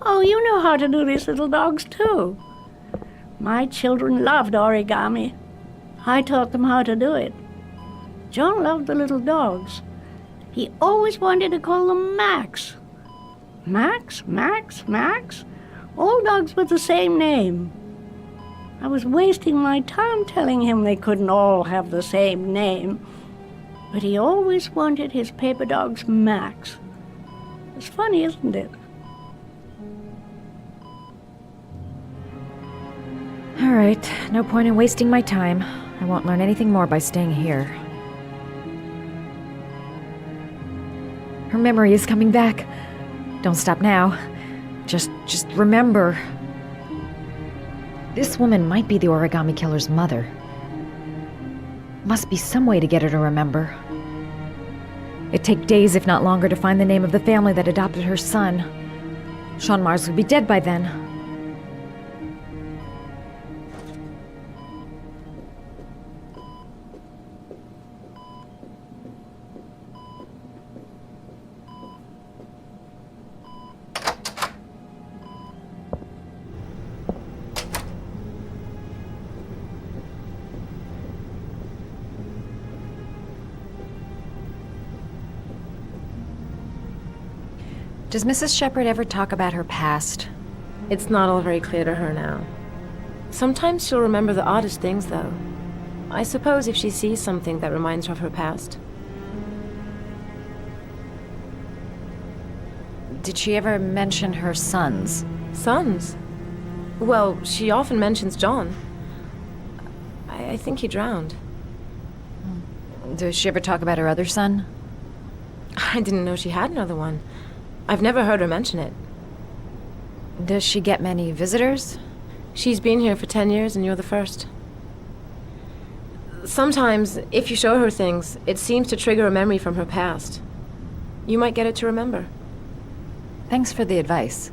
Oh, you know how to do these little dogs, too. My children loved origami. I taught them how to do it. John loved the little dogs. He always wanted to call them Max. Max, Max, Max? All dogs with the same name. I was wasting my time telling him they couldn't all have the same name. But he always wanted his paper dogs Max. It's funny, isn't it? All right, no point in wasting my time. I won't learn anything more by staying here. Her memory is coming back. Don't stop now. Just remember. This woman might be the Origami killer's mother. Must be some way to get her to remember. It'd take days, if not longer, to find the name of the family that adopted her son. Sean Mars would be dead by then. Does Mrs. Shepherd ever talk about her past? It's not all very clear to her now. Sometimes she'll remember the oddest things, though. I suppose if she sees something that reminds her of her past. Did she ever mention her sons? Sons? Well, she often mentions John. I think he drowned. Does she ever talk about her other son? I didn't know she had another one. I've never heard her mention it. Does she get many visitors? She's been here for 10 years and you're the first. Sometimes, if you show her things, it seems to trigger a memory from her past. You might get it to remember. Thanks for the advice.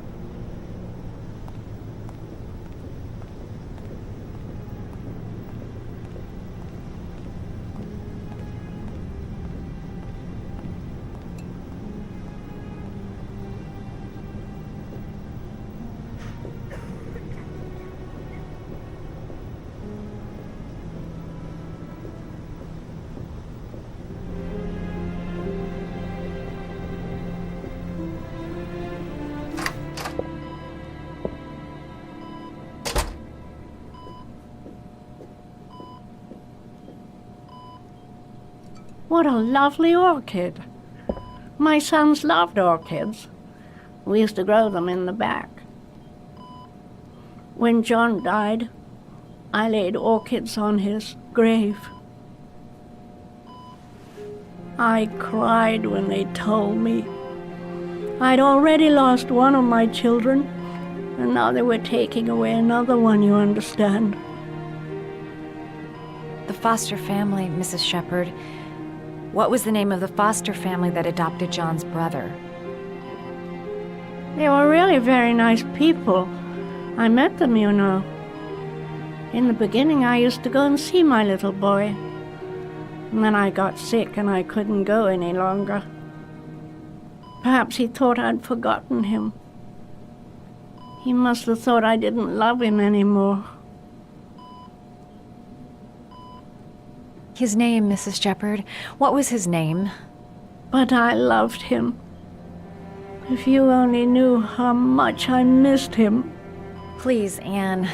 What a lovely orchid. My sons loved orchids. We used to grow them in the back. When John died, I laid orchids on his grave. I cried when they told me I'd already lost one of my children, and now they were taking away another one, you understand. The foster family, Mrs. Shepherd. What was the name of the foster family that adopted John's brother? They were really very nice people. I met them, you know. In the beginning, I used to go and see my little boy. And then I got sick and I couldn't go any longer. Perhaps he thought I'd forgotten him. He must have thought I didn't love him anymore. His name, Mrs. Shepherd. What was his name? But I loved him. If you only knew how much I missed him. Please, Anne.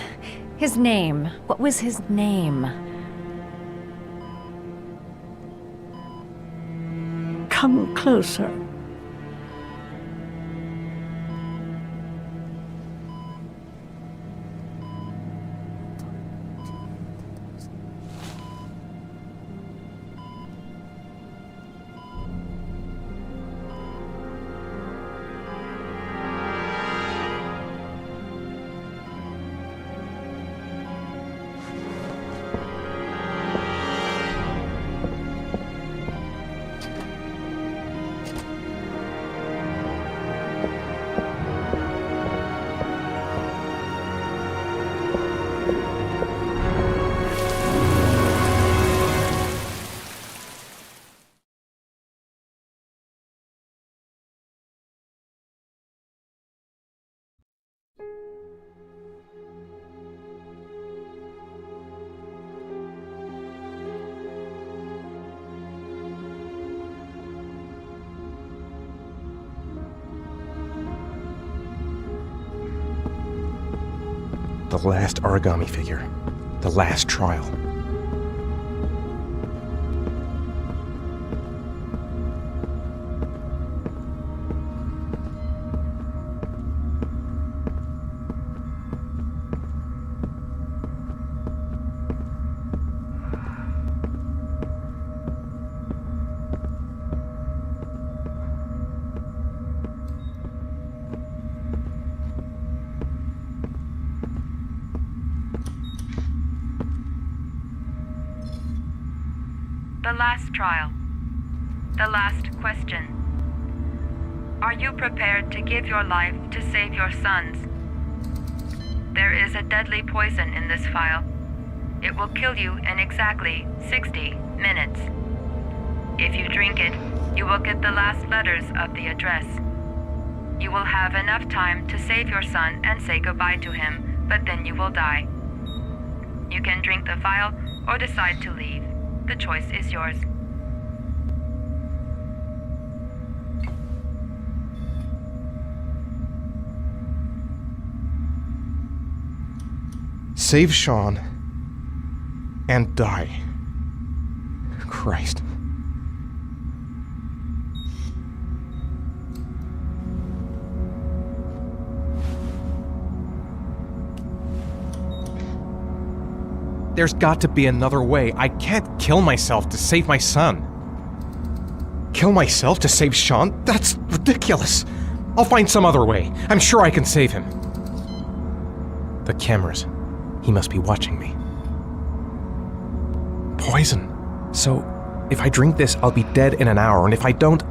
His name. What was his name? Come closer. The last origami figure. The last trial. The last trial. The last question. Are you prepared to give your life to save your sons? There is a deadly poison in this file. It will kill you in exactly 60 minutes. If you drink it, you will get the last letters of the address. You will have enough time to save your son and say goodbye to him, but then you will die. You can drink the file or decide to leave. The choice is yours. Save Sean and die. Christ. There's got to be another way. I can't kill myself to save my son. Kill myself to save Sean? That's ridiculous. I'll find some other way. I'm sure I can save him. The cameras. He must be watching me. Poison. So, if I drink this, I'll be dead in an hour, and if I don't,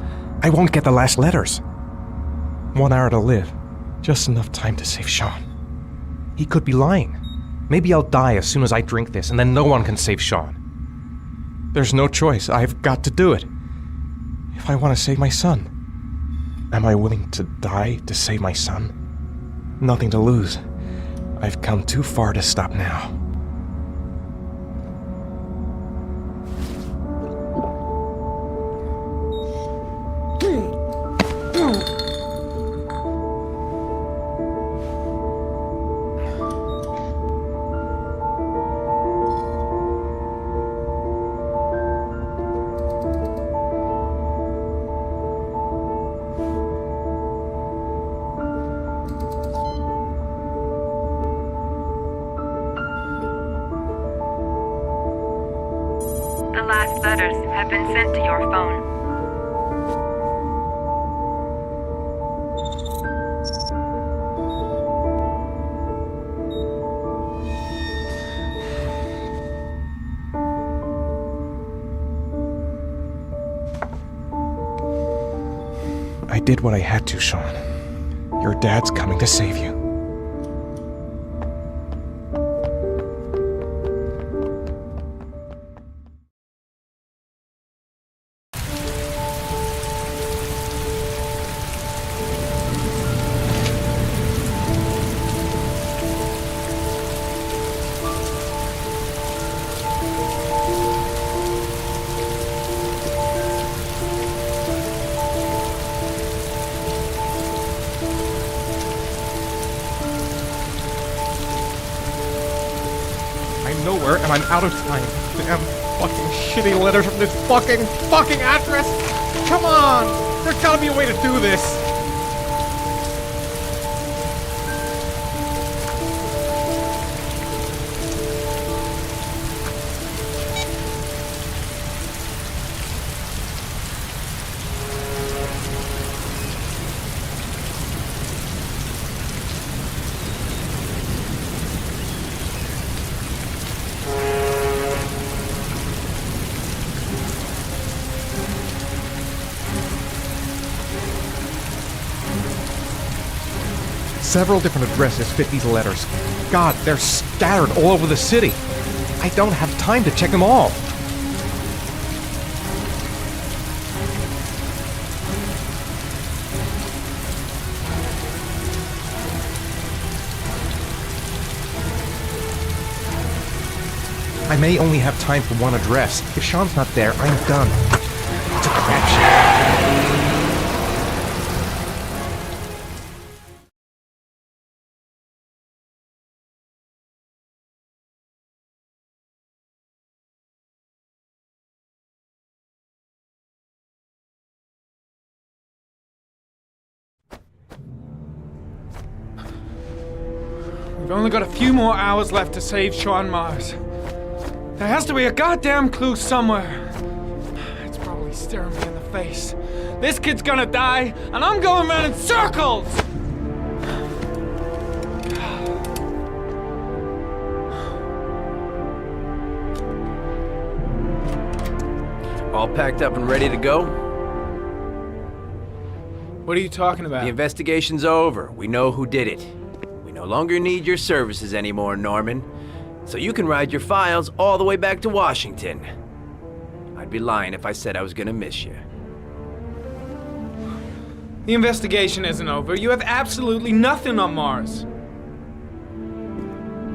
I won't get the last letters. 1 hour to live. Just enough time to save Sean. He could be lying. Maybe I'll die as soon as I drink this, and then no one can save Sean. There's no choice. I've got to do it. If I want to save my son. Am I willing to die to save my son? Nothing to lose. I've come too far to stop now. The last letters have been sent to your phone. I did what I had to, Sean. Your dad's coming to save you. I'm nowhere and I'm out of time. Damn fucking shitty letters from this fucking address! Come on! There's gotta be a way to do this! Several different addresses fit these letters. God, they're scattered all over the city. I don't have time to check them all. I may only have time for one address. If Sean's not there, I'm done. It's a crapshoot. We've only got a few more hours left to save Sean Mars. There has to be a goddamn clue somewhere. It's probably staring me in the face. This kid's gonna die, and I'm going around in circles! All packed up and ready to go? What are you talking about? The investigation's over. We know who did it. We no longer need your services anymore, Norman. So you can ride your files all the way back to Washington. I'd be lying if I said I was gonna miss you. The investigation isn't over. You have absolutely nothing on Mars.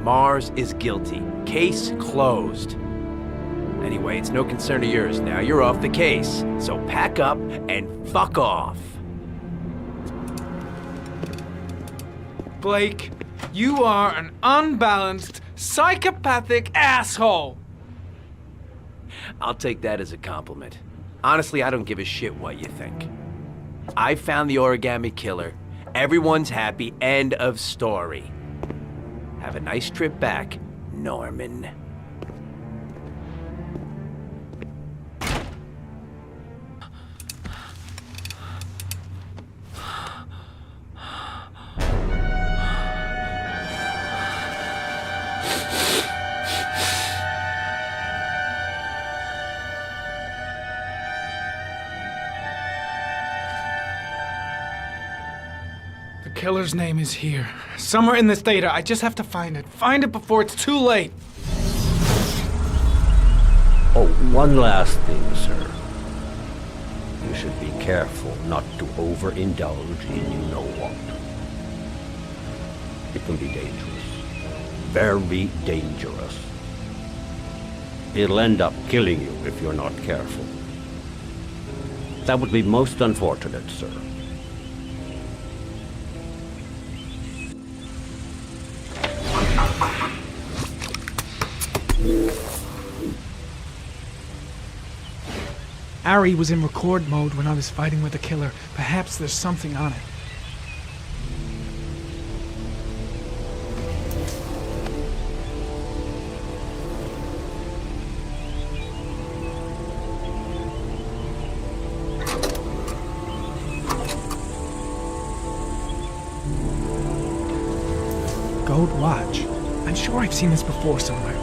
Mars is guilty. Case closed. Anyway, it's no concern of yours now. You're off the case. So pack up and fuck off. Blake, you are an unbalanced, psychopathic asshole. I'll take that as a compliment. Honestly, I don't give a shit what you think. I found the Origami killer. Everyone's happy. End of story. Have a nice trip back, Norman. The killer's name is here. Somewhere in this data. I just have to find it. Find it before it's too late. Oh, one last thing, sir. You should be careful not to overindulge in you know what. It can be dangerous. Very dangerous. It'll end up killing you if you're not careful. That would be most unfortunate, sir. Ari was in record mode when I was fighting with the killer. Perhaps there's something on it. Gold watch. I'm sure I've seen this before somewhere.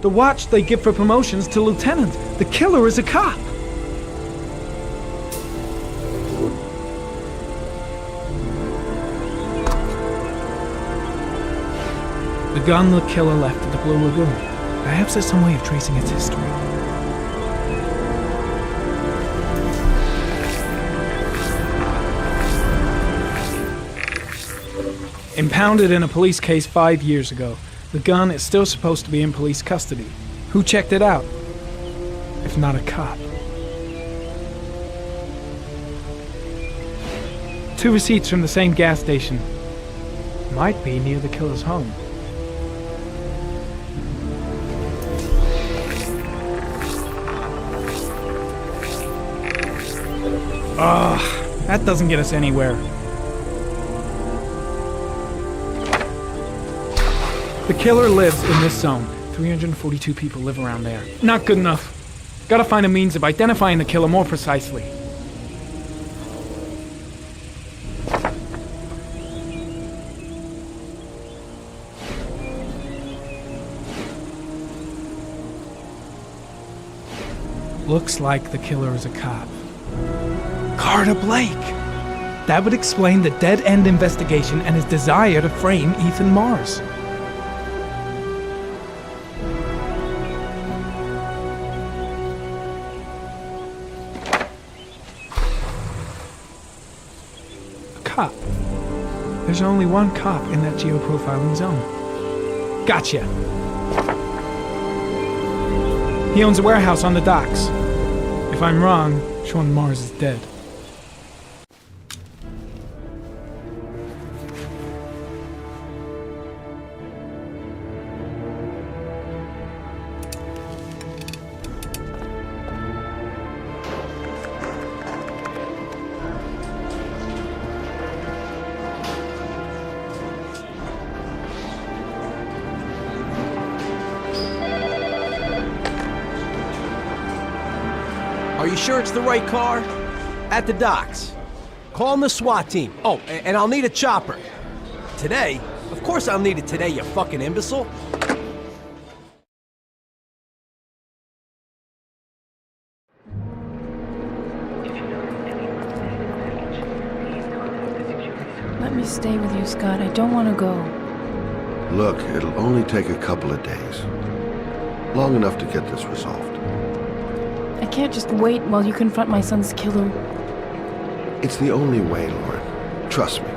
The watch they give for promotions to lieutenant. The killer is a cop. The gun the killer left at the Blue Lagoon. Perhaps there's some way of tracing its history. Impounded in a police case 5 years ago. The gun is still supposed to be in police custody. Who checked it out? If not a cop. 2 receipts from the same gas station. Might be near the killer's home. Ugh, that doesn't get us anywhere. The killer lives in this zone. 342 people live around there. Not good enough. Gotta find a means of identifying the killer more precisely. Looks like the killer is a cop. Carter Blake! That would explain the dead-end investigation and his desire to frame Ethan Mars. Cop. There's only one cop in that geoprofiling zone. Gotcha. He owns a warehouse on the docks. If I'm wrong, Sean Mars is dead. you sure it's the right car? At the docks. Calling the SWAT team. Oh, and I'll need a chopper. Today? Of course I'll need it today, you fucking imbecile. Let me stay with you, Scott. I don't want to go. Look, it'll only take a couple of days. Long enough to get this resolved. I can't just wait while you confront my son's killer. It's the only way, Lauren. Trust me.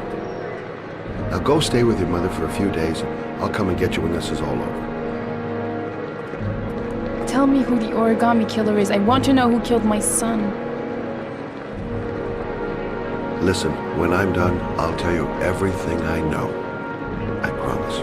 Now go stay with your mother for a few days. I'll come and get you when this is all over. Tell me who the Origami killer is. I want to know who killed my son. Listen, when I'm done, I'll tell you everything I know. I promise.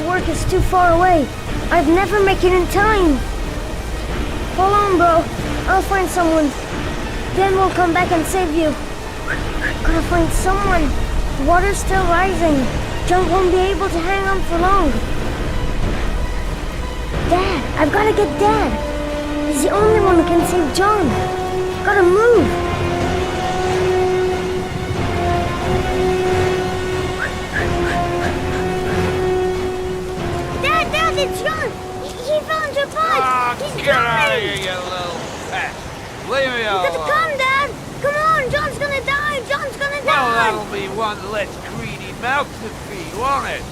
Work is too far away. I'd never make it in time. Hold on, bro. I'll find someone. Then we'll come back and save you. Gotta find someone. The water's still rising. John won't be able to hang on for long. Dad, I've gotta get Dad. He's the only one who can save John. Gotta move. It's John! He fell into a pond! He's Get coming! out of here, you little pest! Leave me alone! You gotta come, Dad! Come on! John's gonna die! John's gonna Well, die! that'll be one less greedy mouth to feed, won't it?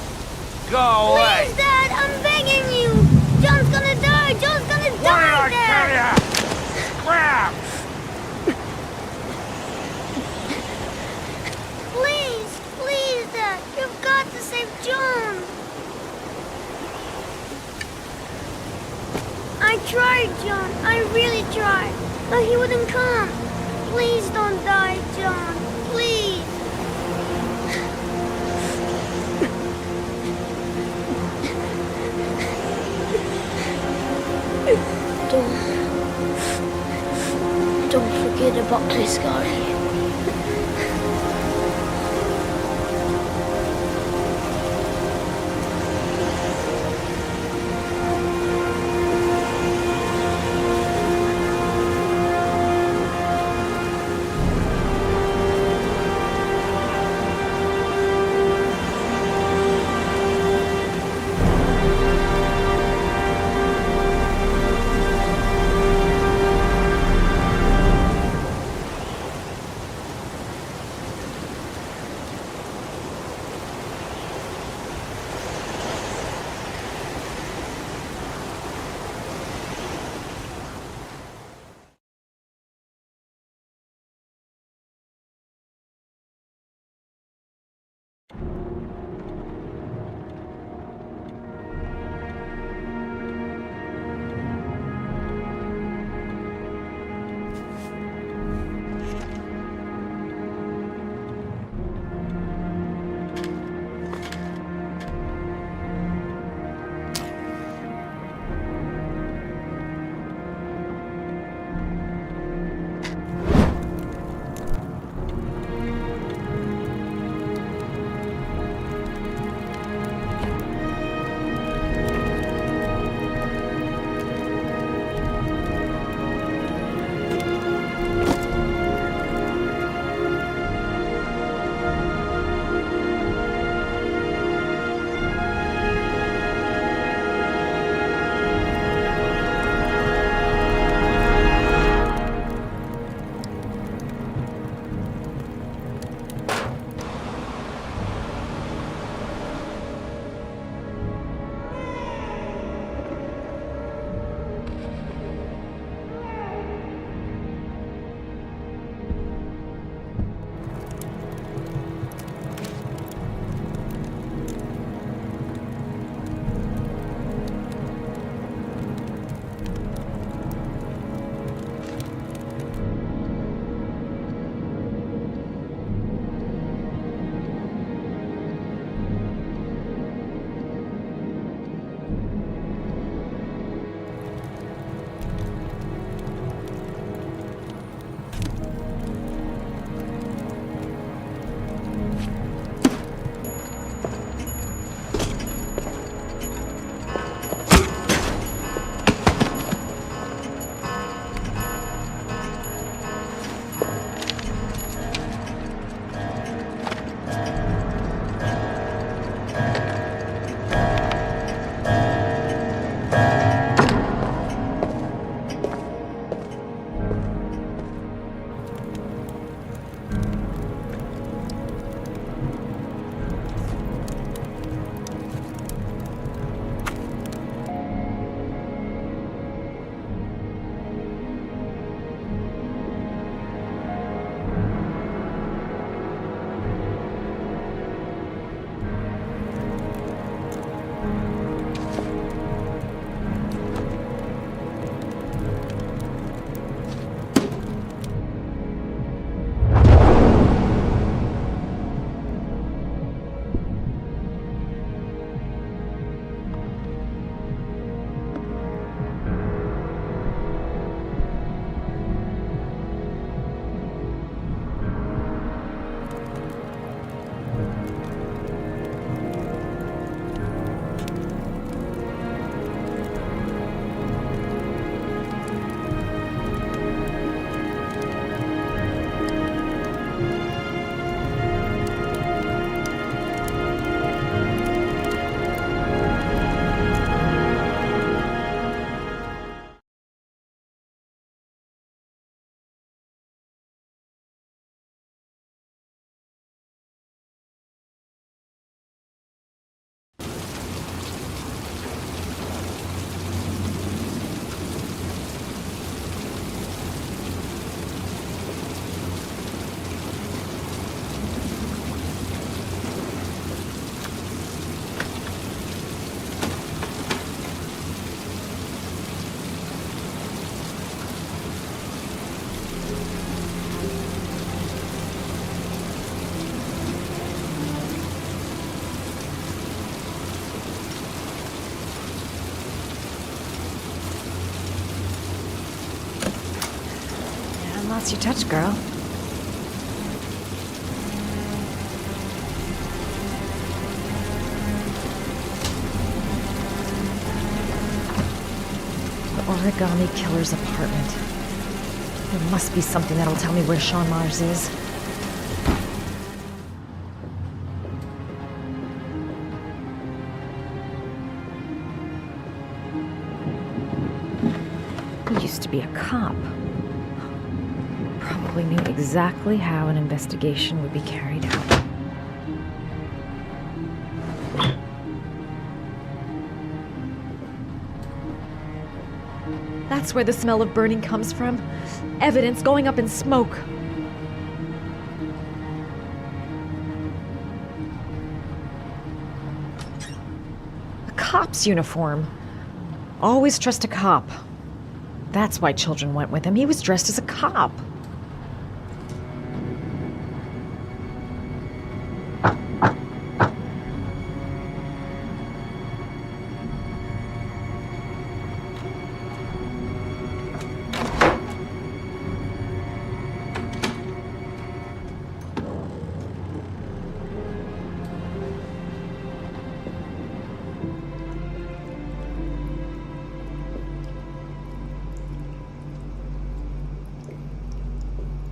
Go away! Please, Dad! I'm begging you! John's gonna die! John's gonna die, Dad! Crap! Please! Please, Dad! You've got to save John! I tried, John. I really tried. But he wouldn't come. Please don't die, John. Please. Don't forget about this guy. Lost your touch, girl. The Origami Killer's apartment. There must be something that'll tell me where Sean Mars is. He used to be a cop. Probably knew exactly how an investigation would be carried out. That's where the smell of burning comes from. Evidence going up in smoke. A cop's uniform. Always trust a cop. That's why children went with him. He was dressed as a cop.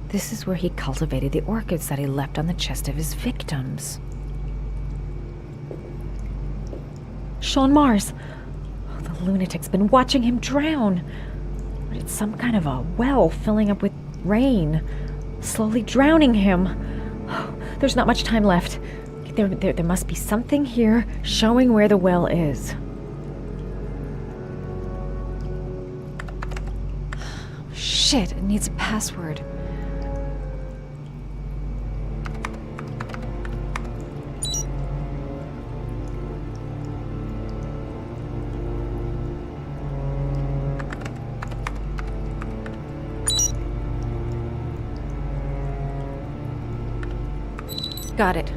This is where he cultivated the orchids that he left on the chest of his victims. Sean Mars! Oh, the lunatic's been watching him drown. But it's some kind of a well filling up with rain, slowly drowning him. Oh, there's not much time left. There must be something here showing where the well is. Shit, it needs a password. Got it.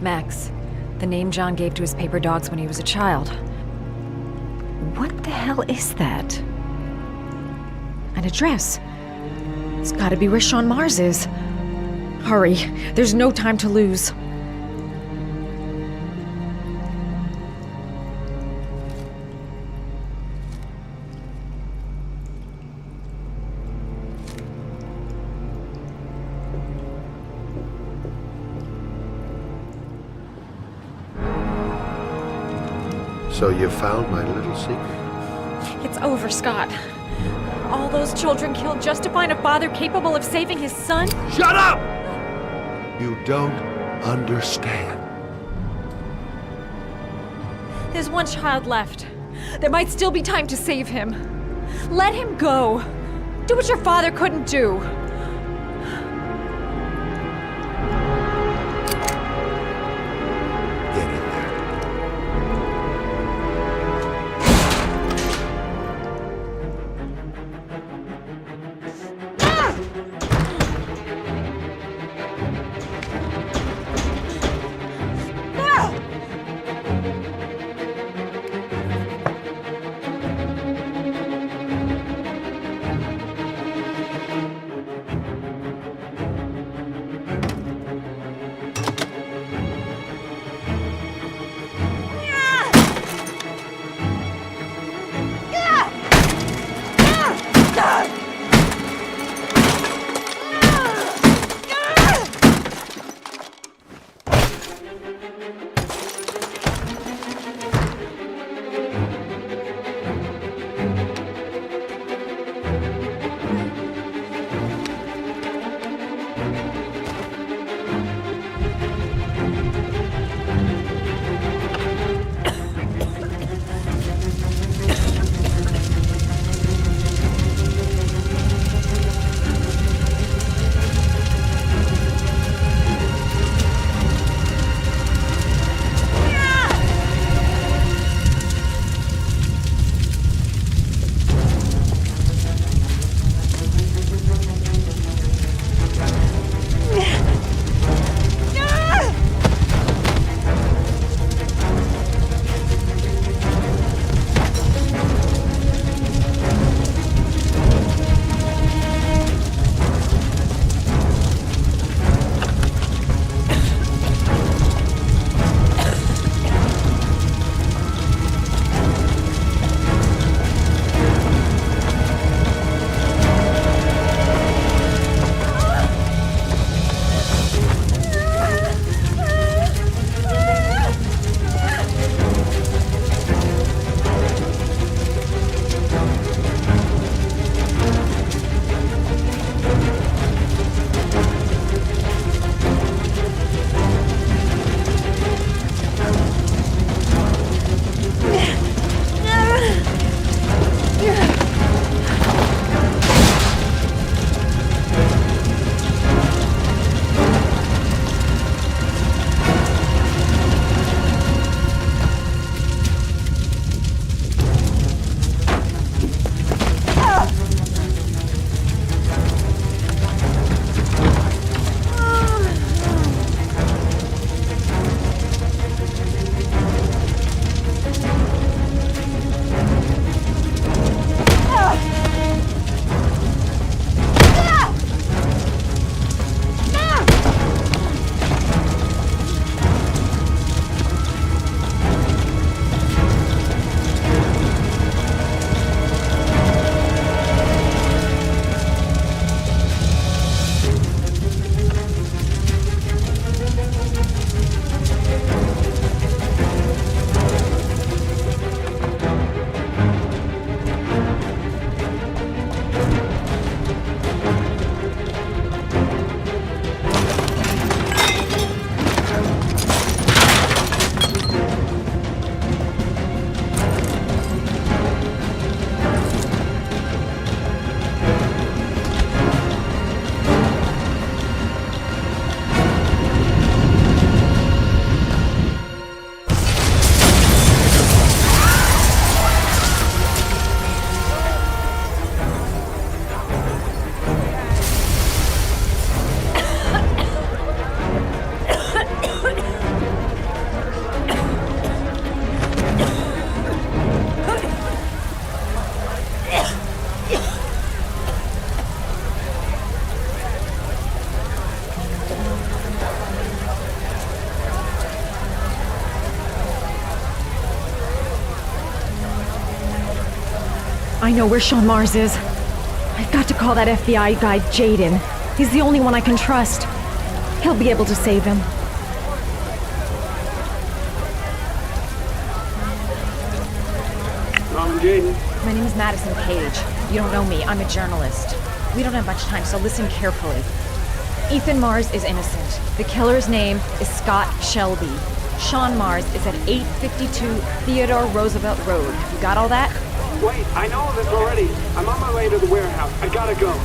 Max. The name John gave to his paper dogs when he was a child. What the hell is that? An address. It's gotta be where Sean Mars is. Hurry. There's no time to lose. So you found my little secret? It's over, Scott. All those children killed just to find a father capable of saving his son? Shut up! You don't understand. There's one child left. There might still be time to save him. Let him go. Do what your father couldn't do. know where Sean Mars is. I've got to call that FBI guy, Jaden. He's the only one I can trust. He'll be able to save him. Jaden. My name is Madison Page. You don't know me. I'm a journalist. We don't have much time, so listen carefully. Ethan Mars is innocent. The killer's name is Scott Shelby. Sean Mars is at 852 Theodore Roosevelt Road. You got all that? Wait, I know this already. I'm on my way to the warehouse. I gotta go.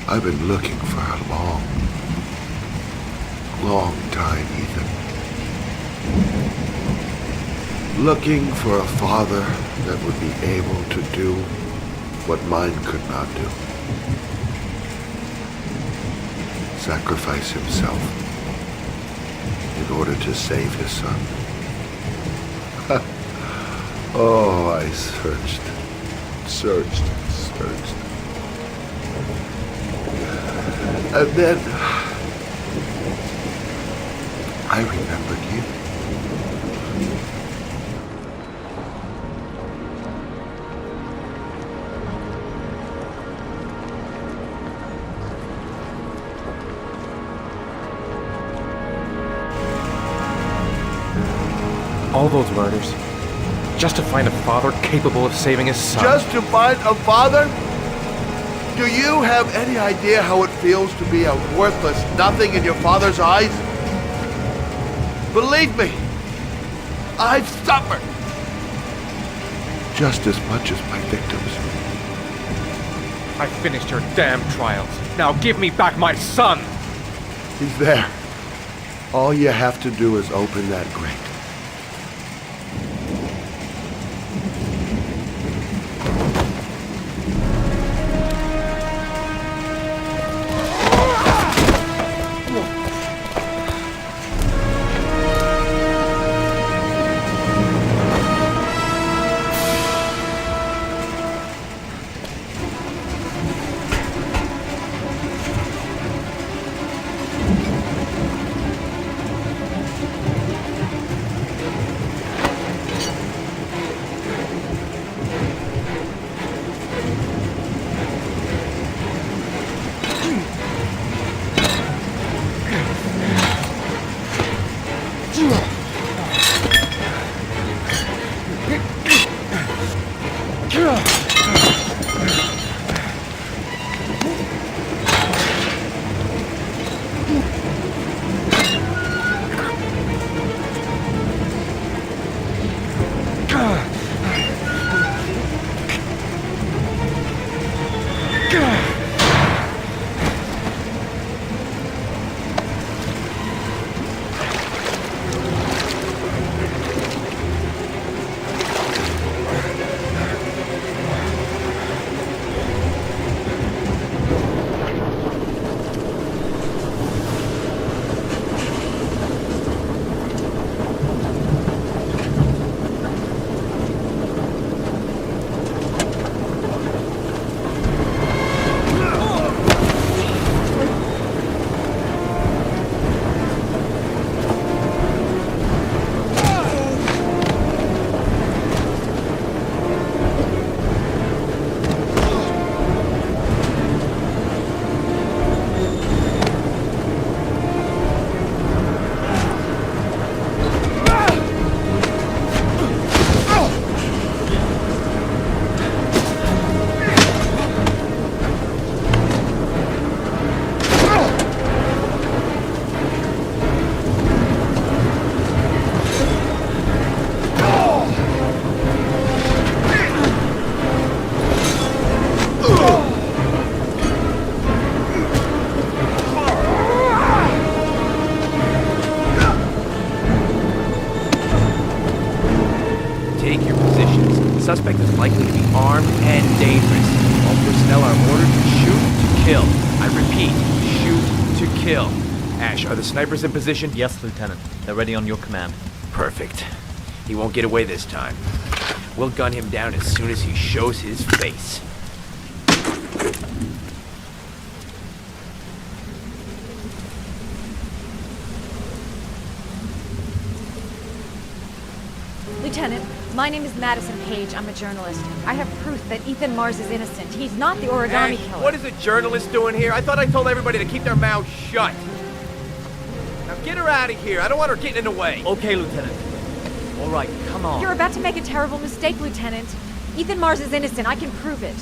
I've been looking for a long time, Ethan. Looking for a father that would be able to do what mine could not do. Sacrifice himself in order to save his son. Oh, I searched. And then I remembered you. All those murders, just to find a father capable of saving his son. Just to find a father? Do you have any idea how it feels to be a worthless nothing in your father's eyes? Believe me, I've suffered just as much as my victims. I finished your damn trials. Now give me back my son! He's there. All you have to do is open that grate. take your positions. The suspect is likely to be armed and dangerous. All personnel are ordered to shoot to kill. I repeat, shoot to kill. Ash, are the snipers in position? Yes, Lieutenant. They're ready on your command. Perfect. He won't get away this time. We'll gun him down as soon as he shows his face. Lieutenant, my name is Madison Page. I'm a journalist. I have proof that Ethan Mars is innocent. He's not the origami Ash, killer. what is a journalist doing here? I thought I told everybody to keep their mouths shut. Now get her out of here. I don't want her getting in the way. Okay, Lieutenant. All right, come on. You're about to make a terrible mistake, Lieutenant. Ethan Mars is innocent. I can prove it.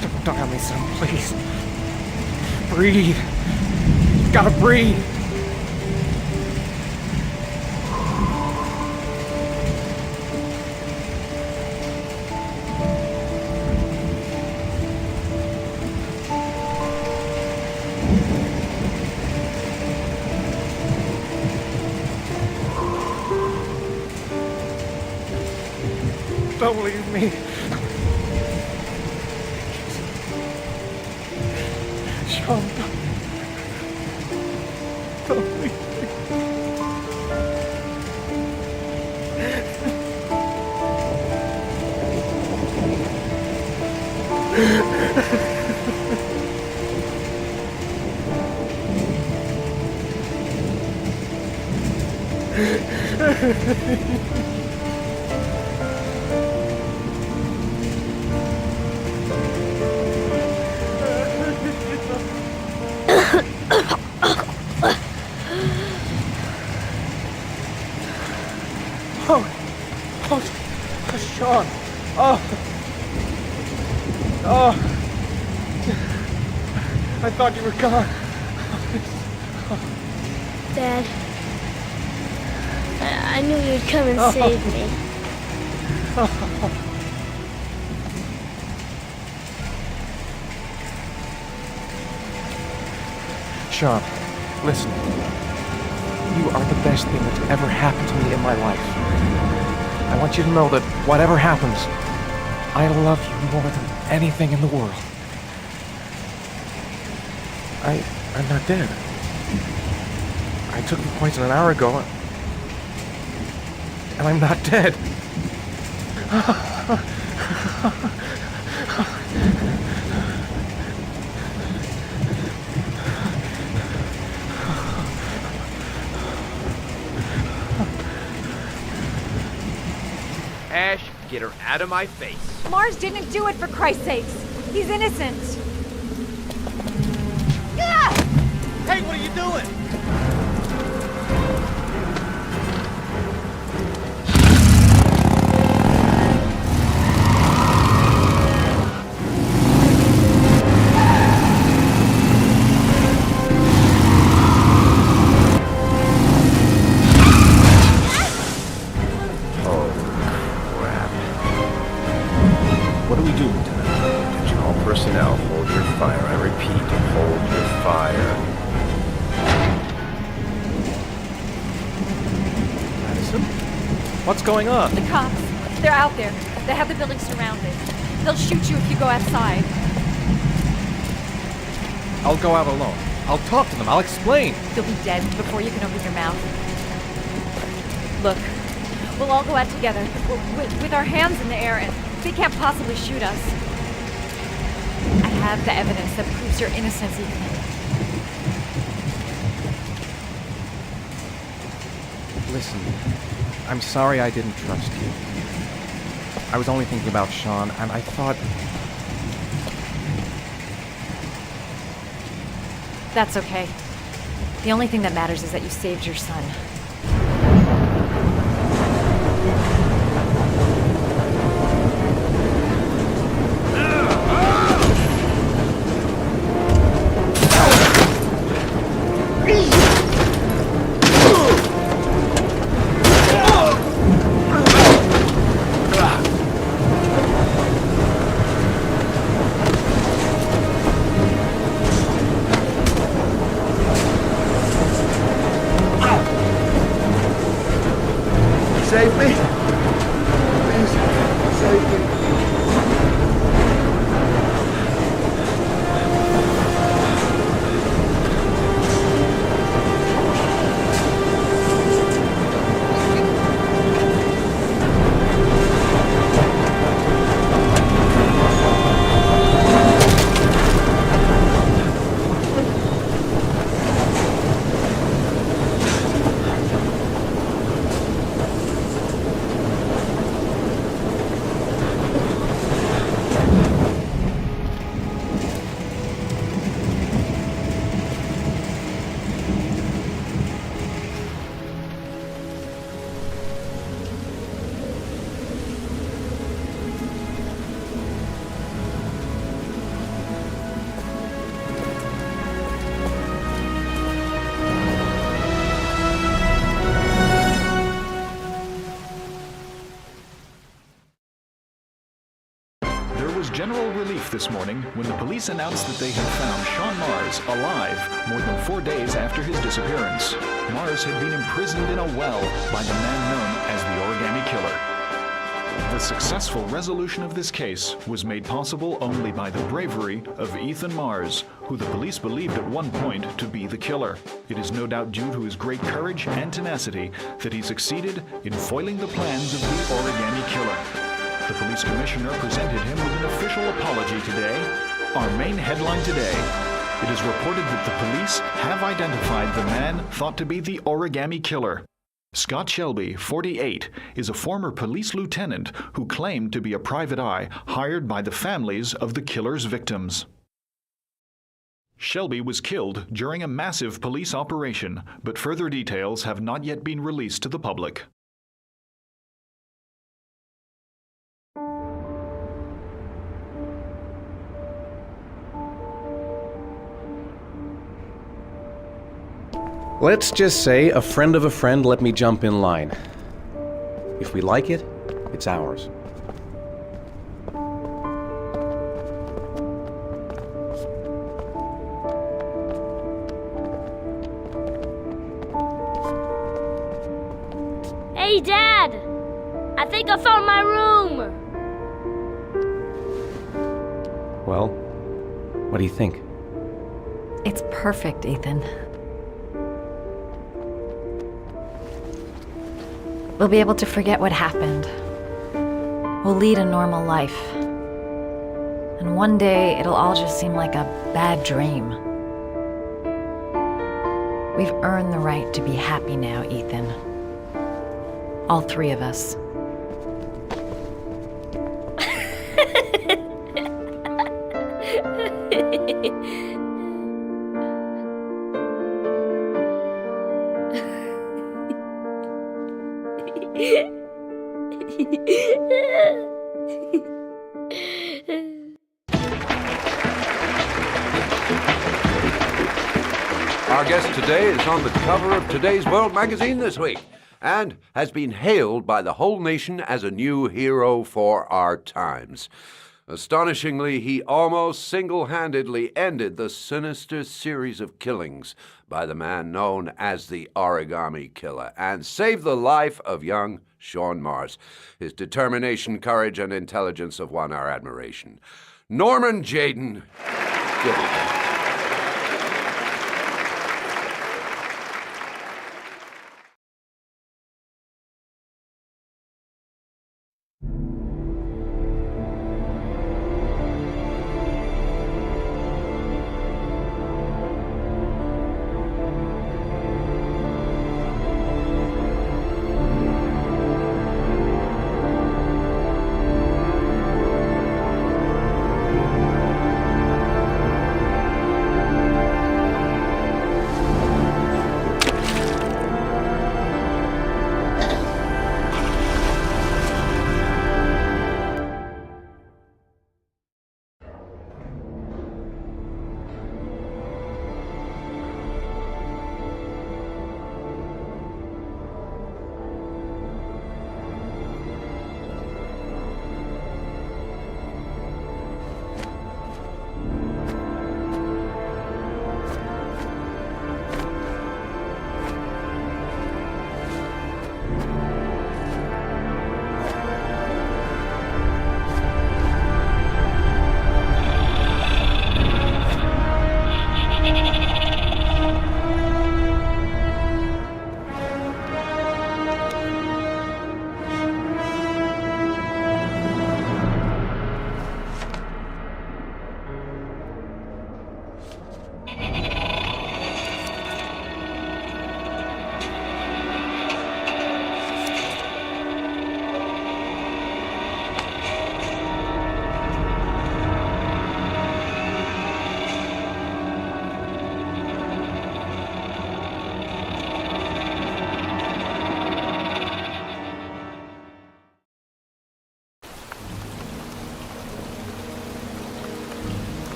Don't die on me, son, please. Breathe. You gotta breathe. Don't leave me. Sean, don't leave me. Sean. I thought you were gone. Dad, I knew you'd come and save me. Sean, listen. You are the best thing that's ever happened to me in my life. I want you to know that whatever happens, I love you more than anything in the world. I'm not dead. I took the poison an hour ago, and I'm not dead. Ash, get her out of my face. Mars didn't do it, for Christ's sakes. He's innocent. Hey, what are you doing? What do we do, Lieutenant? Attention all personnel, hold your fire. I repeat, hold your fire. Madison? What's going on? The cops. They're out there. They have the building surrounded. They'll shoot you if you go outside. I'll go out alone. I'll talk to them. I'll explain. You'll be dead before you can open your mouth. Look, we'll all go out together, with our hands in the air, and they can't possibly shoot us. I have the evidence that proves your innocence, Ethan. Listen, I'm sorry I didn't trust you. I was only thinking about Sean, and I thought... That's okay. The only thing that matters is that you saved your son. Save me. Please, save me. General relief this morning when the police announced that they had found Sean Mars alive more than 4 days after his disappearance. Mars had been imprisoned in a well by the man known as the Origami Killer. The successful resolution of this case was made possible only by the bravery of Ethan Mars, who the police believed at one point to be the killer. It is no doubt due to his great courage and tenacity that he succeeded in foiling the plans of the Origami Killer. The police commissioner presented him with an official apology today. Our main headline today: it is reported that the police have identified the man thought to be the Origami Killer. Scott Shelby, 48, is a former police lieutenant who claimed to be a private eye hired by the families of the killer's victims. Shelby was killed during a massive police operation, but further details have not yet been released to the public. Let's just say a friend of a friend let me jump in line. If we like it, it's ours. Hey, Dad! I think I found my room! Well, what do you think? It's perfect, Ethan. We'll be able to forget what happened. We'll lead a normal life. And one day, it'll all just seem like a bad dream. We've earned the right to be happy now, Ethan. All three of us. Our guest today is on the cover of today's World magazine this week and has been hailed by the whole nation as a new hero for our times. Astonishingly, he almost single-handedly ended the sinister series of killings by the man known as the Origami Killer and saved the life of young Sean Mars. His determination, courage, and intelligence have won our admiration. Norman Jayden, give it.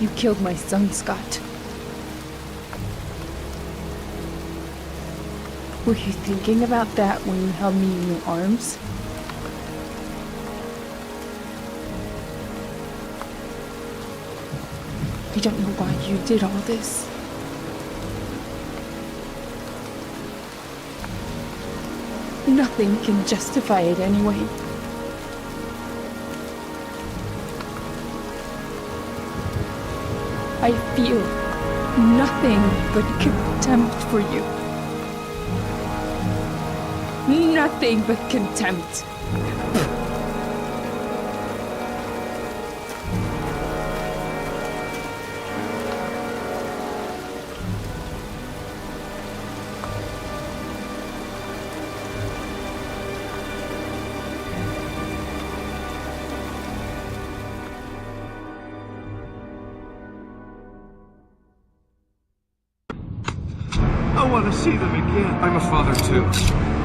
You killed my son, Scott. Were you thinking about that when you held me in your arms? I don't know why you did all this. Nothing can justify it anyway. I feel nothing but contempt for you. Nothing but contempt. I want to see them again. I'm a father too.